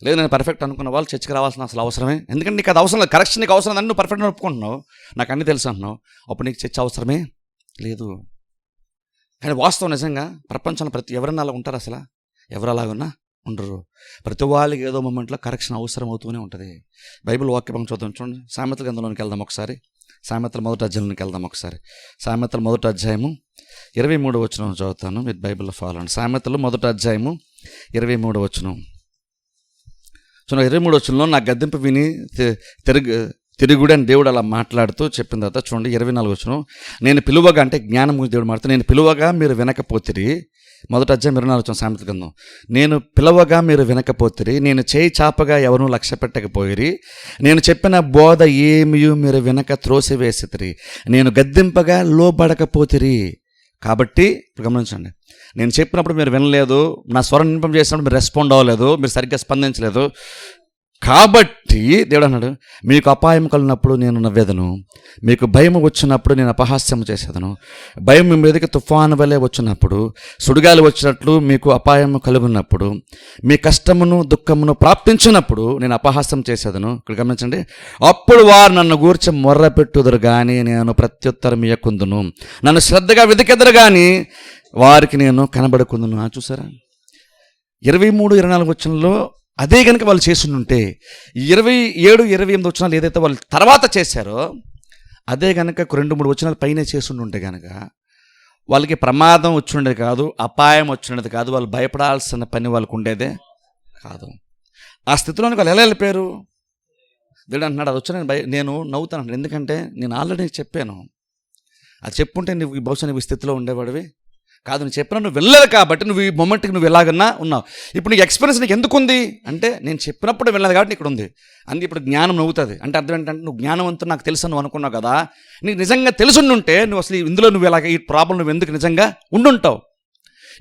లేదు నేను పర్ఫెక్ట్ అనుకున్న వాళ్ళు చర్చకి రావాల్సిన అసలు అవసరమే, ఎందుకంటే నీకు అది అవసరం లేదు. కరెక్షన్ నీకు అవసరం అని నువ్వు పర్ఫెక్ట్గా ఒప్పుకుంటున్నావు, నాకు అన్నీ తెలుసు అంటున్నావు, అప్పుడు నీకు చర్చ అవసరమే లేదు. కానీ వాస్తవం నిజంగా ప్రపంచంలో ఎవరన్నా అలా ఉంటారు? అసలు ఎవరు అలాగున్నా ఉండరు. ప్రతి వాళ్ళకి ఏదో మూమెంట్లో కరెక్షన్ అవసరం అవుతూనే ఉంటుంది. బైబిల్ వాక్యం చూద్దాం చూడండి, సామెతల గ్రంథంలోనికి వెళ్దాం ఒకసారి. సామెతల మొదటి అధ్యాయంలోకి వెళ్దాం ఒకసారి. సామెతల మొదటి అధ్యాయము 23వ వచనం చదువుతాను, మీరు బైబిల్లో ఫాలో అండి. సామెతలు మొదటి అధ్యాయము 23వ వచనం చూడండి. 23వ వచనంలో నా గద్దింపు విని తిరుగుడు అని దేవుడు అలా మాట్లాడుతూ చెప్పిన తర్వాత చూడండి 24వ వచనం, నేను పిలువగా అంటే జ్ఞానం గురించి దేవుడు మాట్లాడుతూ, నేను పిలువగా మీరు వినకపోతిరి. మొదటి అధ్యాయం 24వ వచనం సామెతల గ్రంథం, నేను పిలవగా మీరు వినకపోతిరి, నేను చేయి చాపగా ఎవరూ లక్ష్య పెట్టకపోయిరి, నేను చెప్పిన బోధ ఏమీ మీరు వినక త్రోసివేసితిరి, నేను గద్దింపగా లోబడకపోతిరి. కాబట్టి ఇప్పుడు గమనించండి, నేను చెప్పినప్పుడు మీరు వినలేదు, నా స్వరం నింపం చేసినప్పుడు మీరు రెస్పాండ్ అవ్వలేదు, మీరు సరిగ్గా స్పందించలేదు. కాబట్టి దేవుడు అన్నాడు, మీకు అపాయం కలిగినప్పుడు నేను నవ్వేదను, మీకు భయం వచ్చినప్పుడు నేను అపహాస్యం చేసేదను. భయం మీ మీదకి తుఫాను వలె వచ్చినప్పుడు, సుడిగాలి వచ్చినట్లు మీకు అపాయం కలుగున్నప్పుడు, మీ కష్టమును దుఃఖమును ప్రాప్తించినప్పుడు నేను అపహాస్యం చేసేదను. ఇక్కడ గమనించండి, అప్పుడు వారు నన్ను గూర్చి మొర్ర పెట్టుదురు కానీ నేను ప్రత్యుత్తరం ఇయ్యకుందును, నన్ను శ్రద్ధగా వెతికెదరు కానీ వారికి నేను కనబడకుందును. చూసారా 23-24 వచనంలో అదే కనుక వాళ్ళు చేస్తుంటే 27-28 వచనాలు ఏదైతే వాళ్ళు తర్వాత చేశారో అదే కనుక 2-3 వచనాలు పైన చేస్తుంటే కనుక వాళ్ళకి ప్రమాదం వచ్చిండేది కాదు, అపాయం వచ్చినది కాదు, వాళ్ళు భయపడాల్సిన పని వాళ్ళకు ఉండేదే కాదు. ఆ స్థితిలోనికి వాళ్ళు ఎలా వెళ్ళిపోయారు? దేవుడు అంటున్నాడు, అది వచ్చి నేను నవ్వుతాను, ఎందుకంటే నేను ఆల్రెడీ చెప్పాను, అది చెప్పుంటే నువ్వు బహుశా నువ్వు ఈ స్థితిలో ఉండేవాడివి కాదు. నువ్వు చెప్పినా నువ్వు వెళ్ళలేదు కాబట్టి నువ్వు ఈ మొమెంట్కి నువ్వు ఎలాగన్నా ఉన్నావు. ఇప్పుడు నీకు ఎక్స్పీరియన్స్ నీకు ఎందుకు ఉంది అంటే నేను చెప్పినప్పుడు వెళ్ళలేదు కాబట్టి ఇక్కడ ఉంది. అందుకే ఇప్పుడు జ్ఞానం నవ్వుతుంది అంటే అర్థం ఏంటంటే నువ్వు జ్ఞానవంతుడు నాకు తెలుసు నువ్వు అనుకున్నావు కదా, నీకు నిజంగా తెలుసుండుంటే నువ్వు అసలు ఇందులో నువ్వు ఇలాగ ఈ ప్రాబ్లం నువ్వు ఎందుకు నిజంగా ఉండుంటావు.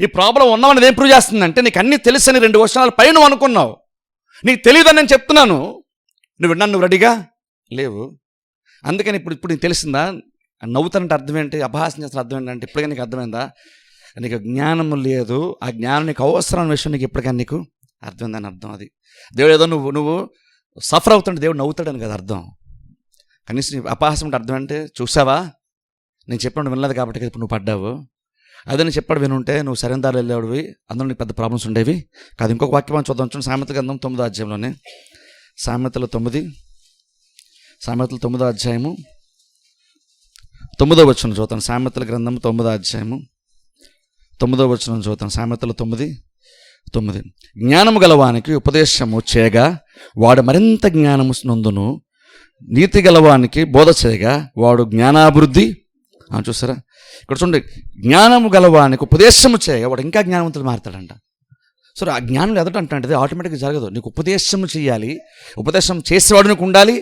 ఈ ప్రాబ్లం ఉన్నామనేది ఏం ప్రూవ్ చేస్తుందంటే నీకు అన్నీ తెలుసని 2 వర్షాల పైన నువ్వు అనుకున్నావు, నీకు తెలియదని నేను చెప్తున్నాను, నువ్వు విన్నాను, నువ్వు రెడీగా లేవు. అందుకని ఇప్పుడు నీకు తెలిసిందా నవ్వుతానంటే అర్థం ఏంటి, అపహాస్యం చేస్తున్న అర్థం ఏంటంటే ఇప్పటికీ నీకు అర్థమైందా? నీకు జ్ఞానం లేదు, ఆ జ్ఞానం నీకు అవసరమైన విషయం నీకు ఎప్పటికైనా నీకు అర్థమైందని అర్థం. అది దేవుడు ఏదో నువ్వు సఫర్ అవుతుంటే దేవుడు నవ్వుతాడని కదా అర్థం. కనీసం అపహాస్యం అంటే అర్థం అంటే చూసావా నేను చెప్పినప్పుడు వినలేదు కాబట్టి ఇప్పుడు నువ్వు పడ్డావు, అదే నేను చెప్పాడు వినుంటే నువ్వు సరైన దారిలో వెళ్ళేవాడివి, అందులో నీకు పెద్ద ప్రాబ్లమ్స్ ఉండేవి కాదు. ఇంకొక వాక్యం చూద్దాం చూడండి, సామెతల గ్రంథం 9వ అధ్యాయంలోనే, సామెతలు 9వ అధ్యాయము 9వ వచనం చూద్దాం. సామెతల గ్రంథం 9వ అధ్యాయము 9వ వచనం చూద్దాం. సామెతలు 9:9, జ్ఞానము గలవానికి ఉపదేశము చేయగా వాడు మరింత జ్ఞానము నొందును, నీతి గలవానికి బోధ చేయగా వాడు జ్ఞానాభివృద్ధి. చూసారా ఇక్కడ చూడండి, జ్ఞానము గలవానికి ఉపదేశము చేయగా వాడు ఇంకా జ్ఞానవంతుడు మారుతాడంట. సో ఆ జ్ఞానం ఎదట అంటే ఆటోమేటిక్గా జరగదు. నీకు ఉపదేశం చేయాలి, ఉపదేశం చేసేవాడు నీకు ఉండాలి,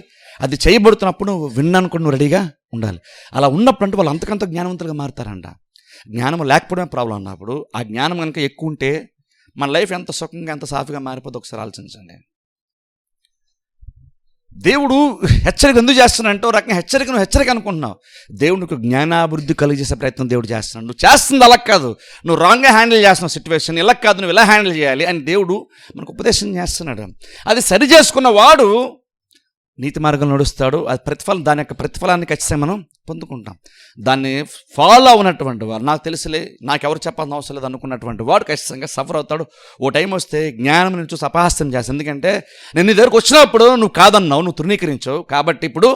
అది చేయబడుతున్నప్పుడు నువ్వు విన్నాను కూడా నువ్వు రెడీగా ఉండాలి. అలా ఉన్నప్పుడు అంటే వాళ్ళు అంతకంత జ్ఞానవంతులుగా మారుతారంట. జ్ఞానం లేకపోవడమే ప్రాబ్లం ఉన్నప్పుడు ఆ జ్ఞానం కనుక ఎక్కువ ఉంటే మన లైఫ్ ఎంత సుఖంగా ఎంత సాఫీగా మారిపోతే ఒకసారి ఆలోచించండి. దేవుడు హెచ్చరిక ఎందుకు చేస్తున్నాడంటే, ఒక రకంగా హెచ్చరిక అనుకుంటున్నావు. దేవుడికి జ్ఞానాభివృద్ధి కలిగజేసే ప్రయత్నం దేవుడు చేస్తున్నాడు. నువ్వు చేస్తుంది అలా కాదు, నువ్వు రాంగ్గా హ్యాండిల్ చేస్తున్నావు సిచ్యువేషన్, ఇలా కాదు నువ్వు ఇలా హ్యాండిల్ చేయాలి అని దేవుడు మనకు ఉపదేశం చేస్తున్నాడు. అది సరి చేసుకున్న వాడు నీతి మార్గంలో నడుస్తాడు. అది ప్రతిఫలం, దాని యొక్క ప్రతిఫలాన్ని ఖచ్చితంగా మనం పొందుకుంటాం. దాన్ని ఫాలో అవునటువంటి వాడు, నాకు తెలుసులే నాకెవరు చెప్పాల్సిన అవసరం లేదు అనుకున్నటువంటి వాడు ఖచ్చితంగా సఫర్ అవుతాడు. ఓ టైం వస్తే జ్ఞానం నేను చూసి అపహాస్యం చేస్తాను. ఎందుకంటే నేను నీ దగ్గరకు వచ్చినప్పుడు నువ్వు కాదన్నావు, నువ్వు తృణీకరించావు, కాబట్టి ఇప్పుడు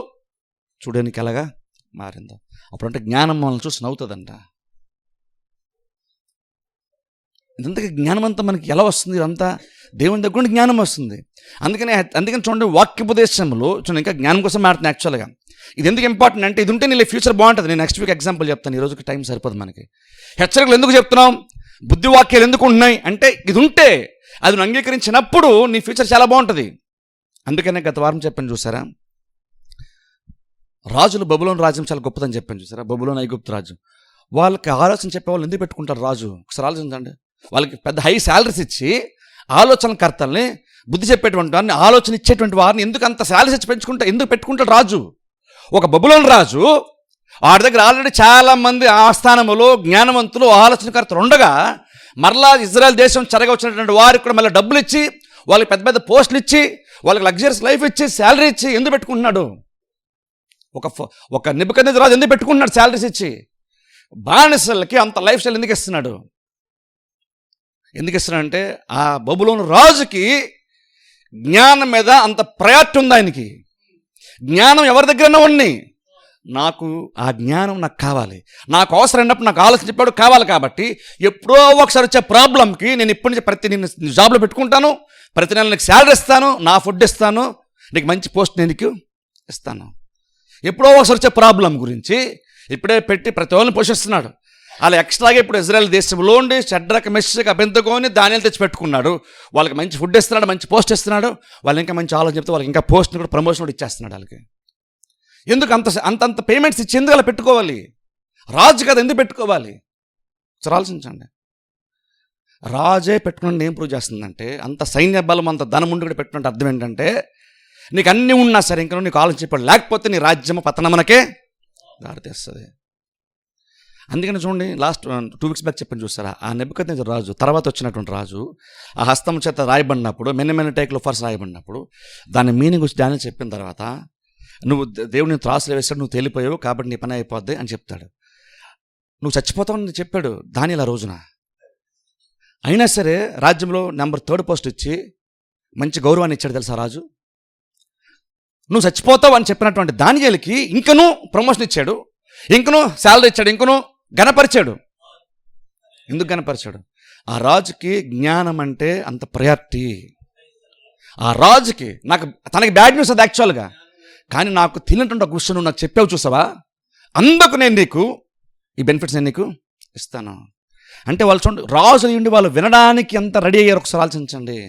చూడడానికి ఎలాగా మారిందో. అప్పుడంటే జ్ఞానం మనల్ని చూసి నవ్వుతుందంట. ఇదంతా జ్ఞానమంతా మనకి ఎలా వస్తుంది? ఇదంతా దేవుని దగ్గర నుండి జ్ఞానం వస్తుంది. అందుకని చూడండి, వాక్యోపదేశంలో చూడండి, ఇంకా జ్ఞానం కోసం మాట్లాడుతున్నాను. యాక్చువల్గా ఇది ఎందుకు ఇంపార్టెంట్ అంటే, ఇది ఉంటే నీ ఫ్యూచర్ బాగుంటుంది. నేను నెక్స్ట్ వీక్ ఎగ్జాంపుల్ చెప్తాను, ఈ రోజుకి టైం సరిపోదు మనకి. హెచ్చరికలు ఎందుకు చెప్తున్నాం, బుద్ధి వాక్యాలు ఎందుకు ఉంటున్నాయి అంటే, ఇది ఉంటే అది నువ్వు అంగీకరించినప్పుడు నీ ఫ్యూచర్ చాలా బాగుంటుంది. అందుకనే గత వారం చెప్పాను చూసారా, రాజులు బబులోను రాజ్యం చాలా గొప్పదని చెప్పాను చూసారా. బబులోను ఐగుప్తు రాజ్యం, వాళ్ళకి ఆలోచన చెప్పే వాళ్ళు ఎందుకు పెట్టుకుంటారు రాజు? ఒకసారి ఆలోచించండి. వాళ్ళకి పెద్ద హై శాలరీస్ ఇచ్చి ఆలోచనకర్తల్ని, బుద్ధి చెప్పేటువంటి వారిని, ఆలోచన ఇచ్చేటువంటి వారిని ఎందుకు అంత శాలరీస్ ఇచ్చి ఎందుకు పెట్టుకుంటాడు రాజు? ఒక బబులోను రాజు, వాడి దగ్గర ఆల్రెడీ చాలామంది ఆస్థానములో జ్ఞానవంతులు ఆలోచనకర్తలు ఉండగా, మరలా ఇజ్రాయెల్ దేశం చెరగా వచ్చినటువంటి వారికి కూడా మళ్ళీ డబ్బులు ఇచ్చి, వాళ్ళకి పెద్ద పెద్ద పోస్టులు ఇచ్చి, వాళ్ళకి లగ్జరీస్ లైఫ్ ఇచ్చి, శాలరీ ఇచ్చి ఎందుకు పెట్టుకుంటున్నాడు? ఒక నెబుకద్నెజరు రాజు ఎందుకు పెట్టుకుంటున్నాడు శాలరీస్ ఇచ్చి? బానిసలకి అంత లైఫ్ స్టైల్ ఎందుకు ఇస్తున్నాడు? ఎందుకు ఇస్తున్నాడంటే, ఆ బబులోను రాజుకి జ్ఞానం మీద అంత ప్రయారిటీ ఉంది. ఆయనకి జ్ఞానం ఎవరి దగ్గరైనా ఉన్నాయి, నాకు ఆ జ్ఞానం నాకు కావాలి, నాకు అవసరం అయినప్పుడు నాకు ఆలోచన చెప్పాడు కావాలి. కాబట్టి ఎప్పుడో ఒకసారి వచ్చే ప్రాబ్లంకి నేను ఇప్పటి నుంచి ప్రతి నేను జాబ్లో పెట్టుకుంటాను, ప్రతి నెల నీకు శాలరీ ఇస్తాను, నా ఫుడ్ ఇస్తాను, నీకు మంచి పోస్ట్ నేను నీకు ఇస్తాను. ఎప్పుడో ఒకసారి వచ్చే ప్రాబ్లం గురించి ఇప్పుడే పెట్టి ప్రతి వాళ్ళని పోషిస్తున్నాడు. అలా ఎక్స్ట్రాగా ఇప్పుడు ఇజ్రాయెల్ దేశంలో ఉండి షడ్రక్ మెషక్ అబెద్నెగోని దానియేలు తెచ్చి పెట్టుకున్నాడు. వాళ్ళకి మంచి ఫుడ్ ఇస్తున్నాడు, మంచి పోస్ట్ ఇస్తున్నాడు. వాళ్ళు ఇంకా మంచి ఆలోచన చెప్తే వాళ్ళకి ఇంకా పోస్ట్ని కూడా ప్రమోషన్ కూడా ఇచ్చేస్తున్నాడు వాళ్ళకి. ఎందుకు అంత పేమెంట్స్ ఇచ్చి ఎందుకు అలా పెట్టుకోవాలి? రాజు కదా, ఎందుకు పెట్టుకోవాలి? సరే ఆలోచించండి. రాజే పెట్టుకుని ఏం ప్రూవ్ చేస్తుందంటే, అంత సైన్య బలం అంత ధనం ఉండి కూడా పెట్టుకుంటే అర్థం ఏంటంటే, నీకు అన్నీ ఉన్నా సరే ఇంకా నీకు ఆలోచన చెప్పాడు, లేకపోతే నీ రాజ్యము పతనమునకే దారితీస్తుంది. అందుకని చూడండి, లాస్ట్ 2 weeks బ్యాక్ చెప్పని చూస్తారా, ఆ నెబుకద్నెజరు రాజు తర్వాత వచ్చినటువంటి రాజు ఆ హస్తం చేత రాయబడినప్పుడు, మెనీ టైక్లో ఫర్స్ రాయబడినప్పుడు దాని మీనింగ్ వచ్చి దాన్ని చెప్పిన తర్వాత, నువ్వు దేవుడిని త్రాసులు వేస్తాడు, నువ్వు తేలిపోయావు కాబట్టి నీ పని అయిపోద్ది అని చెప్తాడు. నువ్వు చచ్చిపోతావని చెప్పాడు దానియేలు ఆ రోజున. అయినా సరే రాజ్యంలో నెంబర్ 3rd పోస్ట్ ఇచ్చి మంచి గౌరవాన్ని ఇచ్చాడు తెలుసా రాజు. నువ్వు చచ్చిపోతావు అని చెప్పినటువంటి దానియేలుకి ఇంకనూ ప్రమోషన్ ఇచ్చాడు, ఇంకనూ శాలరీ ఇచ్చాడు, ఇంకనూ గణపరిచాడు. ఎందుకు గణపరిచాడు? ఆ రాజుకి జ్ఞానం అంటే అంత ప్రయారిటీ. ఆ రాజుకి తనకి బ్యాడ్ న్యూస్ అది యాక్చువల్గా, కానీ నాకు తెలియనటువంటి ఒక విషయం నువ్వు నాకు చెప్పావు చూసావా, అందుకు నేను నీకు ఈ బెనిఫిట్స్ నేను నీకు ఇస్తాను అంటే, వాళ్ళు చూడండి రాజులు ఉండి వాళ్ళు వినడానికి ఎంత రెడీ అయ్యారు ఒకసారి ఆలోచించండి.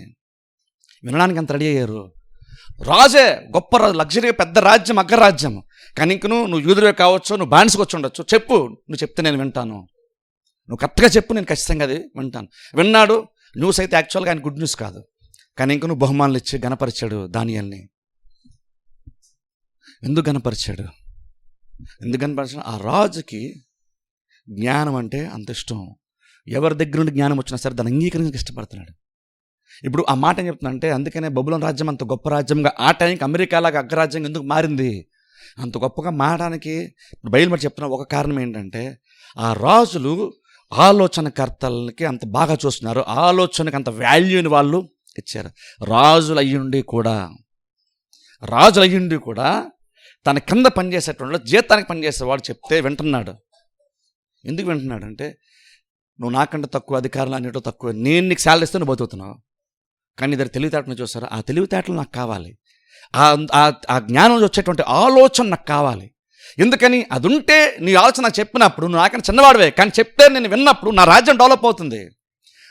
వినడానికి ఎంత రెడీ అయ్యారు. రాజే గొప్ప రాజు, లగ్జరీ పెద్ద రాజ్యం, అగ్రరాజ్యం, కానీ ఇంక నువ్వు యూదువే కావచ్చు, నువ్వు బానిసకు వచ్చి ఉండొచ్చు, చెప్పు, నువ్వు చెప్తే నేను వింటాను, నువ్వు కరెక్ట్గా చెప్పు, నేను ఖచ్చితంగా అది వింటాను. విన్నాడు. న్యూస్ అయితే యాక్చువల్గా ఆయన గుడ్ న్యూస్ కాదు, కానీ ఇంక నువ్వు బహుమానులు ఇచ్చి గణపరిచాడు దానియేలుని. ఎందుకు గణపరిచాడు? ఆ రాజుకి జ్ఞానం అంటే అంత ఇష్టం. ఎవరి దగ్గర నుండి జ్ఞానం వచ్చినా సరే దాన్ని అంగీకరించడానికి ఇష్టపడుతున్నాడు. ఇప్పుడు ఆ మాట ఏం చెప్తున్నా అంటే, అందుకనే బబులోను రాజ్యం అంత గొప్ప రాజ్యంగా ఆ టైంకి అమెరికాలాగా అగ్రరాజ్యంగా ఎందుకు మారింది? అంత గొప్పగా మారడానికి బయలుమడి చెప్తున్నా ఒక కారణం ఏంటంటే, ఆ రాజులు ఆలోచనకర్తలకి అంత బాగా చూస్తున్నారు, ఆలోచనకి అంత వాల్యూని వాళ్ళు ఇచ్చారు. రాజులు అయ్యుండి కూడా తన కింద పనిచేసేటువంటి జీతానికి పనిచేసేవాడు చెప్తే వింటున్నాడు. ఎందుకు వింటున్నాడు అంటే, నువ్వు నాకంటే తక్కువ అధికారులు అనేటో తక్కువ, నేను నీకు శాలరీ ఇస్తే నువ్వు బతుకుతున్నావు, కానీ ఇద్దరు తెలివితేటలు చూస్తారా, ఆ తెలివితేటలు నాకు కావాలి, ఆ జ్ఞానం వచ్చేటువంటి ఆలోచన నాకు కావాలి. ఎందుకని? అది ఉంటే నీ ఆలోచన నాకు చెప్పినప్పుడు, నువ్వు నాకన్నా చిన్నవాడివే కానీ చెప్తే నేను విన్నప్పుడు నా రాజ్యం డెవలప్ అవుతుంది.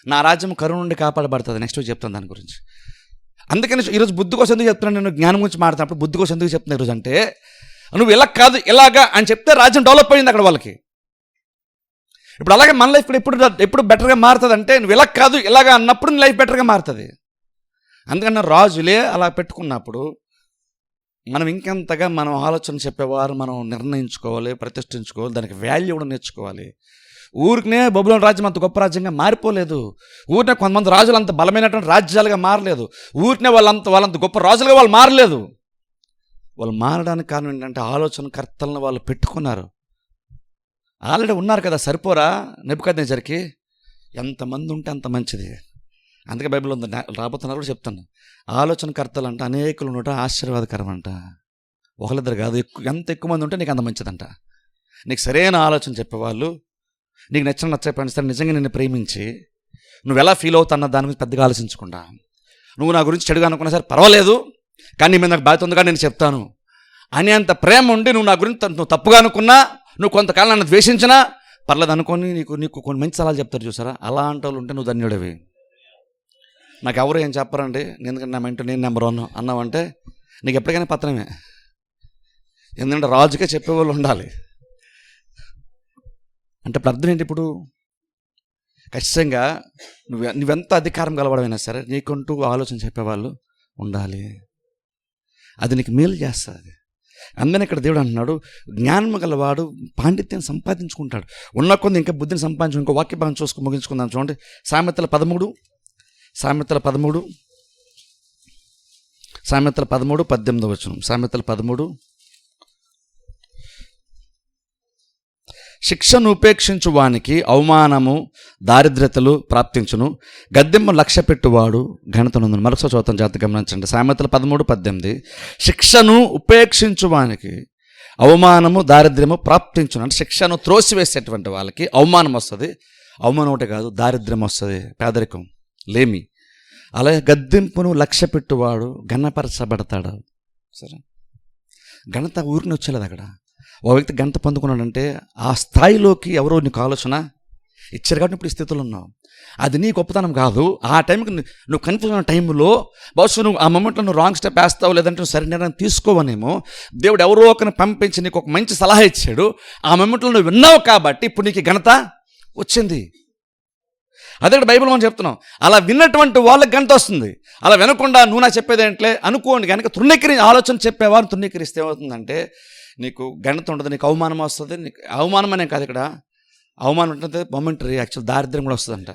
నా రాజ్యం కరుణ నుండి కాపాడబడుతుంది. నెక్స్ట్ చెప్తాను దాని గురించి. అందుకని ఈరోజు బుద్ధి కోసం ఎందుకు చెప్తున్నాను, నేను జ్ఞానం గురించి మాట్లాడినప్పుడు బుద్ధి కోసం ఎందుకు చెప్తున్నా ఈరోజు అంటే, నువ్వు ఇలా కాదు ఇలాగా అని చెప్తే రాజ్యం డెవలప్ అయింది అక్కడ వాళ్ళకి. ఇప్పుడు అలాగే మన లైఫ్ ఎప్పుడు బెటర్గా మారుతుంది అంటే, నువ్వు ఇలా కాదు ఇలాగా అన్నప్పుడు నీ లైఫ్ బెటర్గా మారుతుంది. అందుకని రాజులే అలా పెట్టుకున్నప్పుడు మనం ఇంకెంతగా మనం ఆలోచన చెప్పేవారు మనం నిర్ణయించుకోవాలి, ప్రతిష్ఠించుకోవాలి, దానికి వాల్యూ కూడా నేర్చుకోవాలి. ఊరికనే బబులోను రాజ్యం అంత గొప్ప రాజ్యంగా మారిపోలేదు. ఊరినే కొంతమంది రాజులు అంత బలమైనటువంటి రాజ్యాలుగా మారలేదు. ఊరినే వాళ్ళంత గొప్ప రాజులుగా వాళ్ళు మారలేదు. వాళ్ళు మారడానికి కారణం ఏంటంటే ఆలోచనకర్తలను వాళ్ళు పెట్టుకున్నారు. ఆల్రెడీ ఉన్నారు కదా, సరిపోరా నెబుకద్నెజర్కి? ఎంతమంది ఉంటే అంత మంచిది. అందుకే బైబిల్ ఉంది, రాబోతున్నారు కూడా చెప్తాను. ఆలోచనకర్తలు అంట అనేకులు ఉండటం ఆశీర్వాదకరం అంట. ఒకరిద్దరు కాదు, ఎంత ఎక్కువ మంది ఉంటే నీకు అంత మంచిదంట. నీకు సరైన ఆలోచన చెప్పేవాళ్ళు, నీకు నచ్చకపోయినా సరే నిజంగా నిన్ను ప్రేమించి నువ్వు ఎలా ఫీల్ అవుతున్న దాని గురించి పెద్దగా ఆలోచించకుండా, నువ్వు నా గురించి చెడుగా అనుకున్నా సరే పర్వాలేదు కానీ నీ మీద నాకు బాధ్యత ఉందిగా నేను చెప్తాను అనేంత ప్రేమ ఉండి, నువ్వు నా గురించి నువ్వు తప్పుగా అనుకున్నా, నువ్వు కొంతకాలం నన్ను ద్వేషించినా పర్లేదు అనుకొని నీకు కొన్ని మంచి సలహాలు చెప్తారు చూసారా, అలాంటి వాళ్ళు ఉంటే నువ్వు ధన్యుడివి. నాకు ఎవరు ఏం చెప్పరండి, ఎందుకంటే నా మెంటూ నేను నెంబర్ 1 అన్నావంటే నీకు ఎప్పటికైనా పత్రమే. ఎందుకంటే రాజుకే చెప్పేవాళ్ళు ఉండాలి అంటే ఇప్పుడు అర్థం ఏంటి? ఇప్పుడు ఖచ్చితంగా నువ్వెంత అధికారం గలవడమైనా సరే నీకంటూ ఆలోచన చెప్పేవాళ్ళు ఉండాలి. అది నీకు మేలు చేస్తుంది. అందుకని ఇక్కడ దేవుడు అంటున్నాడు, జ్ఞానం గలవాడు పాండిత్యం సంపాదించుకుంటాడు. ఉన్న కొంత ఇంకా బుద్ధిని సంపాదించుకుని ఇంకో వాక్య భాగం ముగించుకుందాం. చూడండి, సామెతల 13 18 వచనం. సామెతల 13 శిక్షను ఉపేక్షించు వానికి అవమానము దారిద్ర్యతలు ప్రాప్తించును, గద్దెంపు లక్ష్య పెట్టువాడు ఘనత నొందును. మరొకసారి చదువుతాం, జాగ్రత్తగా గమనించండి. సామెతల 13:18 శిక్షను ఉపేక్షించు వానికి అవమానము దారిద్ర్యము ప్రాప్తించును. అంటే శిక్షను త్రోసివేసేటువంటి వాళ్ళకి అవమానం వస్తుంది. అవమానం ఒకటే కాదు, దారిద్ర్యం వస్తుంది, పేదరికం, లేమి. అలాగే గద్దెంపును లక్ష్య పెట్టువాడు ఘనపరచబడతాడు. సరే, ఘనత ఊరిని వచ్చేలేదు. అక్కడ ఓ వ్యక్తి ఘనత పొందుకున్నాడంటే ఆ స్థాయిలోకి ఎవరో నీకు ఆలోచన ఇచ్చారు కాబట్టి ఇప్పుడు ఈ స్థితిలో ఉన్నావు. అది నీ గొప్పతనం కాదు. ఆ టైంకి నువ్వు కన్ఫ్యూజ్ ఉన్న టైంలో బహుశా నువ్వు ఆ మొమెంట్లో నువ్వు రాంగ్ స్టెప్ వేస్తావు, లేదంటే నువ్వు సరి నిర్ణయం తీసుకోవనేమో. దేవుడు ఎవరో ఒకరిని పంపించి నీకు ఒక మంచి సలహా ఇచ్చాడు. ఆ మొమెంట్లో నువ్వు విన్నావు కాబట్టి ఇప్పుడు నీకు ఘనత వచ్చింది. అదే బైబిల్ మనం చెప్తున్నాం, అలా విన్నటువంటి వాళ్ళకి ఘనత వస్తుంది. అలా వినకుండా నువ్వు నాకు చెప్పేది ఏంట్లే అనుకోండి కనుక ఆలోచన చెప్పేవారు తృణీకరిస్తే ఏమవుతుందంటే నీకు ఘనత ఉండదు, నీకు అవమానం వస్తుంది. నీకు అవమానం అనే కాదు, ఇక్కడ అవమానం ఉంటుంది మొమెంటరీ, యాక్చువల్ దారిద్ర్యం కూడా వస్తుందంట.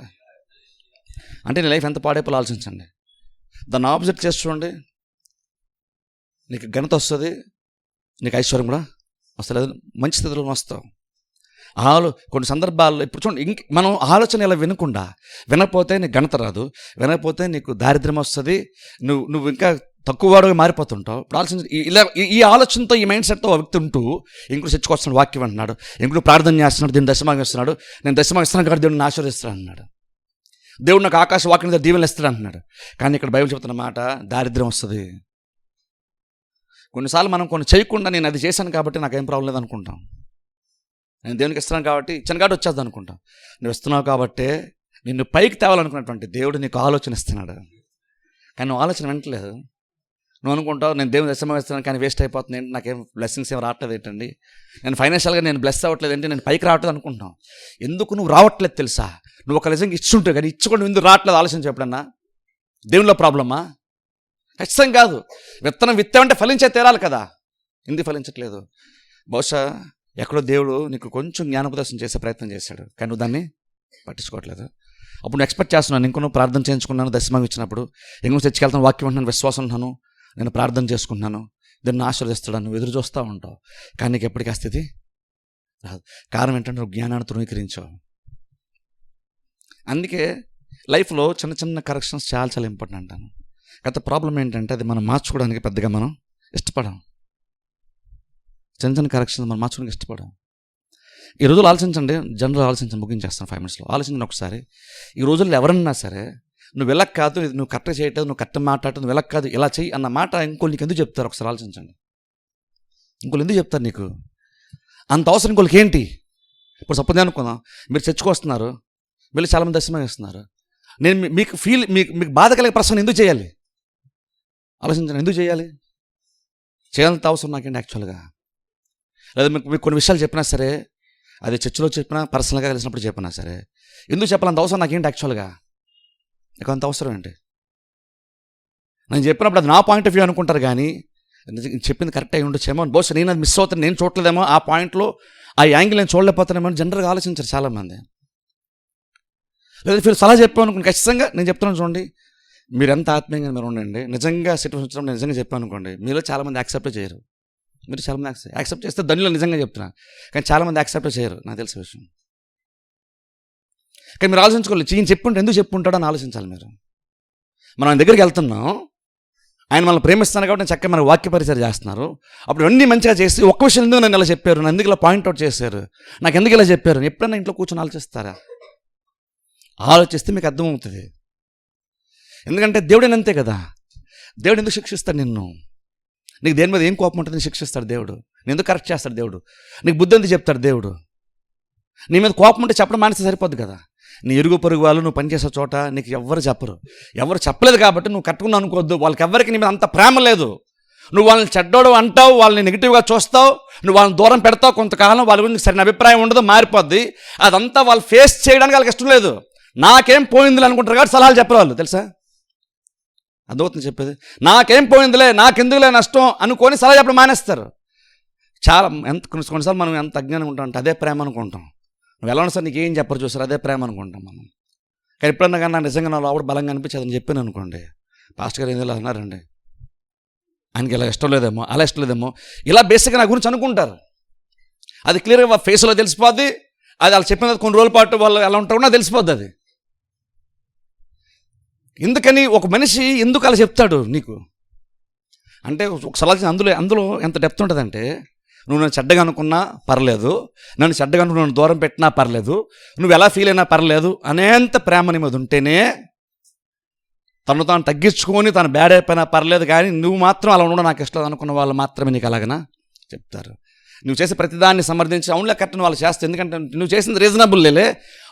అంటే నీ లైఫ్ ఎంత పాడైపోయి ఆలోచించండి. దాన్ని ఆపోజిట్ చేసి చూడండి, నీకు ఘనత వస్తుంది, నీకు ఐశ్వర్యం కూడా వస్తలేదు, మంచి స్థితిలో వస్తావు. కొన్ని సందర్భాల్లో ఇప్పుడు చూడండి, మనం ఆలోచన ఇలా వినకపోతే నీకు ఘనత రాదు, వినకపోతే నీకు దారిద్ర్యం వస్తుంది, నువ్వు ఇంకా తక్కువ వాడుగా మారిపోతుంటావు. ఇప్పుడు ఆలోచన ఈ ఆలోచనతో ఈ మైండ్ సెట్తో వ్యక్తి ఉంటూ ఇంకోటి చర్చకొస్తున్నాడు, వాక్యం అంటున్నాడు, ఇంకోటి ప్రార్థన చేస్తున్నాడు, దీన్ని దశమాగం ఇస్తున్నాడు, నేను దశమాగం ఇస్తున్నాను కాబట్టి దేవుడిని ఆశీర్వదిస్తాడు అన్నాడు, దేవుడు నాకు ఆకాశ వాక్యం మీద దీవెనలు ఇస్తాడు అంటున్నాడు. కానీ ఇక్కడ బైబిల్ చెప్తున్న మాట దారిద్ర్యం వస్తుంది. కొన్నిసార్లు మనం కొన్ని చేయకుండా నేను అది చేశాను కాబట్టి నాకేం ప్రాబ్లం లేదు అనుకుంటాం. నేను దేవునికి ఇస్తున్నాను కాబట్టి ఇచ్చాను కాబట్టి వచ్చేది అనుకుంటాం. నువ్వు ఇస్తున్నావు కాబట్టి నిన్ను పైకి తేవాలనుకున్నటువంటి దేవుడు నీకు ఆలోచన ఇస్తున్నాడు. కానీ నువ్వు ఆలోచన వినట్లేదు. నువ్వు అనుకుంటావు నేను దేవుని దశమ ఇస్తున్నాను కానీ వేస్ట్ అయిపోతుంది ఏంటి, నాకేం బ్లెస్సింగ్స్ ఏం రావట్లేదు ఏంటండి, నేను ఫైనాన్షియల్గా నేను బ్లెస్ అవ్వట్లేదు ఏంటి, నేను పైకి రావట్లేదు అనుకుంటాం. ఎందుకు నువ్వు రావట్లేదు తెలుసా? నువ్వు ఒక నిజంగా ఇచ్చుంటావు కానీ ఇచ్చుకోండి ఎందుకు రావట్లేదు ఆలోచించి ఎప్పుడన్నా దేవునిలో ప్రాబ్లమా? ఖచ్చితంగా కాదు. విత్తనం విత్తామంటే ఫలించే తీరాలి కదా, ఎందుకు ఫలించట్లేదు? బహుశా ఎక్కడో దేవుడు నీకు కొంచెం జ్ఞానోపదేశం చేసే ప్రయత్నం చేశాడు కానీ నువ్వు దాన్ని పట్టించుకోవట్లేదు. అప్పుడు నువ్వు ఎక్స్పెక్ట్ చేస్తున్నాను, ఇంకో నువ్వు ప్రార్థన చేయించుకున్నాను, దశమం ఇచ్చినప్పుడు ఇంకో తెచ్చుకెళ్తాను, వాక్యం ఉంటున్నాను, విశ్వాసం ఉంటున్నాను, నేను ప్రార్థన చేసుకుంటున్నాను, దీన్ని ఆశీర్వదిస్తాను, నువ్వు ఎదురు చూస్తూ ఉంటావు. కానీ నీకు ఎప్పటికీ ఆ స్థితి రాదు. కారణం ఏంటంటే నువ్వు జ్ఞానాన్ని తృణీకరించావు. అందుకే లైఫ్లో చిన్న చిన్న కరెక్షన్స్ చాలా చాలా ఇంపార్టెంట్ అంటాను. గత ప్రాబ్లం ఏంటంటే అది మనం మార్చుకోవడానికి పెద్దగా మనం ఇష్టపడాం. చిన్న చిన్న కరెక్షన్స్ మనం మార్చుకోవడానికి ఇష్టపడాం. ఈ రోజులు ఆలోచించండి, జనరల్ ఆలోచించండి, ముగించేస్తాను 5 minutesలో. ఆలోచించండి ఒకసారి, ఈ రోజుల్లో ఎవరన్నా సరే నువ్వు వెళ్ళక కాదు, నువ్వు కరెక్ట్ చేయట్లేదు, నువ్వు కరెక్ట్ మాట్లాడటం, నువ్వు వెళ్ళక కాదు, ఇలా చెయ్యి అన్న మాట ఇంకోళ్ళు నీకు ఎందుకు చెప్తారు? ఒకసారి ఆలోచించండి. ఇంకోళ్ళు ఎందుకు చెప్తారు నీకు అంత అవసరం? ఇంకోళ్ళకి ఏంటి? ఇప్పుడు సపోజ్ అనుకుందాం, మీరు చర్చకు వస్తున్నారు, వెళ్ళి చాలామంది దర్శనం ఇస్తున్నారు, నేను మీకు మీకు బాధ కలిగే ప్రశ్న ఎందుకు చేయాలి? ఆలోచించండి, ఎందుకు చేయాలి? చేయాలంత అవసరం నాకేంటి యాక్చువల్గా? లేదా మీకు కొన్ని విషయాలు చెప్పినా సరే, అది చర్చిలో చెప్పినా, పర్సనల్గా కలిసినప్పుడు చెప్పినా సరే, ఎందుకు చెప్పాలంత అవసరం నాకేంటి యాక్చువల్గా? నాకు అంత అవసరం ఏంటి? నేను చెప్పినప్పుడు అది నా పాయింట్ ఆఫ్ వ్యూ అనుకుంటారు, కానీ చెప్పింది కరెక్ట్ అయి ఉండొచ్చేమో, బహుశా నేను అది మిస్ అవుతాను, నేను చూడలేదేమో, ఆ పాయింట్లో ఆ యాంగిల్ నేను చూడలేకపోతానేమో అని జనరల్గా ఆలోచించారు చాలామంది. లేదా మీరు సలహా చెప్పామనుకోండి, ఖచ్చితంగా నేను చెప్తున్నాను చూడండి, మీరు ఎంత ఆత్మీయంగా మీరు ఉండండి, నిజంగా సిట్యువేషన్ వచ్చినప్పుడు నేను నిజంగా చెప్పాను అనుకోండి, మీలో చాలామంది యాక్సెప్ట్ చేయరు. మీరు చాలామంది యాక్సెప్ట్ చేస్తే ధనిలో నిజంగా చెప్తున్నా, కానీ చాలామంది యాక్సెప్ట్ చేయరు, నాకు తెలిసిన విషయం. కానీ మీరు ఆలోచించుకోవాలి, ఈయన చెప్పుంటే ఎందుకు చెప్పుంటాడో అని ఆలోచించాలి మీరు. మనం ఆయన దగ్గరికి వెళ్తున్నాం, ఆయన మనల్ని ప్రేమిస్తున్నారు కాబట్టి చక్కగా మనకు వాక్య పరిచయం చేస్తున్నారు. అప్పుడు అన్నీ మంచిగా చేసి ఒక్క విషయం ఎందుకు నన్ను ఇలా చెప్పారు, నన్ను ఎందుకు ఇలా పాయింట్అవుట్ చేశారు, నాకు ఎందుకు ఇలా చెప్పారు, ఎప్పుడైనా ఇంట్లో కూర్చొని ఆలోచిస్తారా? ఆలోచిస్తే మీకు అర్థమవుతుంది. ఎందుకంటే దేవుడైనా అంతే కదా. దేవుడు ఎందుకు శిక్షిస్తాడు నిన్ను? నీకు దేని మీద ఏం కోపం ఉంటుంది శిక్షిస్తాడు దేవుడు. నేను ఎందుకు కరెక్ట్ చేస్తాడు దేవుడు? నీకు బుద్ధి ఎందుకు చెప్తాడు దేవుడు? నీ మీద కోపం ఉంటే చెప్పడం మానేస్తే సరిపోద్ది కదా. నీ ఇరుగు పొరుగు వాళ్ళు, నువ్వు పనిచేసే చోట నీకు ఎవరు చెప్పరు, ఎవరు చెప్పలేదు కాబట్టి నువ్వు కట్టుకున్నావు అనుకోవద్దు. వాళ్ళకి ఎవరికి నీ మీద అంత ప్రేమ లేదు. నువ్వు వాళ్ళని చెడ్డోడు అంటావు, వాళ్ళని నెగిటివ్గా చూస్తావు, నువ్వు వాళ్ళని దూరం పెడతావు, కొంతకాలం వాళ్ళ గురించి సరైన అభిప్రాయం ఉండదు, మారిపోద్ది. అదంతా వాళ్ళు ఫేస్ చేయడానికి వాళ్ళకి ఇష్టం లేదు. నాకేం పోయిందిలే అనుకుంటారు కాబట్టి సలహాలు చెప్పరు వాళ్ళు, తెలుసా? అర్థమవుతుంది చెప్పేది. నాకేం పోయిందిలే, నాకెందుకులే నష్టం అనుకొని సలహా చెప్పడం మానేస్తారు. చాలా కొన్నిసార్లు మనం ఎంత అజ్ఞానం ఉంటాం అంటే అదే ప్రేమ అనుకుంటాం. నువ్వు ఎలా ఉన్నా సార్ నీకేం చెప్పరు చూసారు, అదే ప్రేమ అనుకుంటాం మనం. కానీ ఎప్పుడన్నా కానీ నాకు నిజంగా నా లోపల బలంగా అనిపించేది అని చెప్పాను అనుకోండి, పాస్టర్ గారు ఏదో అన్నారండి, ఆయనకి ఇలా ఇష్టం లేదేమో, అలా ఇష్టం లేదేమో, ఇలా బేసిక్గా నా గురించి అనుకుంటారు. అది క్లియర్గా ఫేస్లో తెలిసిపోద్ది. అది వాళ్ళు చెప్పిన కొన్ని రోజుల పాటు వాళ్ళు ఎలా ఉంటారో నాకు తెలిసిపోద్ది. అది ఎందుకని ఒక మనిషి ఎందుకు అలా చెప్తాడు నీకు అంటే ఒకసారి అందులో ఎంత డెప్త్ ఉంటుందంటే, నువ్వు నన్ను చెడ్డగా అనుకున్నా పర్లేదు, నన్ను చెడ్డగా అనుకున్నా నన్ను దూరం పెట్టినా పర్లేదు, నువ్వు ఎలా ఫీల్ అయినా పర్లేదు అనేంత ప్రేమ నీ మీద ఉంటేనే, తను తాను తగ్గించుకొని తను బ్యాడ్ అయిపోయినా పర్లేదు, కానీ నువ్వు మాత్రం అలా ఉండడం నాకు ఇష్టం అనుకున్న వాళ్ళు మాత్రమే నీకు అలాగనా చెప్తారు. నువ్వు చేసే ప్రతిదాన్ని సమర్థించి అవునులే కరెక్ట్ వాళ్ళు చేస్తావు, ఎందుకంటే నువ్వు చేసింది రీజనబుల్ లేలే,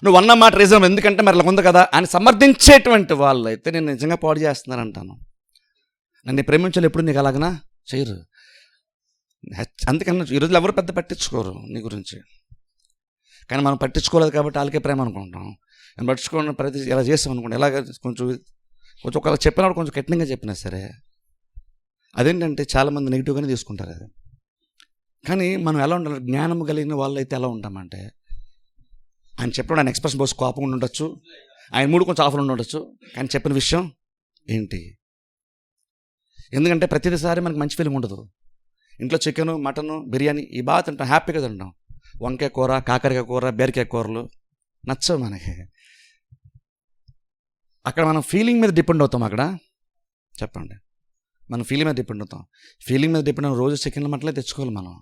నువ్వు అన్న మాట రీజనబుల్ ఎందుకంటే మరి ఇలా ఉంది కదా అని సమర్థించేటువంటి వాళ్ళు అయితే నేను నిజంగా పాడు చేస్తున్నారంటాను. నన్ను ప్రేమించాలి ఎప్పుడు నీకు అలాగనా చేయరు. అందుకని ఈరోజు ఎవరు పెద్ద పట్టించుకోరు నీ గురించి, కానీ మనం పట్టించుకోలేదు కాబట్టి వాళ్ళకే ప్రేమ అనుకుంటాం. నేను పట్టించుకోవడం ప్రతి ఇలా చేస్తాం అనుకోండి, ఎలాగ కొంచెం ఒకవేళ చెప్పినప్పుడు కొంచెం కఠినంగా చెప్పినా సరే అదేంటంటే చాలామంది నెగిటివ్గానే తీసుకుంటారు అది. కానీ మనం ఎలా ఉండాలి, జ్ఞానం కలిగిన వాళ్ళు అయితే ఎలా ఉంటామంటే, ఆయన చెప్పడం ఆయన ఎక్స్ప్రెషన్ బోస్ కోపంగా ఉండొచ్చు, ఆయన మూడు కొంచెం ఆఫర్ ఉండొచ్చు, కానీ చెప్పిన విషయం ఏంటి? ఎందుకంటే ప్రతిసారి మనకు మంచి ఫీలింగ్ ఉండదు. ఇంట్లో చికెను, మటను, బిర్యానీ ఈ బాగా తింటాం, హ్యాపీగా తింటాం. వంకాయ కూర, కాకరకాయ కూర, బీరకాయ కూరలు నచ్చవు మనకి. అక్కడ మనం ఫీలింగ్ మీద డిపెండ్ అవుతాం. అక్కడ చెప్పండి, మనం ఫీలింగ్ మీద డిపెండ్ అవుతాం. ఫీలింగ్ మీద డిపెండ్ అయిన రోజు చికెన్లు మటలే తెచ్చుకోవాలి మనం.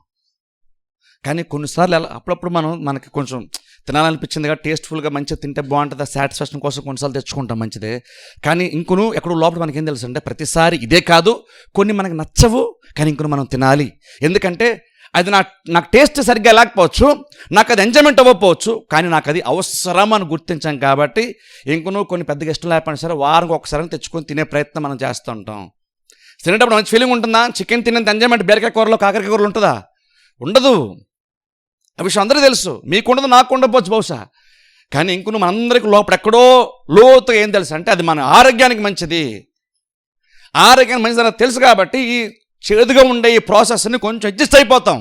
కానీ కొన్నిసార్లు అప్పుడప్పుడు మనకి కొంచెం తినాలనిపించింది కాబట్టి టేస్ట్ఫుల్గా మంచిగా తింటే బాగుంటుంది, సాటిస్ఫాక్షన్ కోసం కొన్నిసార్లు తెచ్చుకుంటాం మంచిదే. కానీ ఇంకొను ఎక్కడో లోపల మనకేం తెలుసు అంటే ప్రతిసారి ఇదే కాదు, కొన్ని మనకు నచ్చవు కానీ ఇంకొను మనం తినాలి. ఎందుకంటే అది నాకు టేస్ట్ సరిగ్గా లేకపోవచ్చు, నాకు అది ఎంజాయ్మెంట్ అవ్వకపోవచ్చు, కానీ నాకు అది అవసరం అని గుర్తించాం కాబట్టి ఇంకొను కొన్ని పెద్దగా ఇష్టం లేకపోయినా సరే వారానికి ఒకసారి తెచ్చుకొని తినే ప్రయత్నం మనం చేస్తూ ఉంటాం. తినేటప్పుడు మంచి ఫీలింగ్ ఉంటుందా? చికెన్ తినేంత ఎంజాయ్మెంట్ బీరకాయ కూరలో, కాకరకాయ కూరలు ఉంటుందా? ఉండదు. ఆ విషయం అందరికీ తెలుసు, మీకుండదు, నాకు ఉండకపోవచ్చు బహుశా. కానీ ఇంకొన్ని మనందరికీ లోపల ఎక్కడో లోతుగా ఏం తెలుసు అంటే అది మన ఆరోగ్యానికి మంచిది. ఆరోగ్యానికి మంచిదని తెలుసు కాబట్టి ఈ చేదుగా ఉండే ఈ ప్రాసెస్ని కొంచెం అడ్జస్ట్ అయిపోతాం.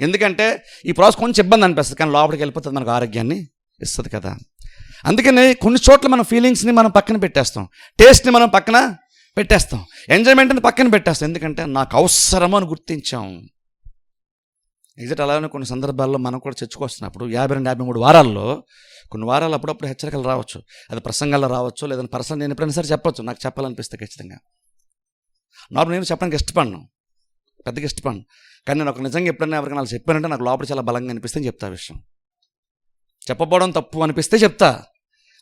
ఎందుకంటే ఈ ప్రాసెస్ కొంచెం ఇబ్బంది అనిపిస్తుంది, కానీ లోపలికి వెళ్ళిపోతుంది, మనకు ఆరోగ్యాన్ని ఇస్తుంది కదా. అందుకని కొన్ని చోట్ల మన ఫీలింగ్స్ని మనం పక్కన పెట్టేస్తాం, టేస్ట్ని మనం పక్కన పెట్టేస్తాం, ఎంజాయ్మెంట్ని పక్కన పెట్టేస్తాం. ఎందుకంటే నాకు అవసరమో అని గుర్తించాం. ఎగ్జాక్ట్ అలానే కొన్ని సందర్భాల్లో మనం కూడా చర్చకొస్తున్నప్పుడు 52-53 వారాల్లో కొన్ని వారాలు అప్పుడప్పుడు హెచ్చరికలు రావచ్చు. అది ప్రసంగాల్లో రావచ్చు, లేదంటే పర్సనల్ నేను ఎప్పుడైనా సరే చెప్పొచ్చు, నాకు చెప్పాలనిపిస్తే ఖచ్చితంగా. నార్మల్ నేను చెప్పడానికి ఇష్టపడను, పెద్దగా ఇష్టపడను. కానీ నేను ఒక నిజంగా ఎప్పుడైనా ఎవరికైనా నాకు చెప్పానంటే నాకు లోపల చాలా బలంగా అనిపిస్తే చెప్తా విషయం. చెప్పకపోవడం తప్పు అనిపిస్తే చెప్తా.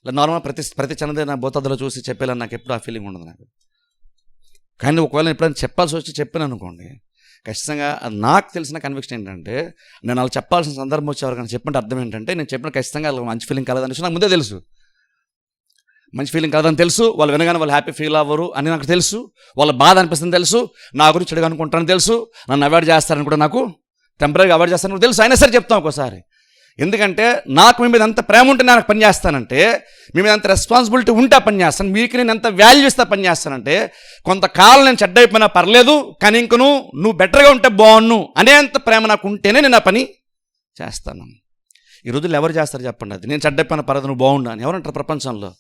నార్మల్ ప్రతి చిన్నదే నా బోతద్దులో చూసి చెప్పేలా నాకు ఎప్పుడు ఆ ఫీలింగ్ ఉండదు నాకు. కానీ ఒకవేళ ఎప్పుడైనా చెప్పాల్సి వచ్చి చెప్పాను అనుకోండి, ఖచ్చితంగా అది నాకు తెలిసిన కన్విక్షన్ ఏంటంటే నేను అలా చెప్పాల్సిన సందర్భం వచ్చి ఎవరికైనా చెప్పంటే అర్థం ఏంటంటే నేను చెప్పిన ఖచ్చితంగా వాళ్ళకి మంచి ఫీలింగ్ కలదనేసి నాకు ముందే తెలుసు. మంచి ఫీలింగ్ కాదని తెలుసు, వాళ్ళు వినగానే వాళ్ళు హ్యాపీ ఫీల్ అవ్వరు అని నాకు తెలుసు, వాళ్ళ బాధ అనిపిస్తుంది తెలుసు, నా గురించి చెడుగా అనుకుంటానని తెలుసు, నన్ను అవాయిడ్ చేస్తారని కూడా నాకు టెంపరీగా అవాయిడ్ చేస్తారని తెలుసు. అయినా సరే చెప్తాం ఒక్కోసారి. ఎందుకంటే నాకు మీ మీద ఎంత ప్రేమ ఉంటే నాకు పని చేస్తానంటే, మీ మీద ఎంత రెస్పాన్సిబిలిటీ ఉంటే పని చేస్తాను, మీకు నేను ఎంత వాల్యూ ఇస్తా పని చేస్తానంటే, కొంతకాలం నేను చెడ్డ అయిపోయినా పర్లేదు, కానీ ఇంక నువ్వు బెటర్గా ఉంటే బాగున్ను అనేంత ప్రేమ నాకు ఉంటేనే నేను ఆ పని చేస్తాను. ఈ రోజుల్లో ఎవరు చేస్తారు చెప్పండి? అది నేను చెడ్డ అయిపోయినా పర్లేదు నువ్వు బాగుండు అని ఎవరంటారు ప్రపంచంలో?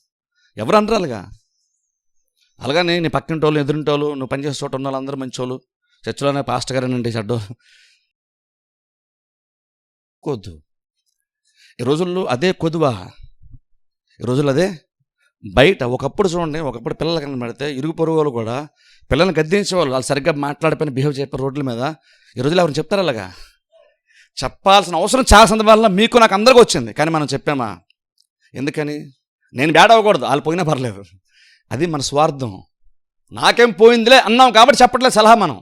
ఎవరు అనరు అలాగా. అలాగని నీ పక్కింటోళ్ళు ఎదురింటోళ్ళు నువ్వు పనిచేసే చోట ఉన్న వాళ్ళందరూ మంచోళ్ళు, చర్చిలోనే పాస్టర్ గారేనండి చెడ్డోళ్ళు కొద్దు. ఈ రోజుల్లో అదే కొదువా, ఈ రోజుల్లో అదే బయట. ఒకప్పుడు చూడండి, ఒకప్పుడు పిల్లలు కనబడితే ఇరుగు పొరుగు వాళ్ళు కూడా పిల్లల్ని గద్దించేవాళ్ళు, వాళ్ళు సరిగ్గా మాట్లాడిపోయిన బిహేవ్ చెప్పారు రోడ్ల మీద. ఈ రోజుల్లో ఎవరిని చెప్తారు అలాగా? చెప్పాల్సిన అవసరం చాలా సందర్భాల్లో మీకు నాకు అందరికీ వచ్చింది, కానీ మనం చెప్పామా? ఎందుకని? నేను బ్యాడ్ అవ్వకూడదు, వాళ్ళు పోయినా పర్లేదు, అది మన స్వార్థం. నాకేం పోయిందిలే అన్నాం కాబట్టి చెప్పట్లేదు సలహా. మనం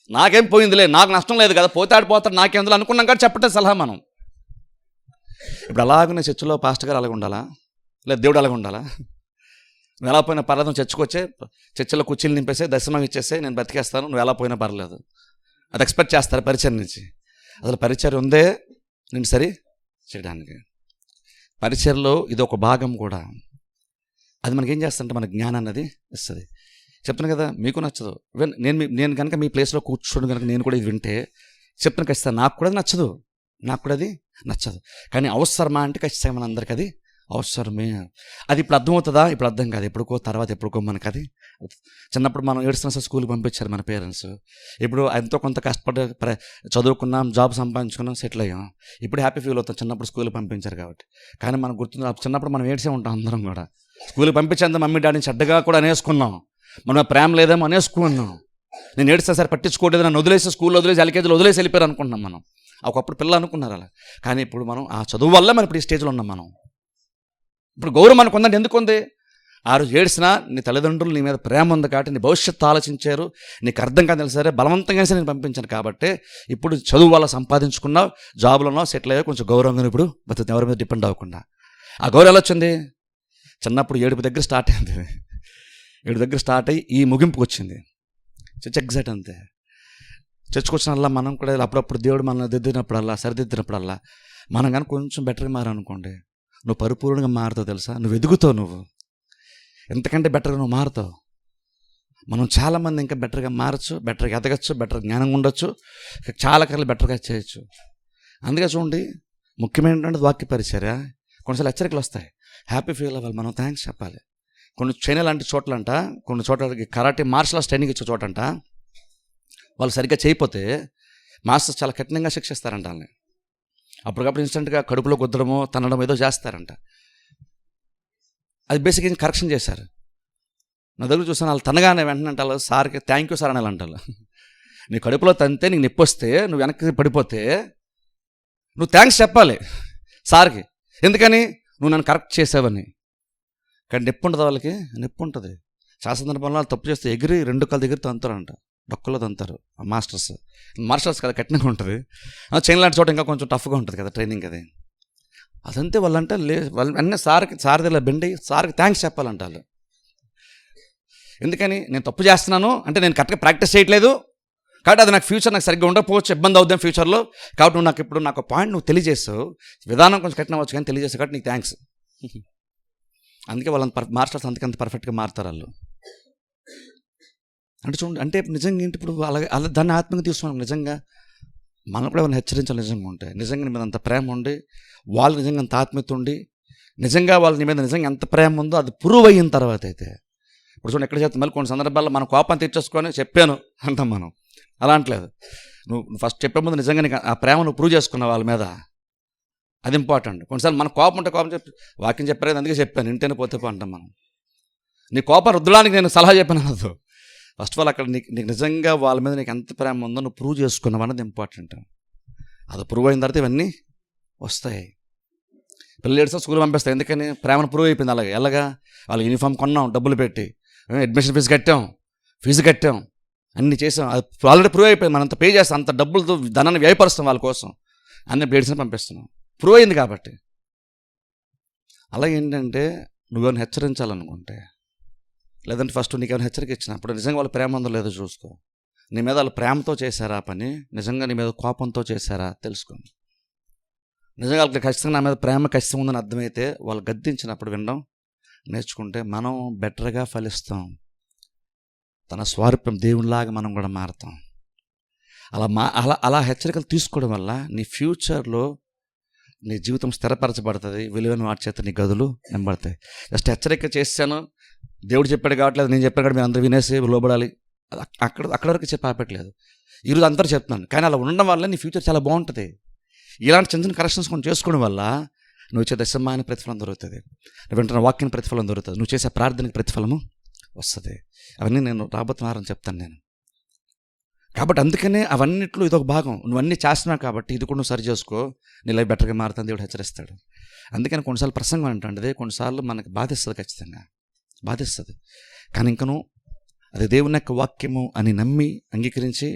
నాకేం పోయిందిలే, నాకు నష్టం లేదు కదా, పోతాడు నాకేందులో అనుకున్నాం కాబట్టి చెప్పట్లేదు సలహా మనం. ఇప్పుడు అలాగనే చర్చిలో పాస్టర్ గారు అలాగ ఉండాలా, లేదా దేవుడు అలాగ ఉండాలా? నువ్వు ఎలా పోయినా పర్లేదు, నువ్వు చర్చకొచ్చే చర్చిలో కుర్చీలు నింపేసే దర్శనం ఇచ్చేస్తే నేను బతికేస్తాను, నువ్వు ఎలా పోయినా పర్లేదు, అది ఎక్స్పెక్ట్ చేస్తారు పరిచయం నుంచి. అసలు పరిచయం ఉందే నేను సరి చేయడానికి. పరిచయంలో ఇది ఒక భాగం కూడా. అది మనకేం చేస్తుంటే మన జ్ఞానాన్ని అది ఇస్తుంది. చెప్తాను కదా, మీకు నచ్చదు. నేను కనుక మీ ప్లేస్లో కూర్చోడు కనుక నేను కూడా ఇది వింటే చెప్తాను, ఖచ్చితంగా నాకు కూడా నచ్చదు, నాకు కూడా అది నచ్చదు. కానీ అవసరమా అంటే ఖచ్చితంగా మన అందరికి అది అవసరమే. అది ఇప్పుడు అర్థమవుతుందా? ఇప్పుడు అర్థం కాదు, ఎప్పుడుకో తర్వాత ఎప్పుడుకో మనకు అది. చిన్నప్పుడు మనం 7 సంవత్సరాలు స్కూల్కి పంపించారు మన పేరెంట్స్. ఇప్పుడు ఎంతో కొంత కష్టపడి చదువుకున్నాం, జాబ్ సంపాదించుకున్నాం, సెటిల్ అయ్యాం. ఇప్పుడు హ్యాపీ ఫీల్ అవుతాం చిన్నప్పుడు స్కూల్కి పంపించారు కాబట్టి. కానీ మనకు గుర్తుంది, చిన్నప్పుడు మనం ఏడ్చే ఉంటాం అందరం కూడా. స్కూల్కి పంపించేంత మమ్మీ డాడీని చెడ్డగా కూడా అనేసుకున్నాం, మనం ప్రేమ లేదేమో అనేసుకున్నాం. నేను ఏడిస్తే సరే పట్టించుకోలేదు, నన్ను వదిలేసి స్కూల్లో వదిలేసి ఎల్కేజీలో వదిలేసి వెళ్ళిపోయారు అనుకుంటున్నాం మనం. ఒకప్పుడు పిల్లలు అనుకున్నారు అలా. కానీ ఇప్పుడు మనం ఆ చదువు వల్ల మనం ఇప్పుడు ఈ స్టేజ్లో ఉన్నాం. మనం ఇప్పుడు గౌరవం మనకు ఉందంటే ఎందుకు ఉంది? ఆ రోజు ఏడ్చినా నీ తల్లిదండ్రులు నీ మీద ప్రేమ ఉంది కాబట్టి, నీ భవిష్యత్తు ఆలోచించారు, నీకు అర్థం కాదు తెలుసు, సరే బలవంతంగా నేను పంపించాను కాబట్టి ఇప్పుడు చదువు వల్ల సంపాదించుకున్నావు, జాబులో ఉన్నావు, సెటిల్ అయ్యావు, కొంచెం గౌరవంగా ఇప్పుడు బతుకు, ఎవరి మీద డిపెండ్ అవ్వకుండా. ఆ గౌరవం ఎలా వచ్చింది? చిన్నప్పుడు ఏడుపు దగ్గర స్టార్ట్ అయింది, ఏడు దగ్గర స్టార్ట్ అయ్యి ఈ ముగింపుకి వచ్చింది. ఎగ్జాక్ట్ అంతే. చర్చకొచ్చినల్లా మనం కూడా అప్పుడప్పుడు దేవుడు మనల్ని దిద్దినప్పుడల్లా, సరిదిద్దినప్పుడల్లా మనం కానీ కొంచెం బెటర్గా మారనుకోండి, నువ్వు పరిపూర్ణంగా మారుతావు తెలుసా. నువ్వు ఎదుగుతావు, నువ్వు ఎంతకంటే బెటర్గా నువ్వు మారుతావు. మనం చాలామంది ఇంకా బెటర్గా మారచ్చు, బెటర్గా ఎదగచ్చు, బెటర్ జ్ఞానంగా ఉండొచ్చు, చాలా కర్లు బెటర్గా చేయొచ్చు. అందుకే చూడండి, ముఖ్యమైనటువంటి వాక్య పరిచర్య. కొన్నిసార్లు హెచ్చరికలు వస్తాయి, హ్యాపీ ఫీల్ అవ్వాలి, మనం థ్యాంక్స్ చెప్పాలి. కొన్ని చైనా లాంటి చోట్లంట, కొన్ని చోట్లకి కరాటే మార్షల్ ఆర్ట్స్ ట్రైనింగ్ ఇచ్చే చోటంట, వాళ్ళు సరిగ్గా చేయకపోతే మాస్టర్స్ చాలా కఠినంగా శిక్షిస్తారంట వాళ్ళని. అప్పటికప్పుడు ఇన్స్టెంట్గా కడుపులో గుద్దడమో తనడం ఏదో చేస్తారంట. అది బేసిక్గా కరెక్షన్ చేశారు. నా దగ్గర చూసాను, వాళ్ళు తనగానే వెంటనే అంటారు సార్కి థ్యాంక్ యూ సార్ అని అంటారు. నీ కడుపులో తంతే నీకు నొప్పి వస్తే, నువ్వు వెనక్కి పడిపోతే నువ్వు థ్యాంక్స్ చెప్పాలి సార్కి. ఎందుకని? నువ్వు నన్ను కరెక్ట్ చేసావని. కానీ నొప్పి ఉంటుంది వాళ్ళకి, నొప్పి ఉంటుంది. చాలా సందర్భంలో వాళ్ళు తప్పు చేస్తే ఎగిరి 2 కాళ్ళ దగ్గర తంతారంట, డొక్కలో తంతారు మాస్టర్స్. మార్షల్స్ కదా కఠినంగా ఉంటుంది. చైనా లాంటి చోట ఇంకా కొంచెం టఫ్గా ఉంటుంది కదా ట్రైనింగ్. అది అదంతే. వాళ్ళంటే వాళ్ళు అన్నీ సార్ దగ్గర బెండి సార్కి థ్యాంక్స్ చెప్పాలంట వాళ్ళు. ఎందుకని? నేను తప్పు చేస్తున్నాను అంటే నేను కరెక్ట్గా ప్రాక్టీస్ చేయట్లేదు కాబట్టి అది నాకు ఫ్యూచర్ నాకు సరిగ్గా ఉండకపోవచ్చు, ఇబ్బంది అవుద్దాం ఫ్యూచర్లో. కాబట్టి నువ్వు నాకు ఇప్పుడు నాకు పాయింట్ నువ్వు తెలియజేస్తావు, విధానం కొంచెం కఠినం అవ్వచ్చు కానీ తెలియజేస్తావు కాబట్టి నీకు థ్యాంక్స్. అందుకే వాళ్ళంత మార్షల్స్ అంత పర్ఫెక్ట్గా మారుతారు వాళ్ళు. అంటే చూడండి, అంటే నిజంగా ఏంటి ఇప్పుడు అలాగే అలా దాన్ని ఆత్మీయంగా తీసుకున్నాం. నిజంగా మనం కూడా వాళ్ళని హెచ్చరించాలి. నిజంగా ఉంటే, నిజంగా నీ మీద అంత ప్రేమ ఉండి, వాళ్ళు నిజంగా అంత ఆత్మీయత ఉండి, నిజంగా వాళ్ళ నీ మీద నిజంగా ఎంత ప్రేమ ఉందో అది ప్రూవ్ అయిన తర్వాత అయితే. ఇప్పుడు చూడండి ఎక్కడ చెప్తాం, మళ్ళీ కొన్ని సందర్భాల్లో మనం కోపాన్ని తెచ్చేసుకొని చెప్పాను అంటాం మనం. అలా అంటలేదు. నువ్వు ఫస్ట్ చెప్పే ముందు నిజంగా నీకు ఆ ప్రేమ నువ్వు ప్రూవ్ చేసుకున్నావు వాళ్ళ మీద, అది ఇంపార్టెంట్. కొన్నిసార్లు మన కోపం ఉంటే కోపం చెప్పి వాక్యం చెప్పలేదు అందుకే చెప్పాను ఇంటేనే పోతే అంటాం మనం. నీ కోపం రుద్దడానికి నేను సలహా చెప్పాను అనదు. ఫస్ట్ ఆఫ్ ఆల్ అక్కడ నీకు నిజంగా వాళ్ళ మీద నీకు ఎంత ప్రేమ ఉందో నువ్వు ప్రూవ్ చేసుకున్నావు అన్నది ఇంపార్టెంట్. అది ప్రూవ్ అయిన తర్వాత ఇవన్నీ వస్తాయి. పిల్లలు ఏడుస్తా స్కూల్ పంపిస్తాయి. ఎందుకని? ప్రేమను ప్రూవ్ అయిపోయింది. అలాగే ఎలాగా? వాళ్ళకి యూనిఫామ్ కొన్నాం, డబ్బులు పెట్టి అడ్మిషన్ ఫీజు కట్టాం, ఫీజు కట్టాం, అన్నీ చేసాం. అది ఆల్రెడీ ప్రూవ్ అయిపోయింది. మనం అంత పే చేస్తాం, అంత డబ్బులతో ధనాన్ని వ్యయపరుస్తాం వాళ్ళ కోసం, అన్ని బ్లేడ్స్ని పంపిస్తున్నాం, ప్రూవ్ అయింది కాబట్టి. అలాగే ఏంటంటే నువ్వేమైనా హెచ్చరించాలనుకుంటే, లేదంటే ఫస్ట్ నీకేమైనా హెచ్చరిక ఇచ్చినప్పుడు నిజంగా వాళ్ళ ప్రేమ ఉందో లేదో చూసుకో. నీ మీద వాళ్ళు ప్రేమతో చేశారా పని, నిజంగా నీ మీద కోపంతో చేశారా తెలుసుకోండి. నిజంగా వాళ్ళకి ఖచ్చితంగా నా మీద ప్రేమ ఖచ్చితంగా ఉందని అర్థమైతే వాళ్ళు గద్దించినప్పుడు వినడం నేర్చుకుంటే మనం బెటర్గా ఫలిస్తాం. తన స్వారూప్యం దేవునిలాగా మనం కూడా మారుతాం. అలా హెచ్చరికలు తీసుకోవడం వల్ల నీ ఫ్యూచర్లో నీ జీవితం స్థిరపరచబడుతుంది. విలువైన వాటి చేత నీ గదులు నింబడతాయి. జస్ట్ హెచ్చరిక చేశాను, దేవుడు చెప్పాడు కావట్లేదు, నేను చెప్పాను కాబట్టి మీరు అందరూ వినేసి లోబడాలి, అక్కడ వరకు చెప్పి ఆపట్లేదు. ఈరోజు అందరూ చెప్తున్నాను, కానీ అలా ఉండడం వల్ల నీ ఫ్యూచర్ చాలా బాగుంటుంది. ఇలాంటి చిన్న చిన్న కరెక్షన్స్ కొంచెం చేసుకోవడం వల్ల నువ్వు ఇచ్చే దశమాన ప్రతిఫలం దొరుకుతుంది, నువ్వు వింటున్న వాక్యం ప్రతిఫలం దొరుకుతుంది, నువ్వు చేసే ప్రార్థనకి ప్రతిఫలము వస్తుంది. అవన్నీ నేను రాబోతున్నారని చెప్తాను నేను. కాబట్టి అందుకనే అవన్నిట్లో ఇదొక భాగం. నువ్వు అన్నీ చేస్తున్నావు కాబట్టి ఇది కూడా నువ్వు సరి చేసుకో, నీ లైఫ్ బెటర్గా మారుతుంది, దేవుడు హెచ్చరిస్తాడు. అందుకని కొన్నిసార్లు ప్రసంగం అంటే కొన్నిసార్లు మనకి బాధిస్తుంది, ఖచ్చితంగా బాధిస్తుంది. కానీ ఇంకను అది దేవుని యొక్క వాక్యము అని నమ్మి అంగీకరించి,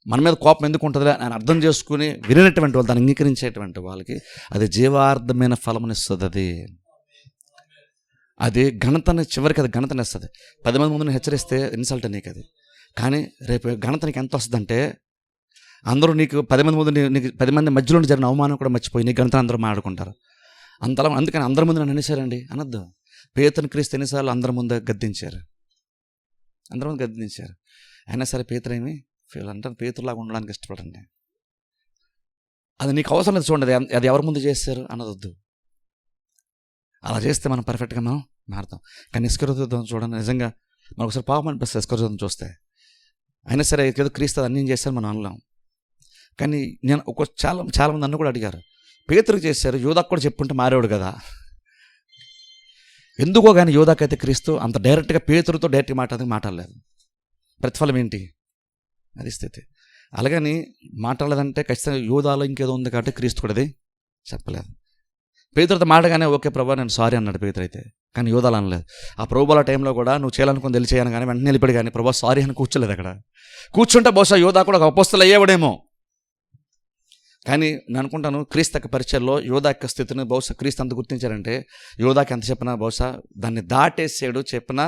మన మీద కోపం ఎందుకు ఉంటుందిలే అని అర్థం చేసుకుని వినినటువంటి వాళ్ళు, దాన్ని అంగీకరించేటువంటి వాళ్ళకి అది జీవార్థమైన ఫలమునిస్తుంది. అది ఘనతని, చివరికి అది ఘనతనిస్తుంది. 10 మంది ముందు హెచ్చరిస్తే ఇన్సల్ట్ నీకు అది, కానీ రేపు ఘనత నీకు ఎంత వస్తుందంటే అందరూ నీకు 10 మంది ముందు నీకు 10 మంది మధ్యలో జరిగిన అవమానం కూడా మర్చిపోయి నీ ఘనతను అందరూ మాట్లాడుకుంటారు. అంతలా అందుకని అందరి ముందు నన్ను అనేసారండి అనొద్దు. పేతురుని క్రీస్తు ఎన్నిసార్లు అందరి ముందు గద్దించారు, అందరి ముందు గద్దించారు. అయినా సరే పేతురు ఏమి ఫీల్ అంటారు, పేతురులాగా ఉండడానికి ఇష్టపడండి. అది నీకు అవసరం లేదు, చూడండి అది ఎవరి ముందు చేస్తారు అన్నదొద్దు. అలా చేస్తే మనం పర్ఫెక్ట్గా మనం మారుతాం. కానీ ఇస్కరియోతు చూడండి, నిజంగా మనకు ఒకసారి పాపం అనిపిస్తుంది ఇస్కరియోతుని చూస్తే. అయినా సరే ఏదో క్రీస్తు అన్నీ చేశారు మనం అనలేం. కానీ నేను చాలామంది నన్ను కూడా అడిగారు, పేతురుకి చేశారు, యోధాకు కూడా చెప్పుంటే మారేవాడు కదా. ఎందుకో కానీ యోధాకైతే క్రీస్తు అంత డైరెక్ట్గా పేతురుతో డైరెక్ట్గా మాట్లాడలేదు. ప్రతిఫలం ఏంటి? అది స్థితి. అలాగని మాట్లాడలేదంటే ఖచ్చితంగా యోధాలో ఇంకేదో ఉంది కాబట్టి క్రీస్తు కూడా అది చెప్పలేదు. పేతురుతో మాటగానే ఓకే ప్రభా నేను సారీ అన్నాడు పేతురు అయితే, కానీ యోధాలు అనలేదు. ఆ ప్రభుల టైంలో కూడా నువ్వు చేయాలనుకుని తెలిసేయను కానీ వెంటనే వెళ్ళిపోయాడు, కానీ ప్రభా సారీ అని కూర్చోలేదు. అక్కడ కూర్చుంటే బహుశా యోధా కూడా ఒక అపోస్తలు అయ్యేవాడేమో. కానీ నేను అనుకుంటాను క్రీస్తు యొక్క పరిచయంలో యోధా యొక్క స్థితిని బహుశా క్రీస్తు అంత గుర్తించారంటే, యోధాకి ఎంత చెప్పినా బహుశా దాన్ని దాటేసాడు, చెప్పినా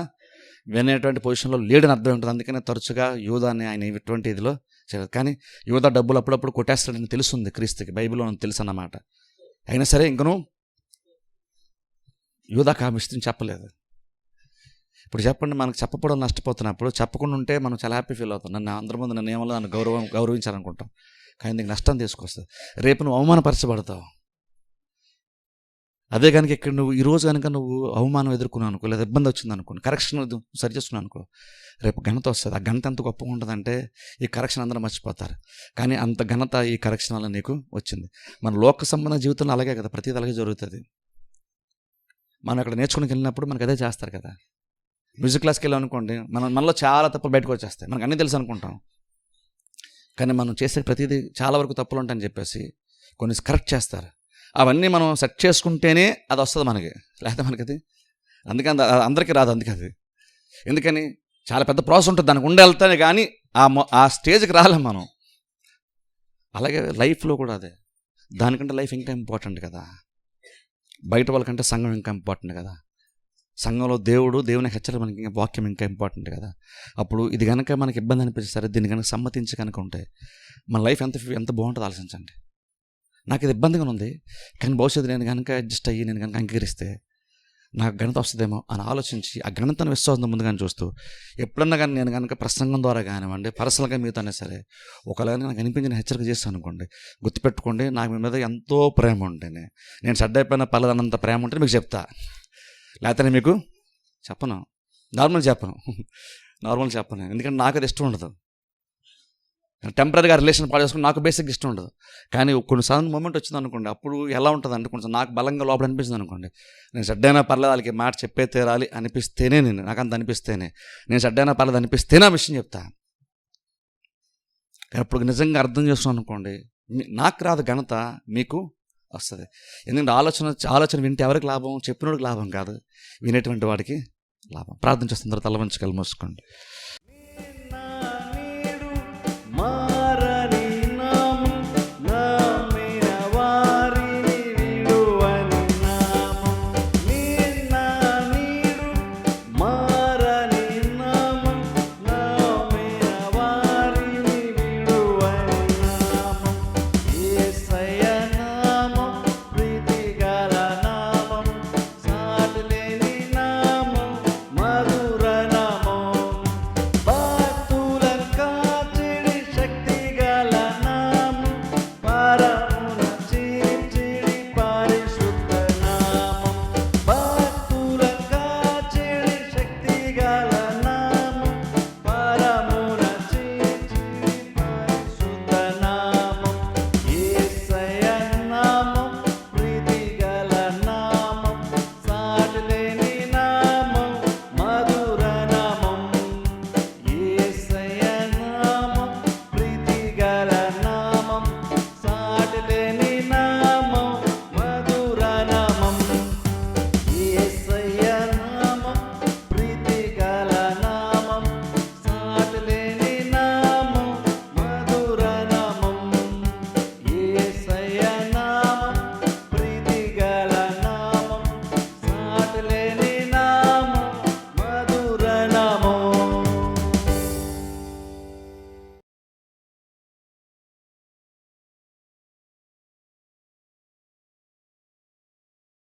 వినేటువంటి పొజిషన్లో లేడని అర్థం ఉంటుంది. అందుకనే తరచుగా యోధాని ఆయన ఇటువంటి ఇదిలో చేయలేదు. కానీ యోధా డబ్బులు అప్పుడప్పుడు కొట్టేస్తాడని తెలుస్తుంది క్రీస్తుకి, బైబిల్లో తెలుసు అన్నమాట. అయినా సరే ఇంకను యోధాకు ఆ విషయం చెప్పలేదు. ఇప్పుడు చెప్పండి, మనకు చెప్పకపోవడం నష్టపోతున్నప్పుడు చెప్పకుండా ఉంటే మనం చాలా హ్యాపీ ఫీల్ అవుతాం. నన్ను అందరి ముందు నన్ను ఏమో నన్ను గౌరవించాలనుకుంటాం, కానీ నీకు నష్టం తీసుకొస్తుంది. రేపు నువ్వు అవమానపరచబడతావు. అదే కనుక ఇక్కడ నువ్వు ఈరోజు కనుక నువ్వు అవమానం ఎదుర్కొన్నావు అనుకో, లేదా ఇబ్బంది వచ్చింది అనుకో, కరెక్షన్ సరి చేసుకున్నావు అనుకో, రేపు ఘనత వస్తుంది. ఆ ఘనత ఎంత గొప్పగా ఉంటుందంటే ఈ కరెక్షన్ అందరూ మర్చిపోతారు. కానీ అంత ఘనత ఈ కరెక్షన్ వల్ల నీకు వచ్చింది. మన లోక సంబంధ జీవితంలో అలాగే కదా, ప్రతిదీ అలాగే జరుగుతుంది. మనం అక్కడ నేర్చుకుని వెళ్ళినప్పుడు మనకు అదే చేస్తారు కదా. మ్యూజిక్ క్లాస్కి వెళ్ళాం అనుకోండి, మనలో చాలా తప్పులు బయటకు వచ్చేస్తాయి, మనకు అన్నీ తెలుసు అనుకుంటాం. కానీ మనం చేసే ప్రతిదీ చాలా వరకు తప్పులు ఉంటాయని చెప్పేసి కొన్ని కరెక్ట్ చేస్తారు. అవన్నీ మనం సెట్ చేసుకుంటేనే అది వస్తుంది మనకి, లేకపోతే మనకి అది అందుకని అందరికీ రాదు. అందుకది ఎందుకని చాలా పెద్ద ప్రాసెస్ ఉంటుంది, దానికి ఉండి వెళ్తానే కానీ ఆ స్టేజ్కి రాలేం మనం. అలాగే లైఫ్లో కూడా అదే, దానికంటే లైఫ్ ఇంకా ఇంపార్టెంట్ కదా. బయట వాళ్ళకంటే సంఘం ఇంకా ఇంపార్టెంట్ కదా. సంఘంలో దేవుని హెచ్చరిక మనకి ఇంకా వాక్యం ఇంకా ఇంపార్టెంట్ కదా. అప్పుడు ఇది కనుక మనకి ఇబ్బంది అనిపిస్తారు, దీన్ని కనుక సమ్మతించి కనుక ఉంటే మన లైఫ్ ఎంత బాగుంటుందో ఆలోచించండి. నాకు ఇది ఇబ్బందిగా ఉంది, కానీ భవిష్యత్తు నేను కనుక అడ్జస్ట్ అయ్యి నేను కనుక అంగీకరిస్తే నాకు ఘనత వస్తుందేమో అని ఆలోచించి ఆ ఘనతను విశ్వాసం ముందుగానే చూస్తూ, ఎప్పుడన్నా కానీ నేను కనుక ప్రసంగం ద్వారా కానివ్వండి, పర్సనల్గా మీతోనే సరే ఒకవేళ నాకు అనిపించిన హెచ్చరిక చేస్తాను అనుకోండి, గుర్తుపెట్టుకోండి, నాకు మీ మీద ఎంతో ప్రేమ ఉంటేనే, నేను షడ్ అయిపోయిన పర్లేదన్నంత ప్రేమ ఉంటే మీకు చెప్తా, లేకపోతే మీకు చెప్పను, నార్మల్ చెప్పను. ఎందుకంటే నాకు అది ఇష్టం ఉండదు. టెంపరీగా రిలేషన్ పాడు చేసుకుని నాకు బేసిక్ ఇష్టం ఉండదు. కానీ కొన్ని సడన్ మూమెంట్ వచ్చింది అనుకోండి, అప్పుడు ఎలా ఉంటుంది అంటే కొంచెం నాకు బలంగా లోపల అనిపిస్తుంది అనుకోండి, నేను షడ్డైనా పర్లేదు వాళ్ళకి మాట చెప్పే తీరాలి అనిపిస్తేనే, నాకు అంత అనిపిస్తేనే, నేను షడ్డైనా పర్లేదు అనిపిస్తేనే ఆ విషయం చెప్తా. అప్పుడు నిజంగా అర్థం చేస్తున్నాను అనుకోండి, నాకు రాదు ఘనత, మీకు వస్తుంది. ఎందుకంటే ఆలోచన వింటే ఎవరికి లాభం? చెప్పినోడికి లాభం కాదు, వినేటువంటి వాడికి లాభం. ప్రార్థన చేస్తున్న తర్వాత తల వంచి కళ్ళు మూసుకోండి.